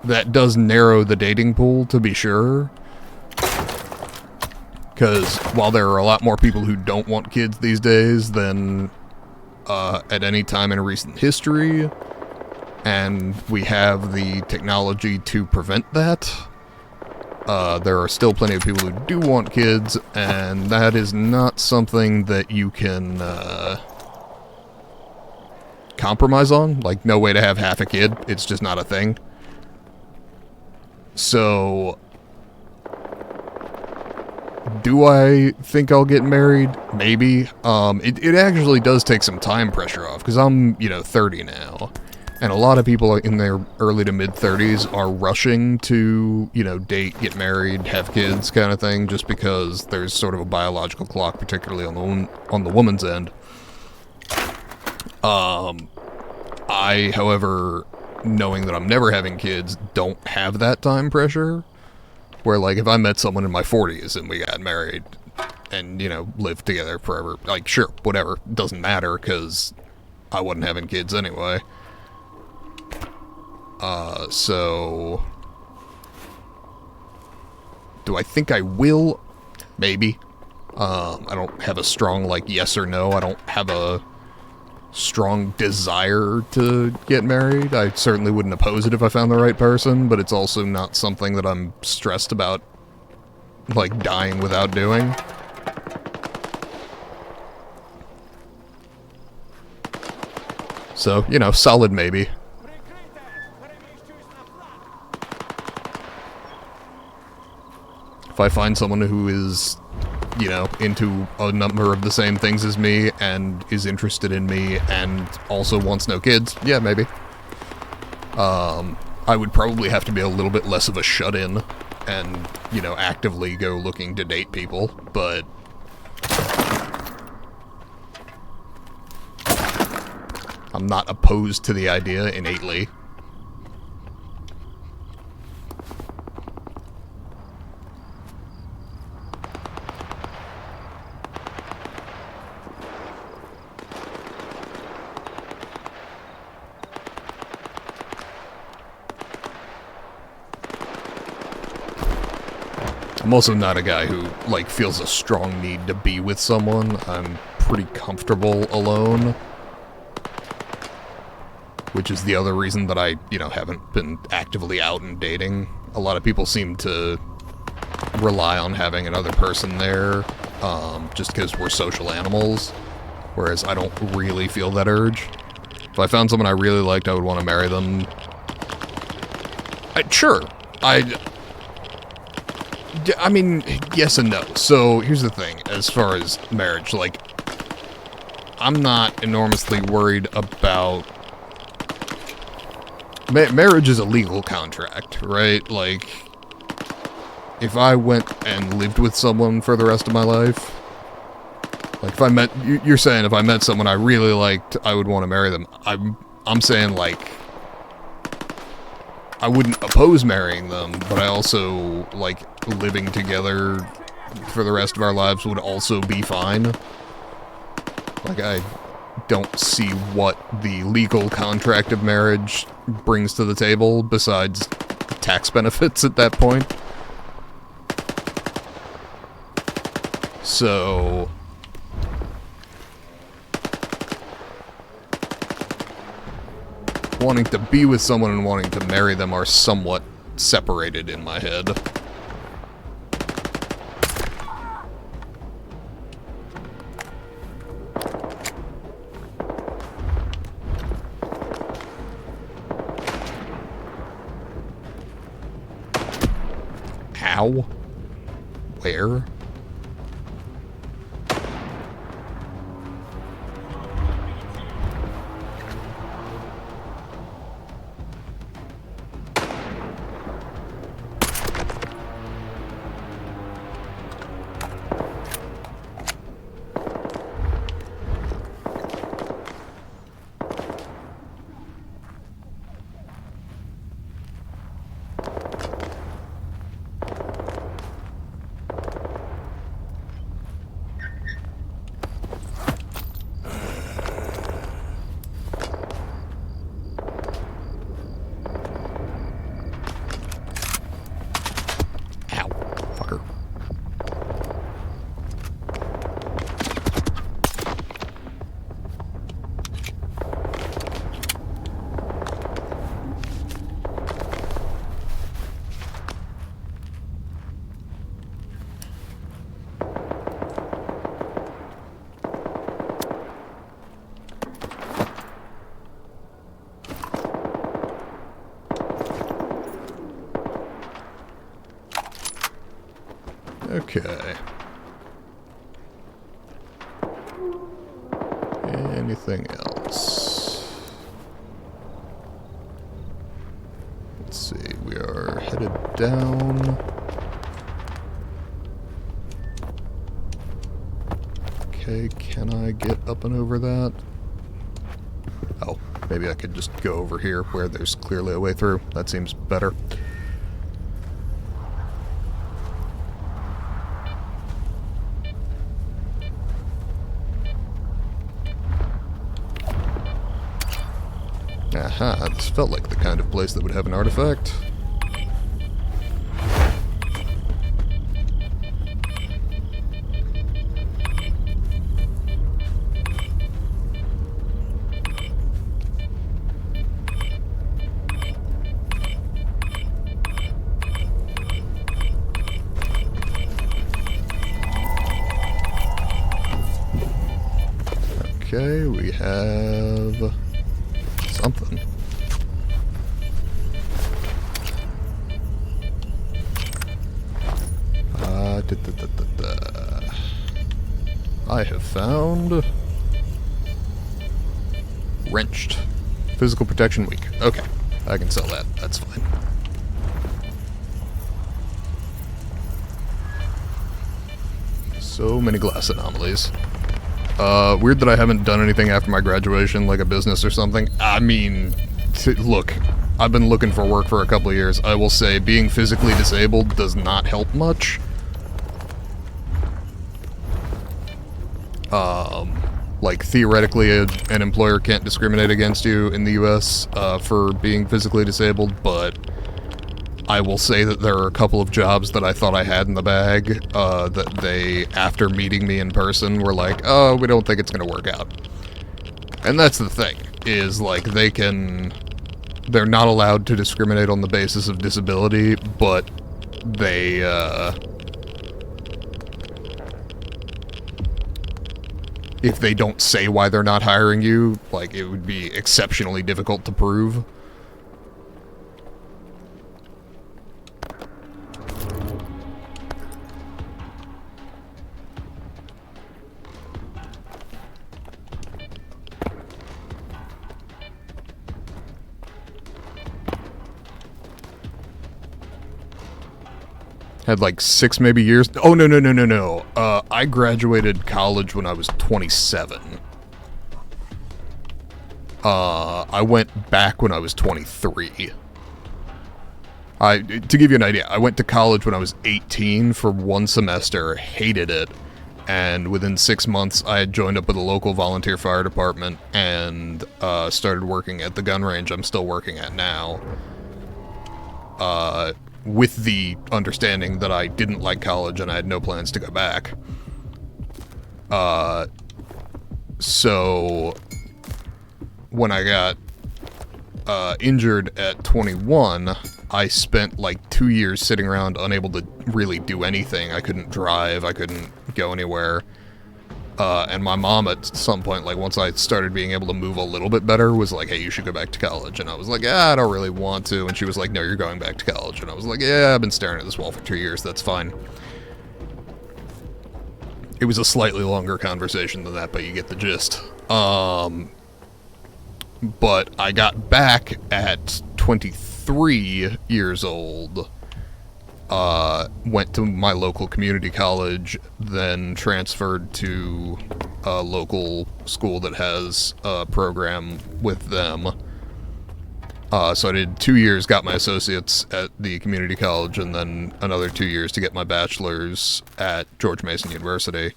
that does narrow the dating pool, to be sure. Because while there are a lot more people who don't want kids these days than at any time in recent history, and we have the technology to prevent that, there are still plenty of people who do want kids, and that is not something that you can compromise on. Like, no way to have half a kid. It's just not a thing. So, do I think I'll get married? Maybe. It actually does take some time pressure off, because I'm, 30 now. And a lot of people in their early to mid-30s are rushing to, date, get married, have kids kind of thing, just because there's sort of a biological clock, particularly on the woman's end. I, however, knowing that I'm never having kids, don't have that time pressure. Where, like, if I met someone in my 40s and we got married and, lived together forever, like, sure, whatever, doesn't matter, because I wasn't having kids anyway. So... do I think I will? Maybe. I don't have a strong, like, yes or no. I don't have a strong desire to get married. I certainly wouldn't oppose it if I found the right person, but it's also not something that I'm stressed about, like, dying without doing. So, solid maybe. If I find someone who is, into a number of the same things as me and is interested in me and also wants no kids, yeah, maybe. I would probably have to be a little bit less of a shut-in and, actively go looking to date people, but I'm not opposed to the idea innately. I'm also not a guy who, like, feels a strong need to be with someone. I'm pretty comfortable alone. Which is the other reason that I, you know, haven't been actively out and dating. A lot of people seem to rely on having another person there, just because we're social animals. Whereas I don't really feel that urge. If I found someone I really liked, I would want to marry them. Sure. I mean, yes and no. So, here's the thing, as far as marriage, like, I'm not enormously worried about... marriage is a legal contract, right? Like, if I went and lived with someone for the rest of my life, like, if I met... You're saying if I met someone I really liked, I would want to marry them. I'm saying, like... I wouldn't oppose marrying them, but I also, like, living together for the rest of our lives would also be fine. Like, I don't see what the legal contract of marriage brings to the table besides tax benefits at that point. So... wanting to be with someone and wanting to marry them are somewhat separated in my head. How? Where? Okay. Anything else? Let's see, we are headed down. Okay, can I get up and over that? Oh, maybe I could just go over here where there's clearly a way through. That seems better. Aha, this felt like the kind of place that would have an artifact. Okay, we have something. I have found wrenched. Physical protection weak. Okay, I can sell that. That's fine. So many glass anomalies. Weird that I haven't done anything after my graduation, like a business or something. I mean, look, I've been looking for work for a couple of years. I will say being physically disabled does not help much. Like, theoretically, an employer can't discriminate against you in the US for being physically disabled, but I will say that there are a couple of jobs that I thought I had in the bag that they, after meeting me in person, were like, oh, we don't think it's going to work out. And that's the thing, is, like, they're not allowed to discriminate on the basis of disability, but they, if they don't say why they're not hiring you, like, it would be exceptionally difficult to prove. Had like 6 maybe years. Oh, no. I graduated college when I was 27. I went back when I was 23. To give you an idea, I went to college when I was 18 for 1 semester, hated it, and within 6 months I had joined up with a local volunteer fire department and started working at the gun range I'm still working at now. With the understanding that I didn't like college and I had no plans to go back. So when I got injured at 21, I spent like 2 years sitting around unable to really do anything. I couldn't drive, I couldn't go anywhere. And my mom at some point, like once I started being able to move a little bit better, was like, hey, you should go back to college. And I was like, I don't really want to. And she was like, no, you're going back to college. And I was like, yeah, I've been staring at this wall for 2 years, that's fine. It was a slightly longer conversation than that, but you get the gist. But I got back at 23 years old. Went to my local community college, then transferred to a local school that has a program with them. So I did 2 years, got my associates at the community college, and then another 2 years to get my bachelor's at George Mason University.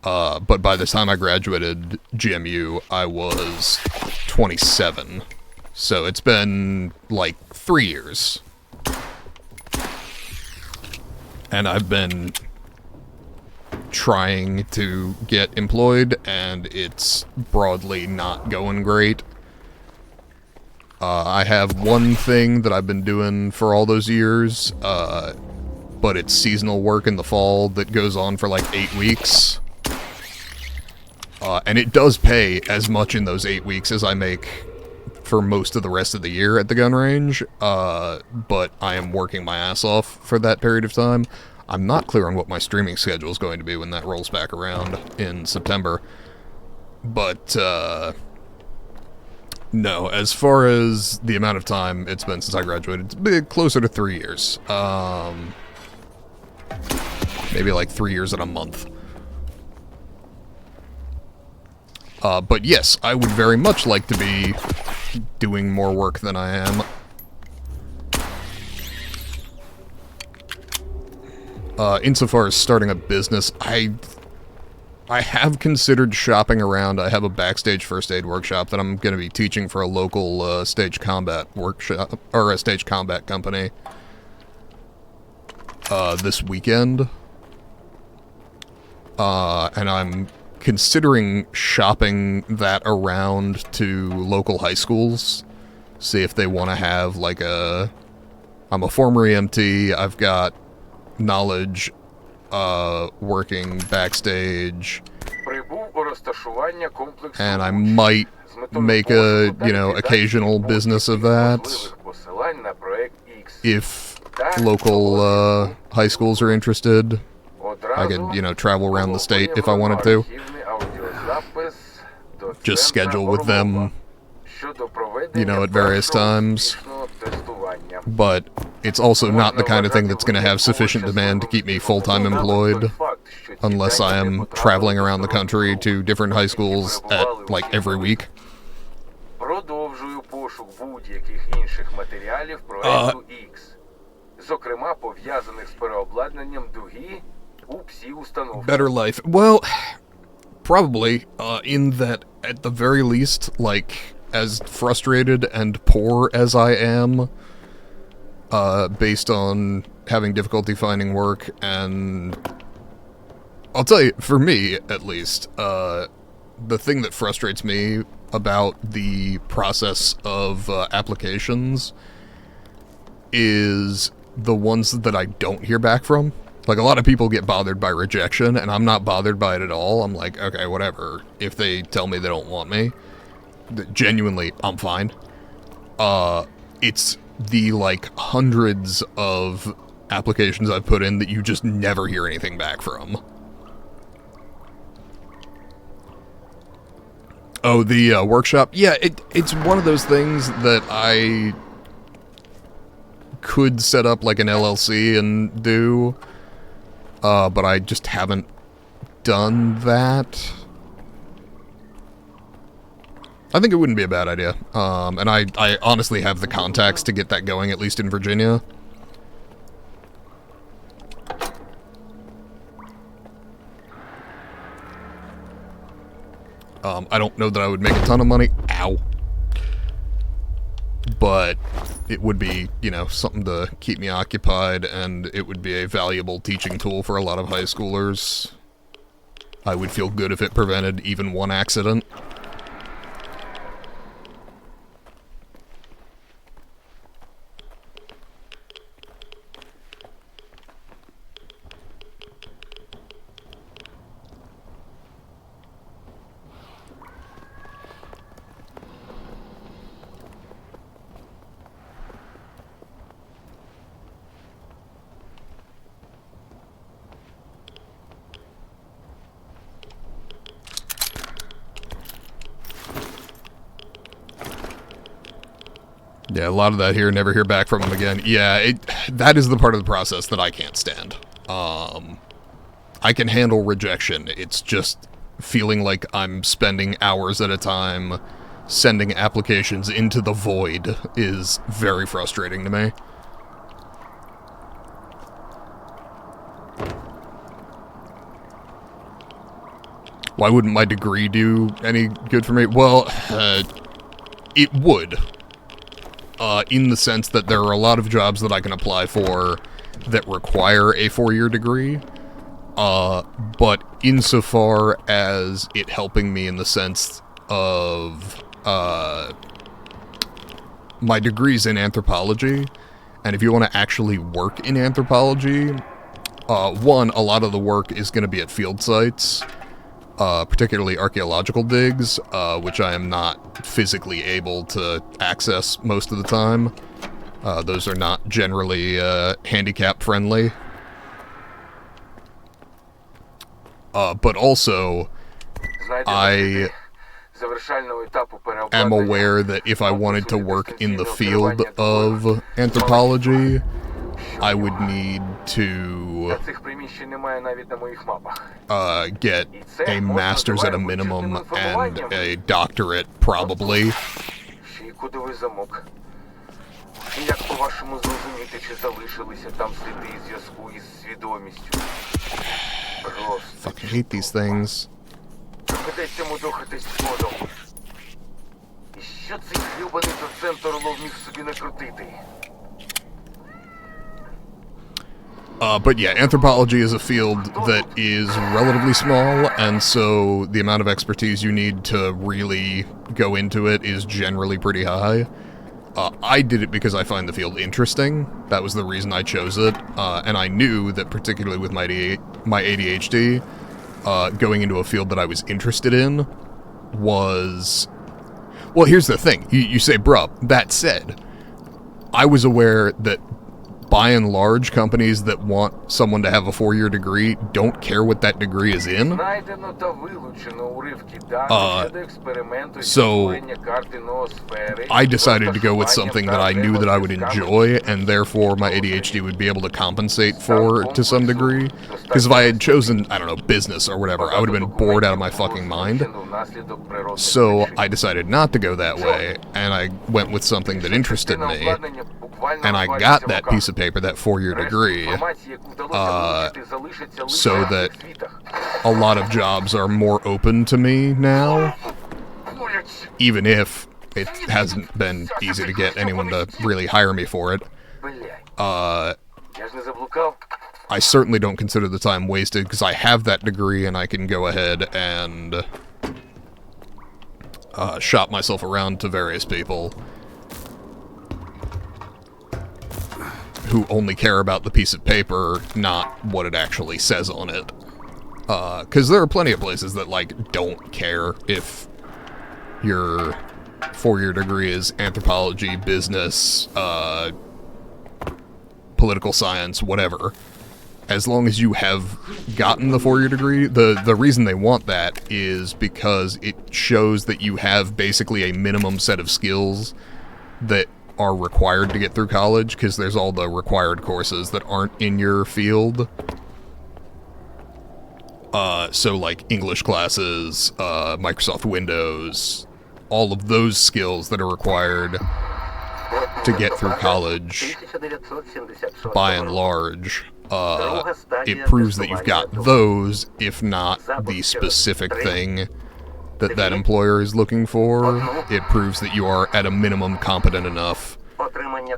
But by the time I graduated GMU, I was 27. So it's been like 3 years. And I've been trying to get employed, and it's broadly not going great. I have one thing that I've been doing for all those years, but it's seasonal work in the fall that goes on for like 8 weeks. And it does pay as much in those 8 weeks as I make for most of the rest of the year at the gun range, but I am working my ass off for that period of time. I'm not clear on what my streaming schedule is going to be when that rolls back around in September, but no, as far as the amount of time it's been since I graduated, it's been closer to 3 years. Maybe like 3 years and a month. But yes, I would very much like to be doing more work than I am. Insofar as starting a business, I have considered shopping around. I have a backstage first aid workshop that I'm going to be teaching for a local stage combat workshop, or a stage combat company, this weekend. And I'm considering shopping that around to local high schools, see if they want to have like I'm a former EMT, I've got knowledge working backstage, and I might make a, occasional business of that if local high schools are interested. I could, travel around the state if I wanted to. Just schedule with them, at various times. But it's also not the kind of thing that's going to have sufficient demand to keep me full-time employed. unless I am traveling around the country to different high schools at, like, every week. Продовжую пошук будь-яких інших матеріалів проекту X. Зокрема, пов'язаних з переобладнанням дуги у всі установки. Better life. Well, probably, in that, at the very least, like, as frustrated and poor as I am, based on having difficulty finding work, and I'll tell you, for me, at least, the thing that frustrates me about the process of applications is the ones that I don't hear back from. Like, a lot of people get bothered by rejection, and I'm not bothered by it at all. I'm like, okay, whatever. If they tell me they don't want me, genuinely, I'm fine. It's the, like, hundreds of applications I've put in that you just never hear anything back from. Oh, the workshop? Yeah, it's one of those things that I could set up like an LLC and do, but I just haven't done that. I think it wouldn't be a bad idea, and I honestly have the contacts to get that going, at least in Virginia. I don't know that I would make a ton of money. Ow. But it would be, you know, something to keep me occupied, and it would be a valuable teaching tool for a lot of high schoolers. I would feel good if it prevented even one accident. Yeah, a lot of that here, never hear back from them again. Yeah, that is the part of the process that I can't stand. I can handle rejection. It's just feeling like I'm spending hours at a time sending applications into the void is very frustrating to me. Why wouldn't my degree do any good for me? Well, it would. In the sense that there are a lot of jobs that I can apply for that require a 4-year degree, but insofar as it helping me in the sense of, my degree's in anthropology, and if you want to actually work in anthropology, one, a lot of the work is going to be at field sites, particularly archaeological digs, which I am not physically able to access most of the time. Those are not generally handicap friendly. But also, I am aware that if I wanted to work in the field of anthropology, I would need to get a master's at a minimum and a doctorate, probably. Fucking hate these things. But yeah, anthropology is a field that is relatively small, and so the amount of expertise you need to really go into it is generally pretty high. I did it because I find the field interesting. That was the reason I chose it, and I knew that particularly with my ADHD, going into a field that I was interested in was... Well, here's the thing. You say, bruh, that said, I was aware that by and large, companies that want someone to have a 4-year degree don't care what that degree is in. Знайдено та вилучено уривки даних щодо експерименту зі So створення карти ноосфери. I decided to go with something that I knew that I would enjoy, and therefore my ADHD would be able to compensate for to some degree. Because if I had chosen, I don't know, business or whatever, I would have been bored out of my fucking mind. So I decided not to go that way, and I went with something that interested me, and I got that piece of paper, that 4-year degree, so that a lot of jobs are more open to me now, even if it hasn't been easy to get anyone to really hire me for it. I certainly don't consider the time wasted, because I have that degree and I can go ahead and shop myself around to various people who only care about the piece of paper, not what it actually says on it. Because there are plenty of places that, like, don't care if your 4-year degree is anthropology, business, political science, whatever. As long as you have gotten the 4-year degree, the reason they want that is because it shows that you have basically a minimum set of skills that are required to get through college, because there's all the required courses that aren't in your field. So like English classes, Microsoft Windows, all of those skills that are required to get through college, by and large, it proves that you've got those, if not the specific thing that that employer is looking for. It proves that you are at a minimum competent enough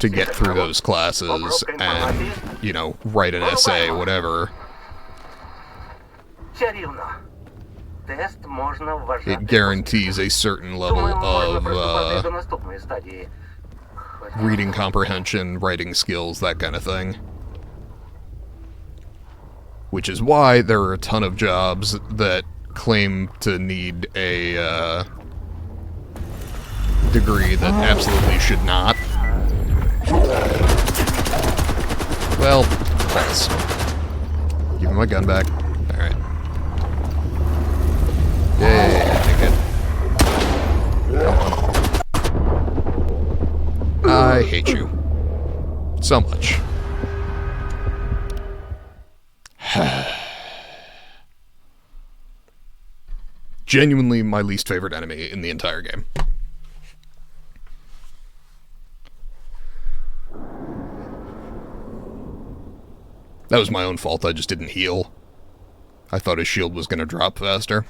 to get through those classes and, you know, write an essay, whatever. It guarantees a certain level of reading comprehension, writing skills, that kind of thing. Which is why there are a ton of jobs that claim to need a degree that absolutely should not. Well, thanks. Give me my gun back. Alright. Yay, take it. Come on. I hate you. So much. Genuinely my least favorite enemy in the entire game. That was my own fault, I just didn't heal. I thought his shield was gonna drop faster.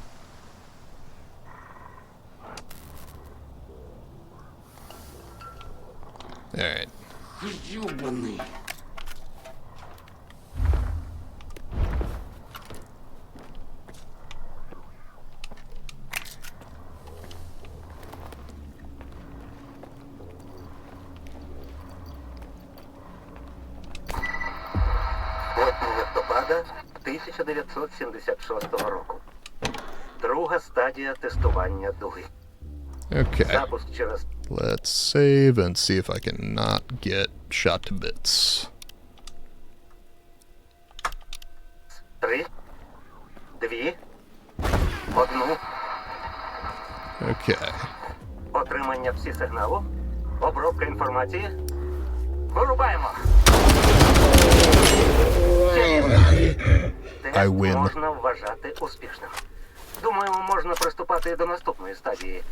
Alright. Листопада 1976 року. Друга стадія тестування дуги. Okay. Запуск через Let's save and see if I can not get shot to bits. 3, 2, 1. Okay. Отримання псі-сигналу. Обробка інформації. Вирубаємо. I win. Можна вважати успішним. Думаю, можна приступати до наступної стадії.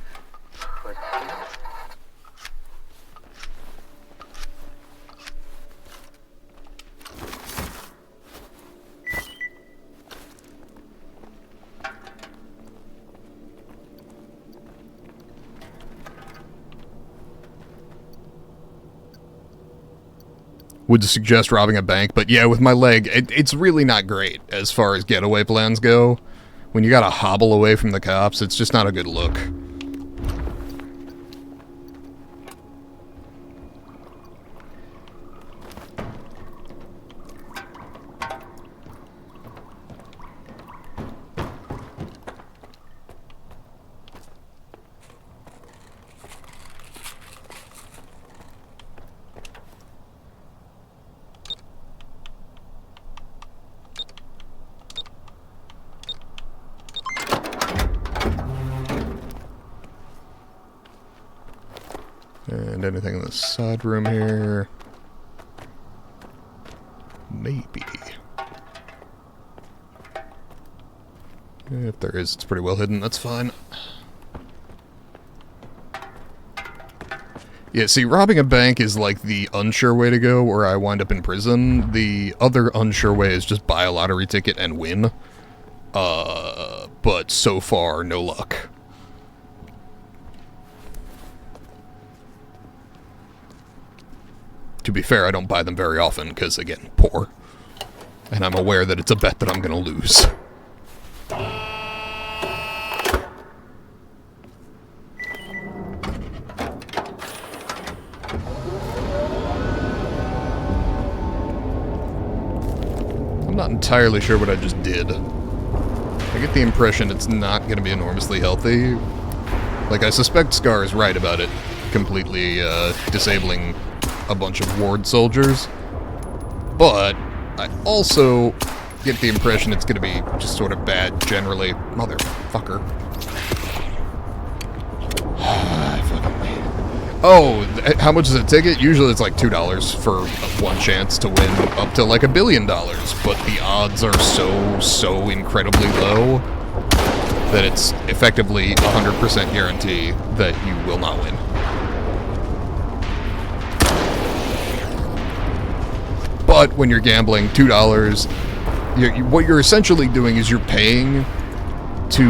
Would suggest robbing a bank, but yeah, with my leg, it's really not great as far as getaway plans go. When you gotta hobble away from the cops, it's just not a good look. anything in the side room here? Maybe. If there is, it's pretty well hidden. That's fine. Yeah, see, robbing a bank is like the unsure way to go, where I wind up in prison. The other unsure way is just buy a lottery ticket and win. But so far, no luck. To be fair, I don't buy them very often, because, again, poor. And I'm aware that it's a bet that I'm gonna lose. I'm not entirely sure what I just did. I get the impression it's not going to be enormously healthy. Like, I suspect Scar is right about it completely disabling a bunch of ward soldiers. But I also get the impression it's going to be just sort of bad generally. Motherfucker. Oh, how much is a ticket? Usually it's like $2 for one chance to win up to like $1 billion, but the odds are so incredibly low that it's effectively 100% guarantee that you will not win. But when you're gambling, $2, what you're essentially doing is you're paying to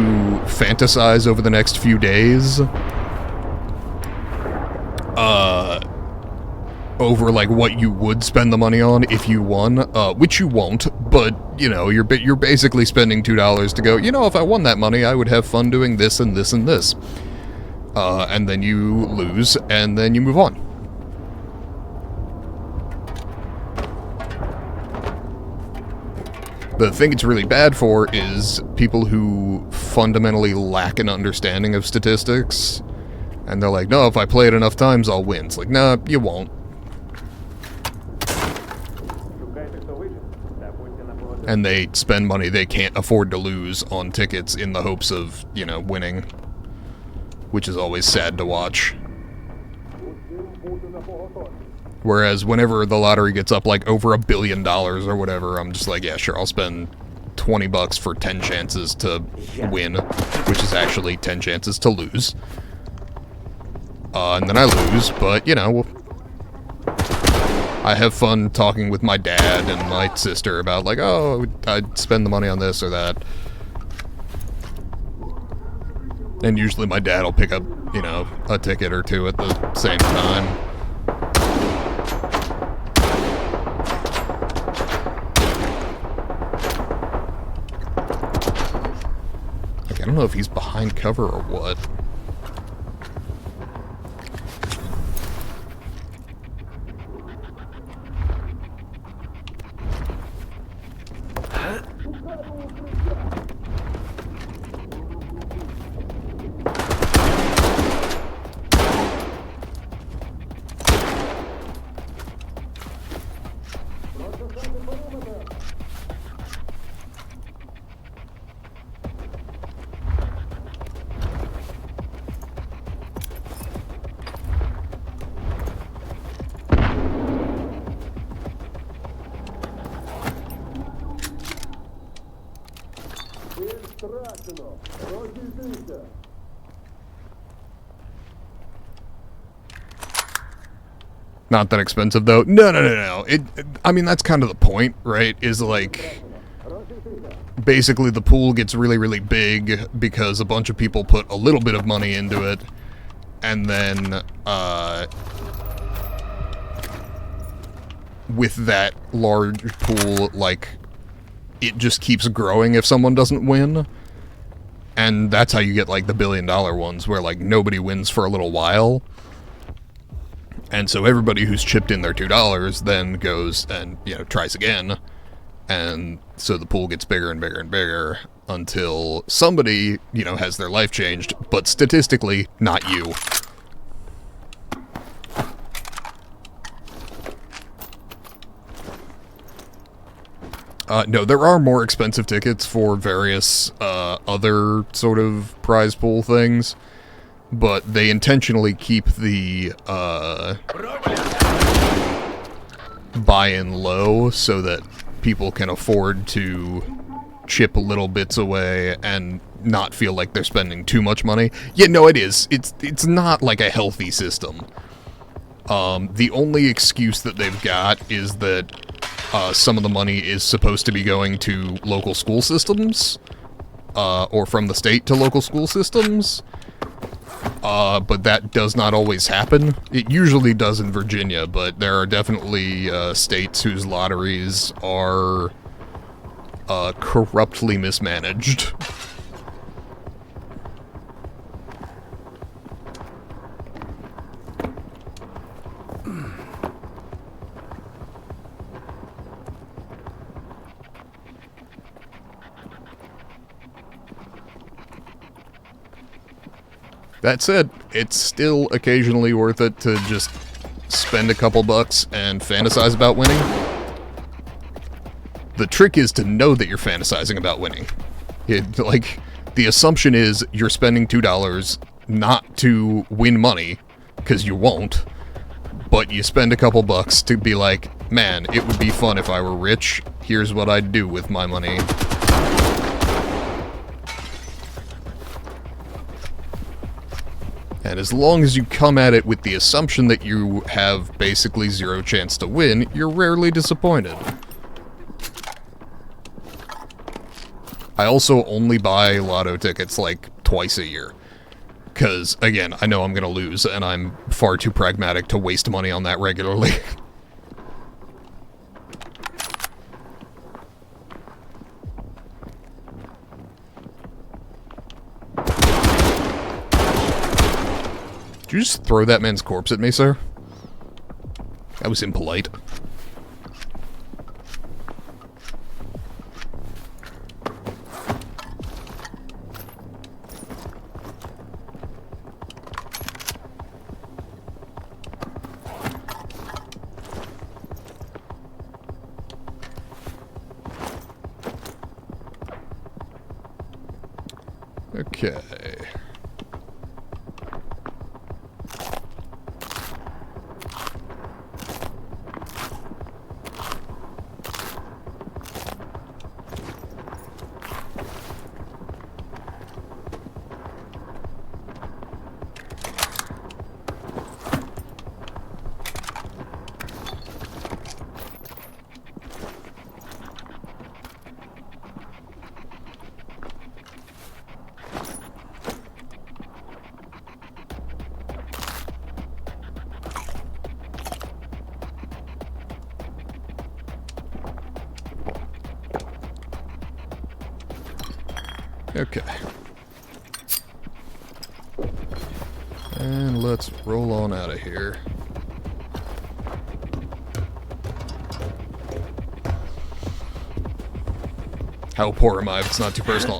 fantasize over the next few days over like what you would spend the money on if you won, which you won't, but you know, you're basically spending $2 to go, you know, if I won that money I would have fun doing this and this and this, and then you lose and then you move on. The thing it's really bad for is people who fundamentally lack an understanding of statistics. And they're like, no, if I play it enough times, I'll win. It's like, nah, you won't. And they spend money they can't afford to lose on tickets in the hopes of, you know, winning. Which is always sad to watch. Whereas whenever the lottery gets up like over $1 billion or whatever, I'm just like, yeah, sure, I'll spend $20 for 10 chances to win, which is actually 10 chances to lose. And then I lose, but, you know, I have fun talking with my dad and my sister about, like, oh, I'd spend the money on this or that. And usually my dad will pick up, you know, a ticket or two at the same time. Like, I don't know if he's behind cover or what. Not that expensive, though. No. I mean, that's kind of the point, right? Is, like, basically the pool gets really, really big because a bunch of people put a little bit of money into it, and then, with that large pool, like, it just keeps growing if someone doesn't win. And that's how you get, like, the $1 billion ones, where, like, nobody wins for a little while. And so everybody who's chipped in their $2 then goes and, you know, tries again. And so the pool gets bigger and bigger and bigger until somebody, you know, has their life changed, but statistically, not you. No, there are more expensive tickets for various other sort of prize pool things. but they intentionally keep the buy-in low so that people can afford to chip little bits away and not feel like they're spending too much money. Yeah, no, it is. It's not like a healthy system. The only excuse that they've got is that some of the money is supposed to be going to local school systems, or from the state to local school systems, but that does not always happen. It usually does in Virginia, but there are definitely states whose lotteries are corruptly mismanaged. That said, it's still occasionally worth it to just spend a couple bucks and fantasize about winning. The trick is to know that you're fantasizing about winning. The assumption is you're spending $2 not to win money, because you won't, but you spend a couple bucks to be like, man, it would be fun if I were rich, here's what I'd do with my money. And as long as you come at it with the assumption that you have basically zero chance to win, you're rarely disappointed. I also only buy lotto tickets like twice a year. Because, again, I know I'm going to lose, and I'm far too pragmatic to waste money on that regularly. Did you just throw that man's corpse at me, sir? That was impolite. Okay. Okay. And let's roll on out of here. How poor am I if it's not too personal?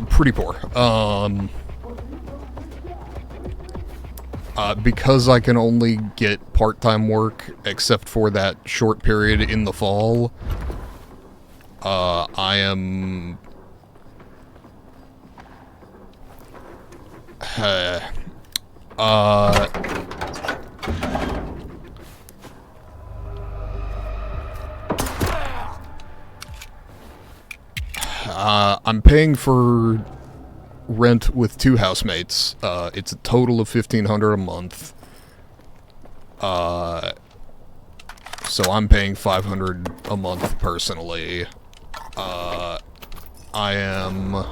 Pretty poor. Because I can only get part-time work, except for that short period in the fall, I am... I'm paying for rent with 2 housemates. It's a total of $1,500 a month. So I'm paying $500 a month personally. I am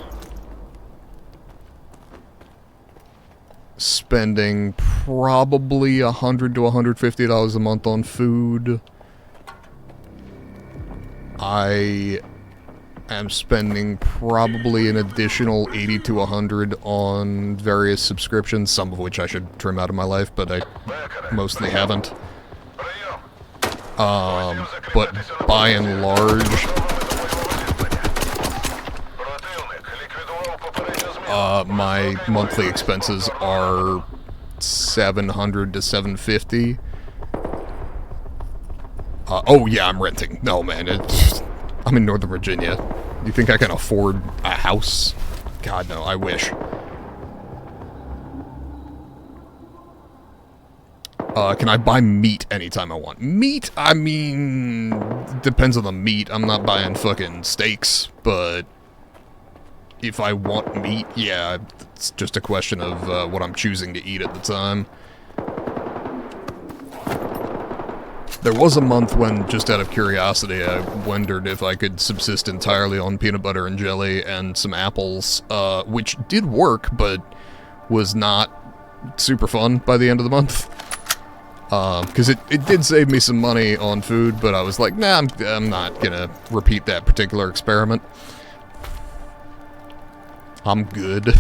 spending probably $100 to $150 a month on food. I am spending probably an additional $80 to $100 on various subscriptions, some of which I should trim out of my life, but I mostly haven't. But by and large, my monthly expenses are $700 to $750. Oh yeah, I'm renting. No man, I'm in Northern Virginia. You think I can afford a house? God no, I wish. Can I buy meat anytime I want? Meat? I mean, depends on the meat. I'm not buying fucking steaks, but if I want meat, yeah, it's just a question of what I'm choosing to eat at the time. There was a month when, just out of curiosity, I wondered if I could subsist entirely on peanut butter and jelly and some apples, which did work, but was not super fun by the end of the month. Because it did save me some money on food, but I was like, nah, I'm not gonna repeat that particular experiment. I'm good.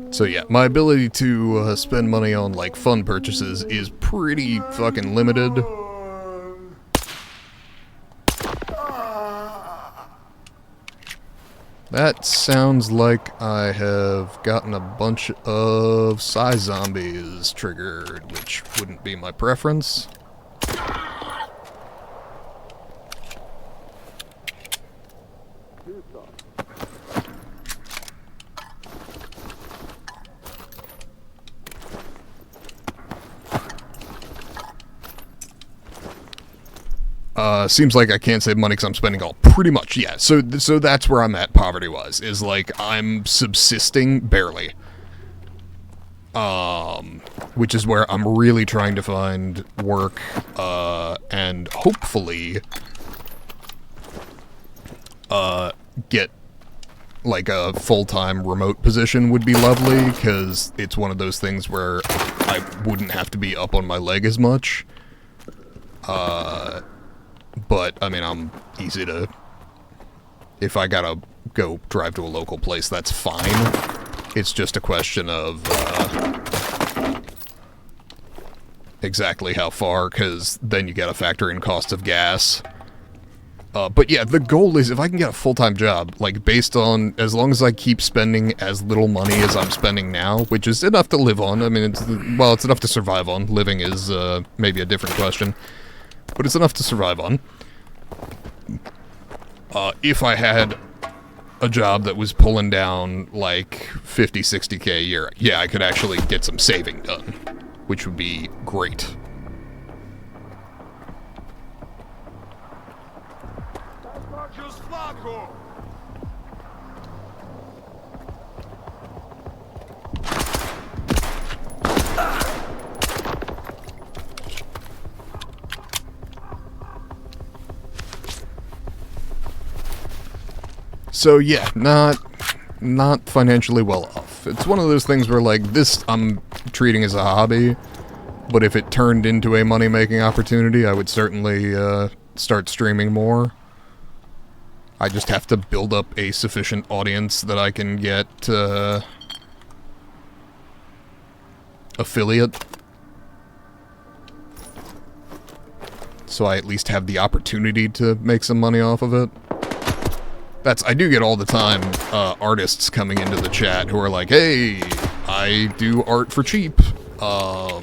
So yeah, my ability to spend money on, like, fun purchases is pretty fucking limited. That sounds like I have gotten a bunch of Psy zombies triggered, which wouldn't be my preference. Seems like I can't save money because I'm spending all pretty much, yeah. So that's where I'm at poverty-wise, is like I'm subsisting barely. Which is where I'm really trying to find work, and hopefully, get like a full-time remote position would be lovely, because it's one of those things where I wouldn't have to be up on my leg as much. But, I mean, I'm easy to... If I gotta go drive to a local place, that's fine. It's just a question of, exactly how far, because then you gotta factor in cost of gas. But yeah, the goal is if I can get a full-time job, like, based on... As long as I keep spending as little money as I'm spending now, which is enough to live on. I mean, it's enough to survive on. Living is, maybe a different question. But it's enough to survive on. If I had a job that was pulling down, like, 50, 60k a year, yeah, I could actually get some saving done, which would be great. So yeah, not financially well off. It's one of those things where, like, this I'm treating as a hobby, but if it turned into a money-making opportunity, I would certainly start streaming more. I just have to build up a sufficient audience that I can get affiliate. So I at least have the opportunity to make some money off of it. I do get all the time artists coming into the chat who are like, hey, I do art for cheap. My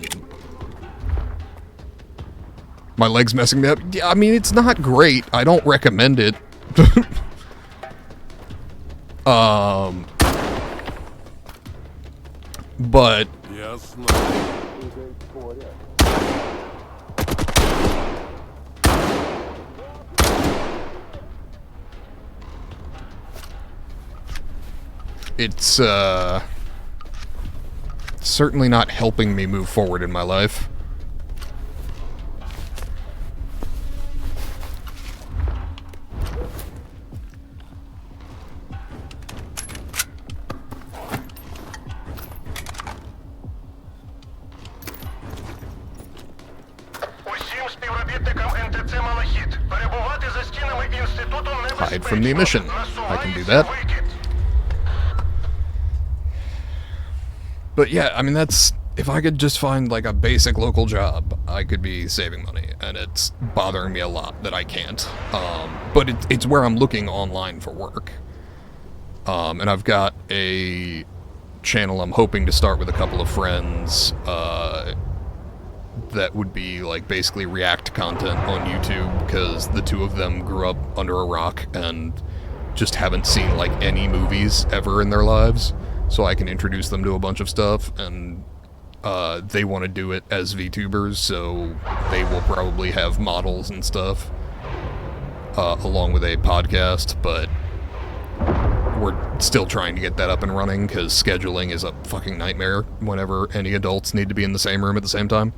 leg's messing me up. Yeah, I mean, it's not great. I don't recommend it. But... It's, certainly not helping me move forward in my life. це малахіт. Перебувати за стінами інституту небезпечно. Hide from the emission. I can do that. But yeah, I mean, that's... If I could just find, like, a basic local job, I could be saving money, and it's bothering me a lot that I can't. But it's where I'm looking online for work. And I've got a channel I'm hoping to start with a couple of friends, that would be, like, basically React content on YouTube, because the two of them grew up under a rock and just haven't seen, like, any movies ever in their lives. So I can introduce them to a bunch of stuff, and they want to do it as VTubers, so they will probably have models and stuff, along with a podcast, but we're still trying to get that up and running, because scheduling is a fucking nightmare whenever any adults need to be in the same room at the same time.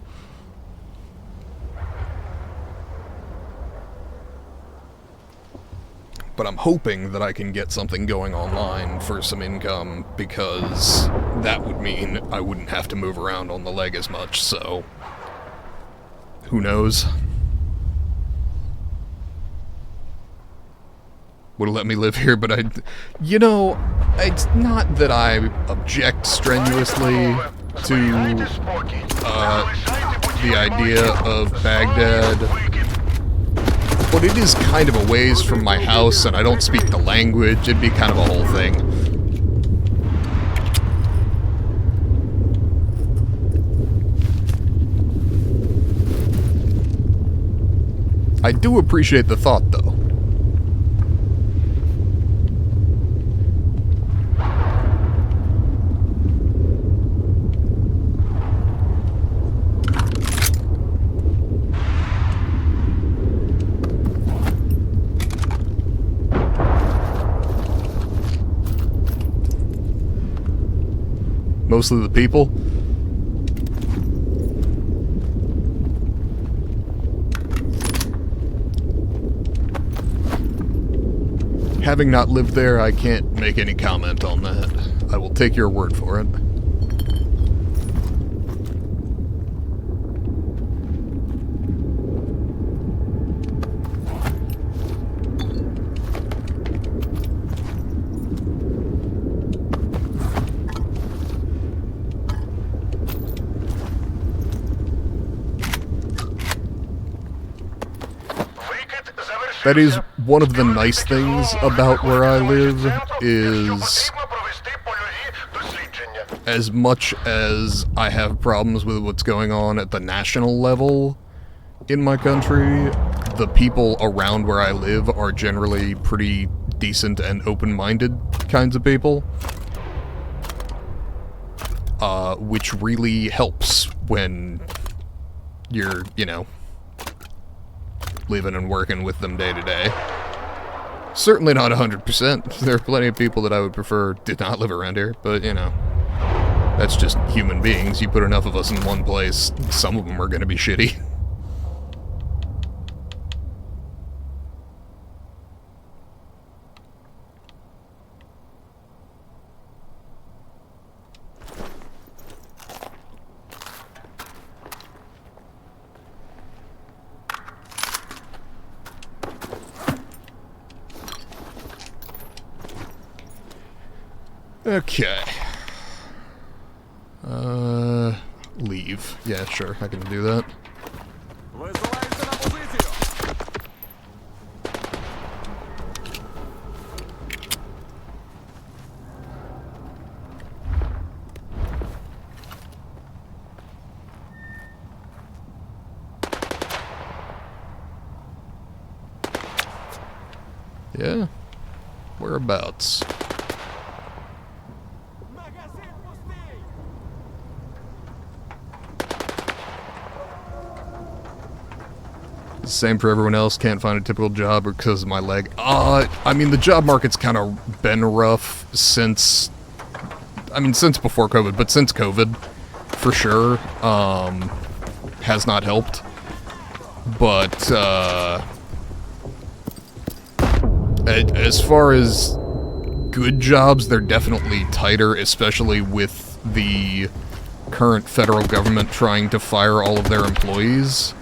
But I'm hoping that I can get something going online for some income, because that would mean I wouldn't have to move around on the leg as much, so... Who knows? Would have let me live here, but I... You know, it's not that I object strenuously to, the idea of Baghdad... But it is kind of a ways from my house, and I don't speak the language. It'd be kind of a whole thing. I do appreciate the thought, though. Mostly the people. Having not lived there, I can't make any comment on that. I will take your word for it. That is one of the nice things about where I live, is as much as I have problems with what's going on at the national level in my country, the people around where I live are generally pretty decent and open-minded kinds of people. Which really helps when you're, you know, living and working with them day to day. Certainly not 100%. There are plenty of people that I would prefer did not live around here, but, you know, that's just human beings. You put enough of us in one place, some of them are going to be shitty. Okay. Leave. Yeah, sure, I can do that. Yeah? Whereabouts? Same for everyone else, can't find a typical job because of my leg. I mean, the job market's kind of been rough since... I mean, since before COVID, but since COVID, for sure, has not helped. But, as far as good jobs, they're definitely tighter, especially with the current federal government trying to fire all of their employees.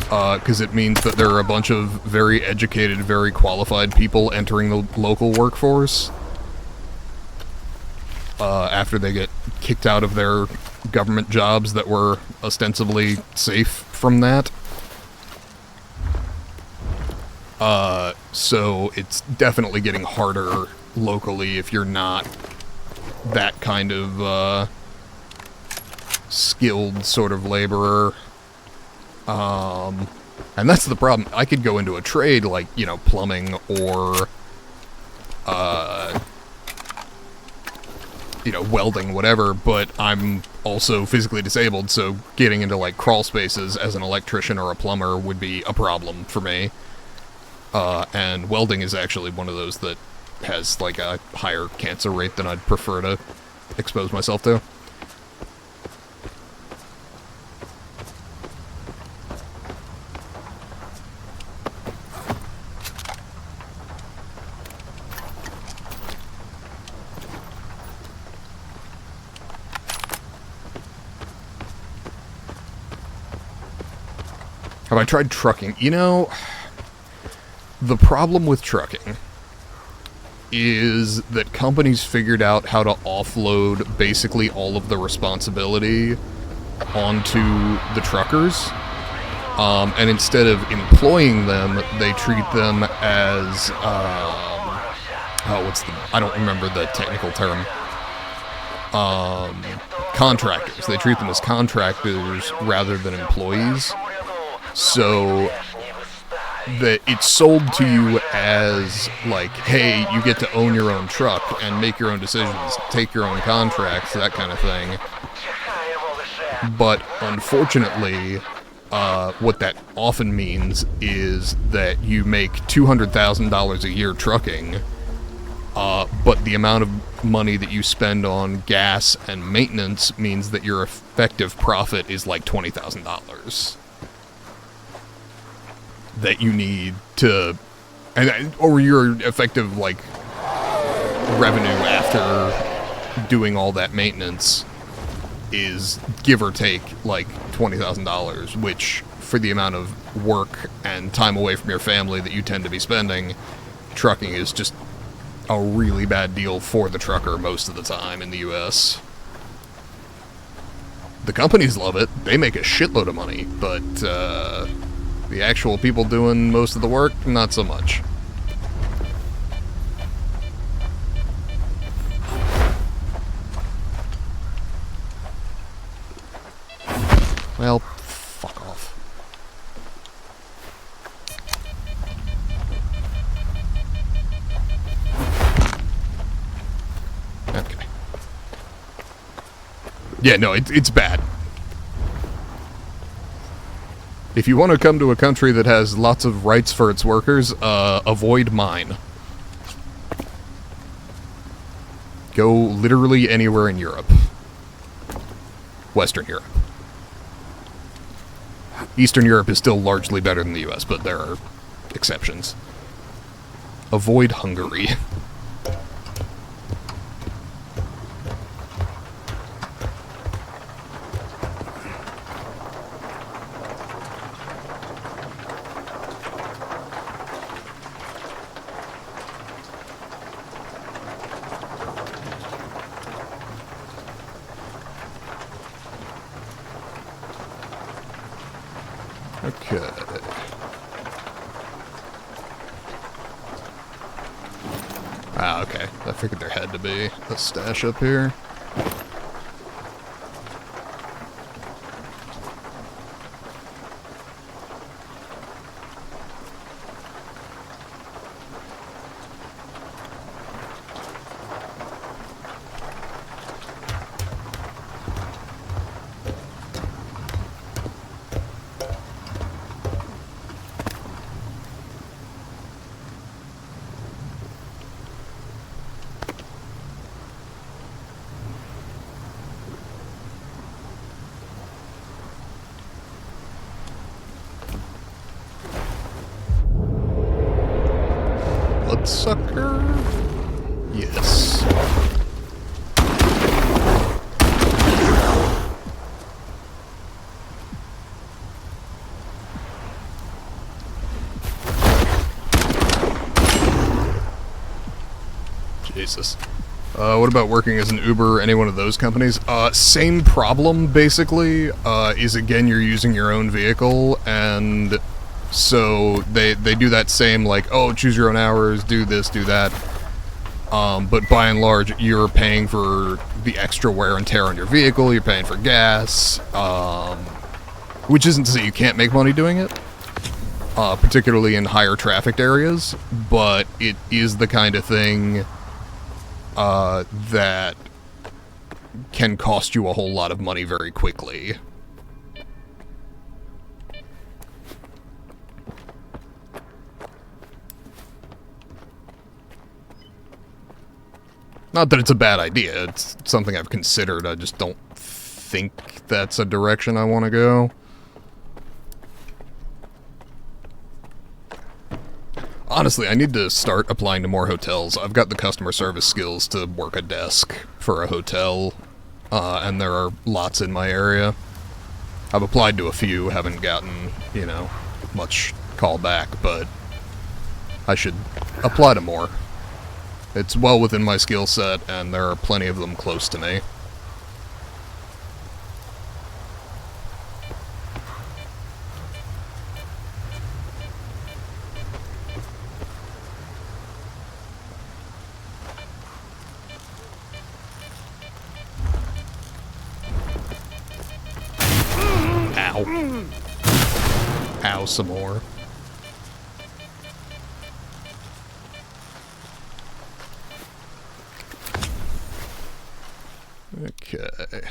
because it means that there are a bunch of very educated, very qualified people entering the local workforce after they get kicked out of their government jobs that were ostensibly safe from that. So it's definitely getting harder locally if you're not that kind of skilled sort of laborer. And that's the problem. I could go into a trade like, you know, plumbing or, you know, welding, whatever, but I'm also physically disabled, so getting into, like, crawl spaces as an electrician or a plumber would be a problem for me. And welding is actually one of those that has, like, a higher cancer rate than I'd prefer to expose myself to. Have I tried trucking? You know, the problem with trucking is that companies figured out how to offload basically all of the responsibility onto the truckers. And instead of employing them, they treat them as, I don't remember the technical term. Contractors. They treat them as contractors rather than employees. So that it's sold to you as, like, hey, you get to own your own truck and make your own decisions, take your own contracts, that kind of thing. But unfortunately, what that often means is that you make $200,000 a year trucking, but the amount of money that you spend on gas and maintenance means that your effective profit is like $20,000. That you need to, or your effective, like, revenue after doing all that maintenance is, give or take, like, $20,000, which, for the amount of work and time away from your family that you tend to be spending, trucking is just a really bad deal for the trucker most of the time in the US. The companies love it, they make a shitload of money, but, the actual people doing most of the work, not so much. Well, fuck off. Okay. Yeah, no, it's bad. If you want to come to a country that has lots of rights for its workers, avoid mine. Go literally anywhere in Europe. Western Europe. Eastern Europe is still largely better than the US, but there are exceptions. Avoid Hungary. Okay. Ah, okay. I figured there had to be a stash up here. Bloodsucker? Yes. basis. What about working as an Uber or any one of those companies? Same problem, basically, is again, you're using your own vehicle, and so they do that same, like, oh, choose your own hours, do this, do that. But by and large, you're paying for the extra wear and tear on your vehicle, you're paying for gas, which isn't to say you can't make money doing it, particularly in higher trafficked areas, but it is the kind of thing that can cost you a whole lot of money very quickly. Not that it's a bad idea, it's something I've considered, I just don't think that's a direction I want to go. Honestly, I need to start applying to more hotels. I've got the customer service skills to work a desk for a hotel, and there are lots in my area. I've applied to a few, haven't gotten, you know, much call back, but I should apply to more. It's well within my skill set, and there are plenty of them close to me. Ow. Ow, some more. Okay.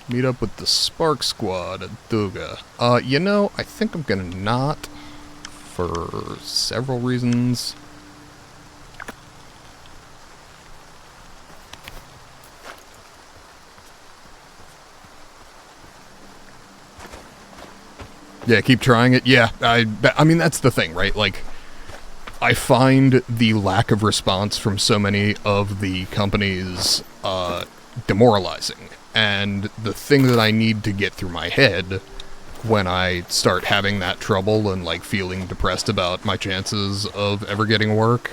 Meet up with the Spark Squad at Duga. You know, I think I'm gonna not, for several reasons. Yeah, keep trying it. Yeah, I mean, that's the thing, right? Like, I find the lack of response from so many of the companies demoralizing. And the thing that I need to get through my head when I start having that trouble and, like, feeling depressed about my chances of ever getting work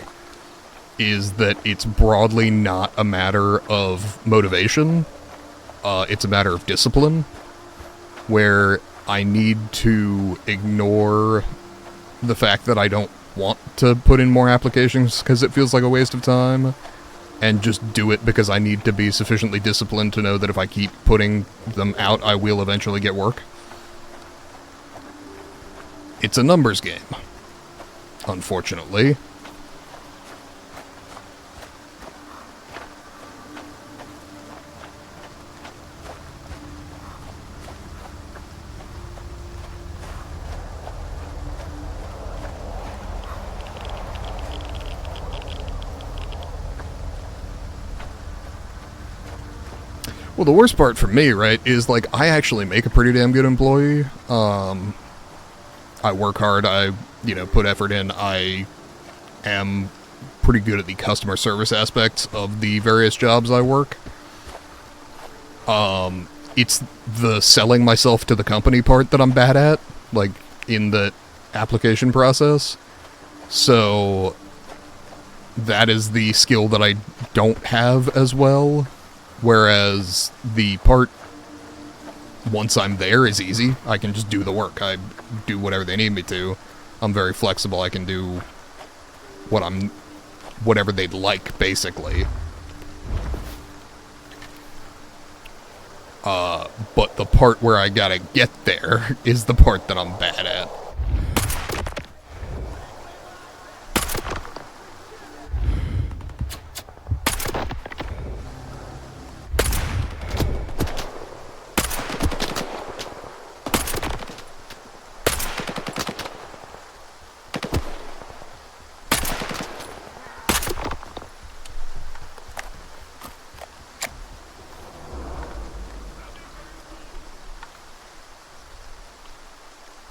is that it's broadly not a matter of motivation. It's a matter of discipline, where I need to ignore the fact that I don't want to put in more applications because it feels like a waste of time, and just do it because I need to be sufficiently disciplined to know that if I keep putting them out, I will eventually get work. It's a numbers game, unfortunately. Well, the worst part for me, right, is, like, I actually make a pretty damn good employee. I work hard, I, you know, put effort in, I am pretty good at the customer service aspects of the various jobs I work. It's the selling myself to the company part that I'm bad at, like, in the application process. So, that is the skill that I don't have as well. Whereas the part, once I'm there, is easy. I can just do the work. I do whatever they need me to. I'm very flexible. I can do whatever they'd like, basically. But the part where I gotta get there is the part that I'm bad at.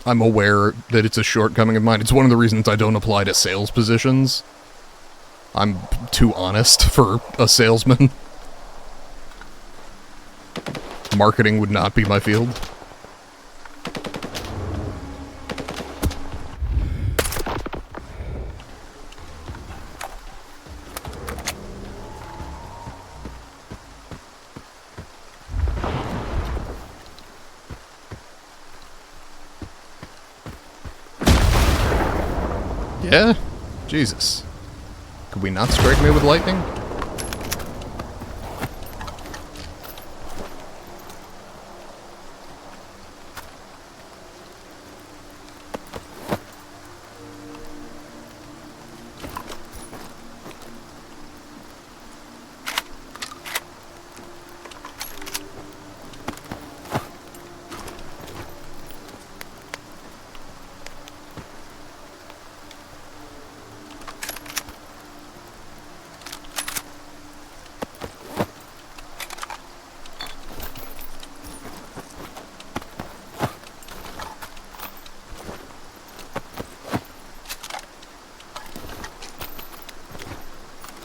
I'm aware that it's a shortcoming of mine. It's one of the reasons I don't apply to sales positions. I'm too honest for a salesman. Marketing would not be my field. Yeah? Jesus. Could we not strike me with lightning?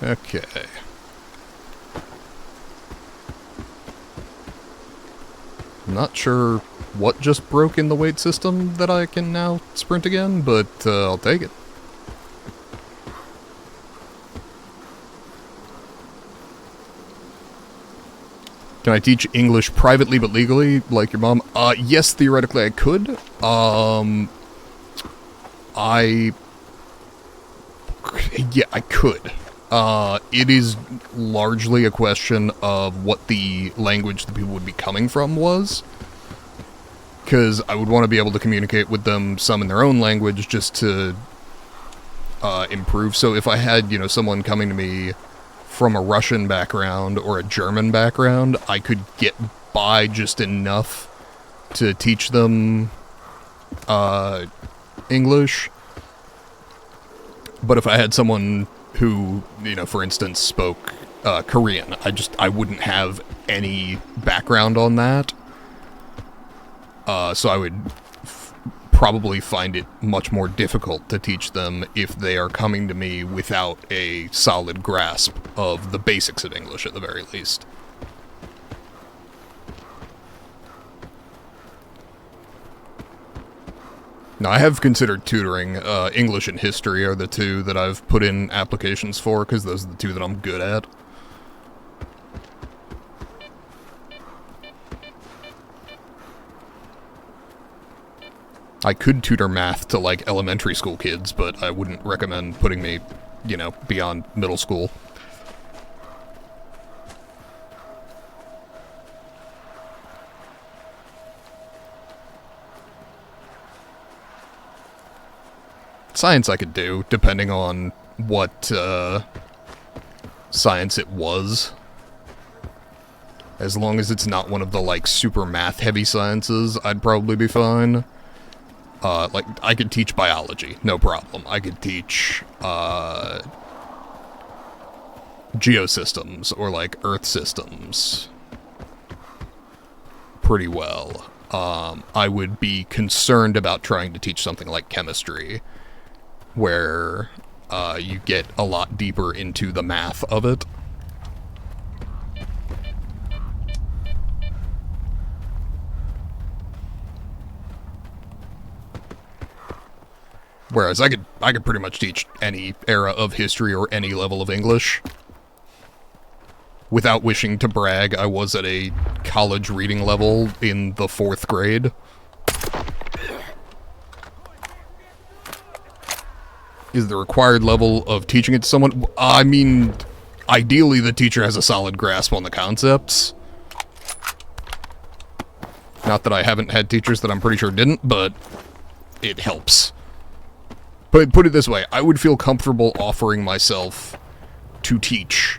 Okay. I'm not sure what just broke in the weight system that I can now sprint again, but I'll take it. Can I teach English privately but legally, like your mom? Yes, theoretically I could. Yeah, I could. It is largely a question of what the language the people would be coming from was. Because I would want to be able to communicate with them some in their own language just to improve. So if I had, you know, someone coming to me from a Russian background or a German background, I could get by just enough to teach them English. But if I had someone who, you know, for instance, spoke Korean, I wouldn't have any background on that. So I would probably find it much more difficult to teach them if they are coming to me without a solid grasp of the basics of English, at the very least. Now, I have considered tutoring. English and history are the two that I've put in applications for, because those are the two that I'm good at. I could tutor math to, like, elementary school kids, but I wouldn't recommend putting me, you know, beyond middle school. Science I could do, depending on what science it was. As long as it's not one of the, like, super math-heavy sciences, I'd probably be fine. Like, I could teach biology, no problem. I could teach, geosystems, or, like, Earth systems pretty well. I would be concerned about trying to teach something like chemistry, where, you get a lot deeper into the math of it. Whereas I could pretty much teach any era of history or any level of English. Without wishing to brag, I was at a college reading level in the 4th grade. Is the required level of teaching it to someone? I mean, ideally the teacher has a solid grasp on the concepts. Not that I haven't had teachers that I'm pretty sure didn't, but it helps. But put it this way, I would feel comfortable offering myself to teach,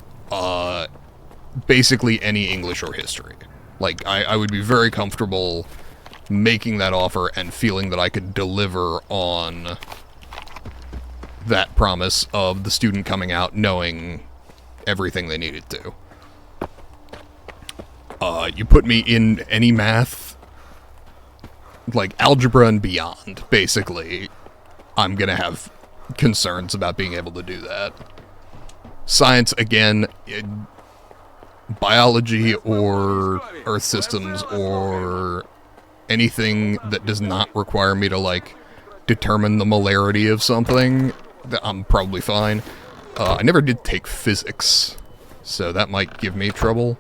basically any English or history. Like, I would be very comfortable making that offer and feeling that I could deliver on that promise of the student coming out knowing everything they needed to. You put me in any math, like algebra and beyond, basically, I'm gonna have concerns about being able to do that. Science, again, biology or Earth systems or anything that does not require me to, like, determine the molarity of something, I'm probably fine. I never did take physics, so that might give me trouble.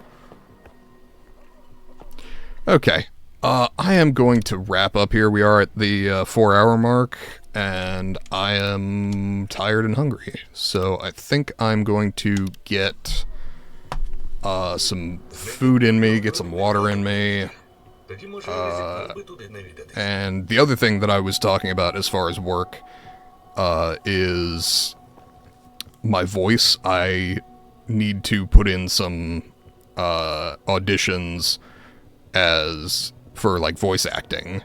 Okay. I am going to wrap up here. We are at the 4-hour mark, and I am tired and hungry. So I think I'm going to get some food in me, get some water in me. And the other thing that I was talking about as far as work is my voice. I need to put in some auditions for like voice acting,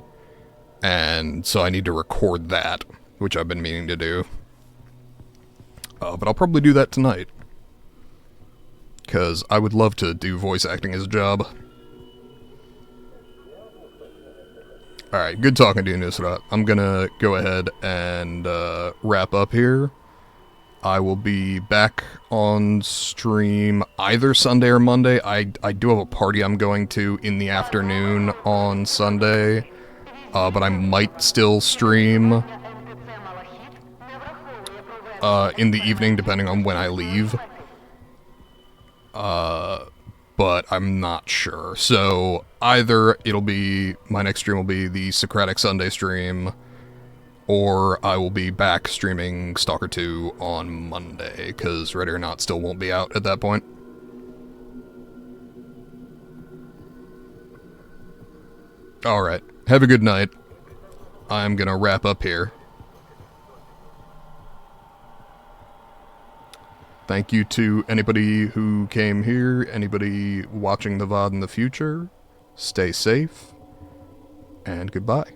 and so I need to record that, which I've been meaning to do. But I'll probably do that tonight, because I would love to do voice acting as a job. Alright, good talking to you, Nusrat. I'm gonna go ahead and wrap up here. I will be back on stream either Sunday or Monday. I do have a party I'm going to in the afternoon on Sunday, but I might still stream in the evening, depending on when I leave. But I'm not sure. So either my next stream will be the Socratic Sunday stream, or I will be back streaming Stalker 2 on Monday, because Ready or Not still won't be out at that point. Alright, have a good night. I'm gonna wrap up here. Thank you to anybody who came here, anybody watching the VOD in the future. Stay safe, and goodbye.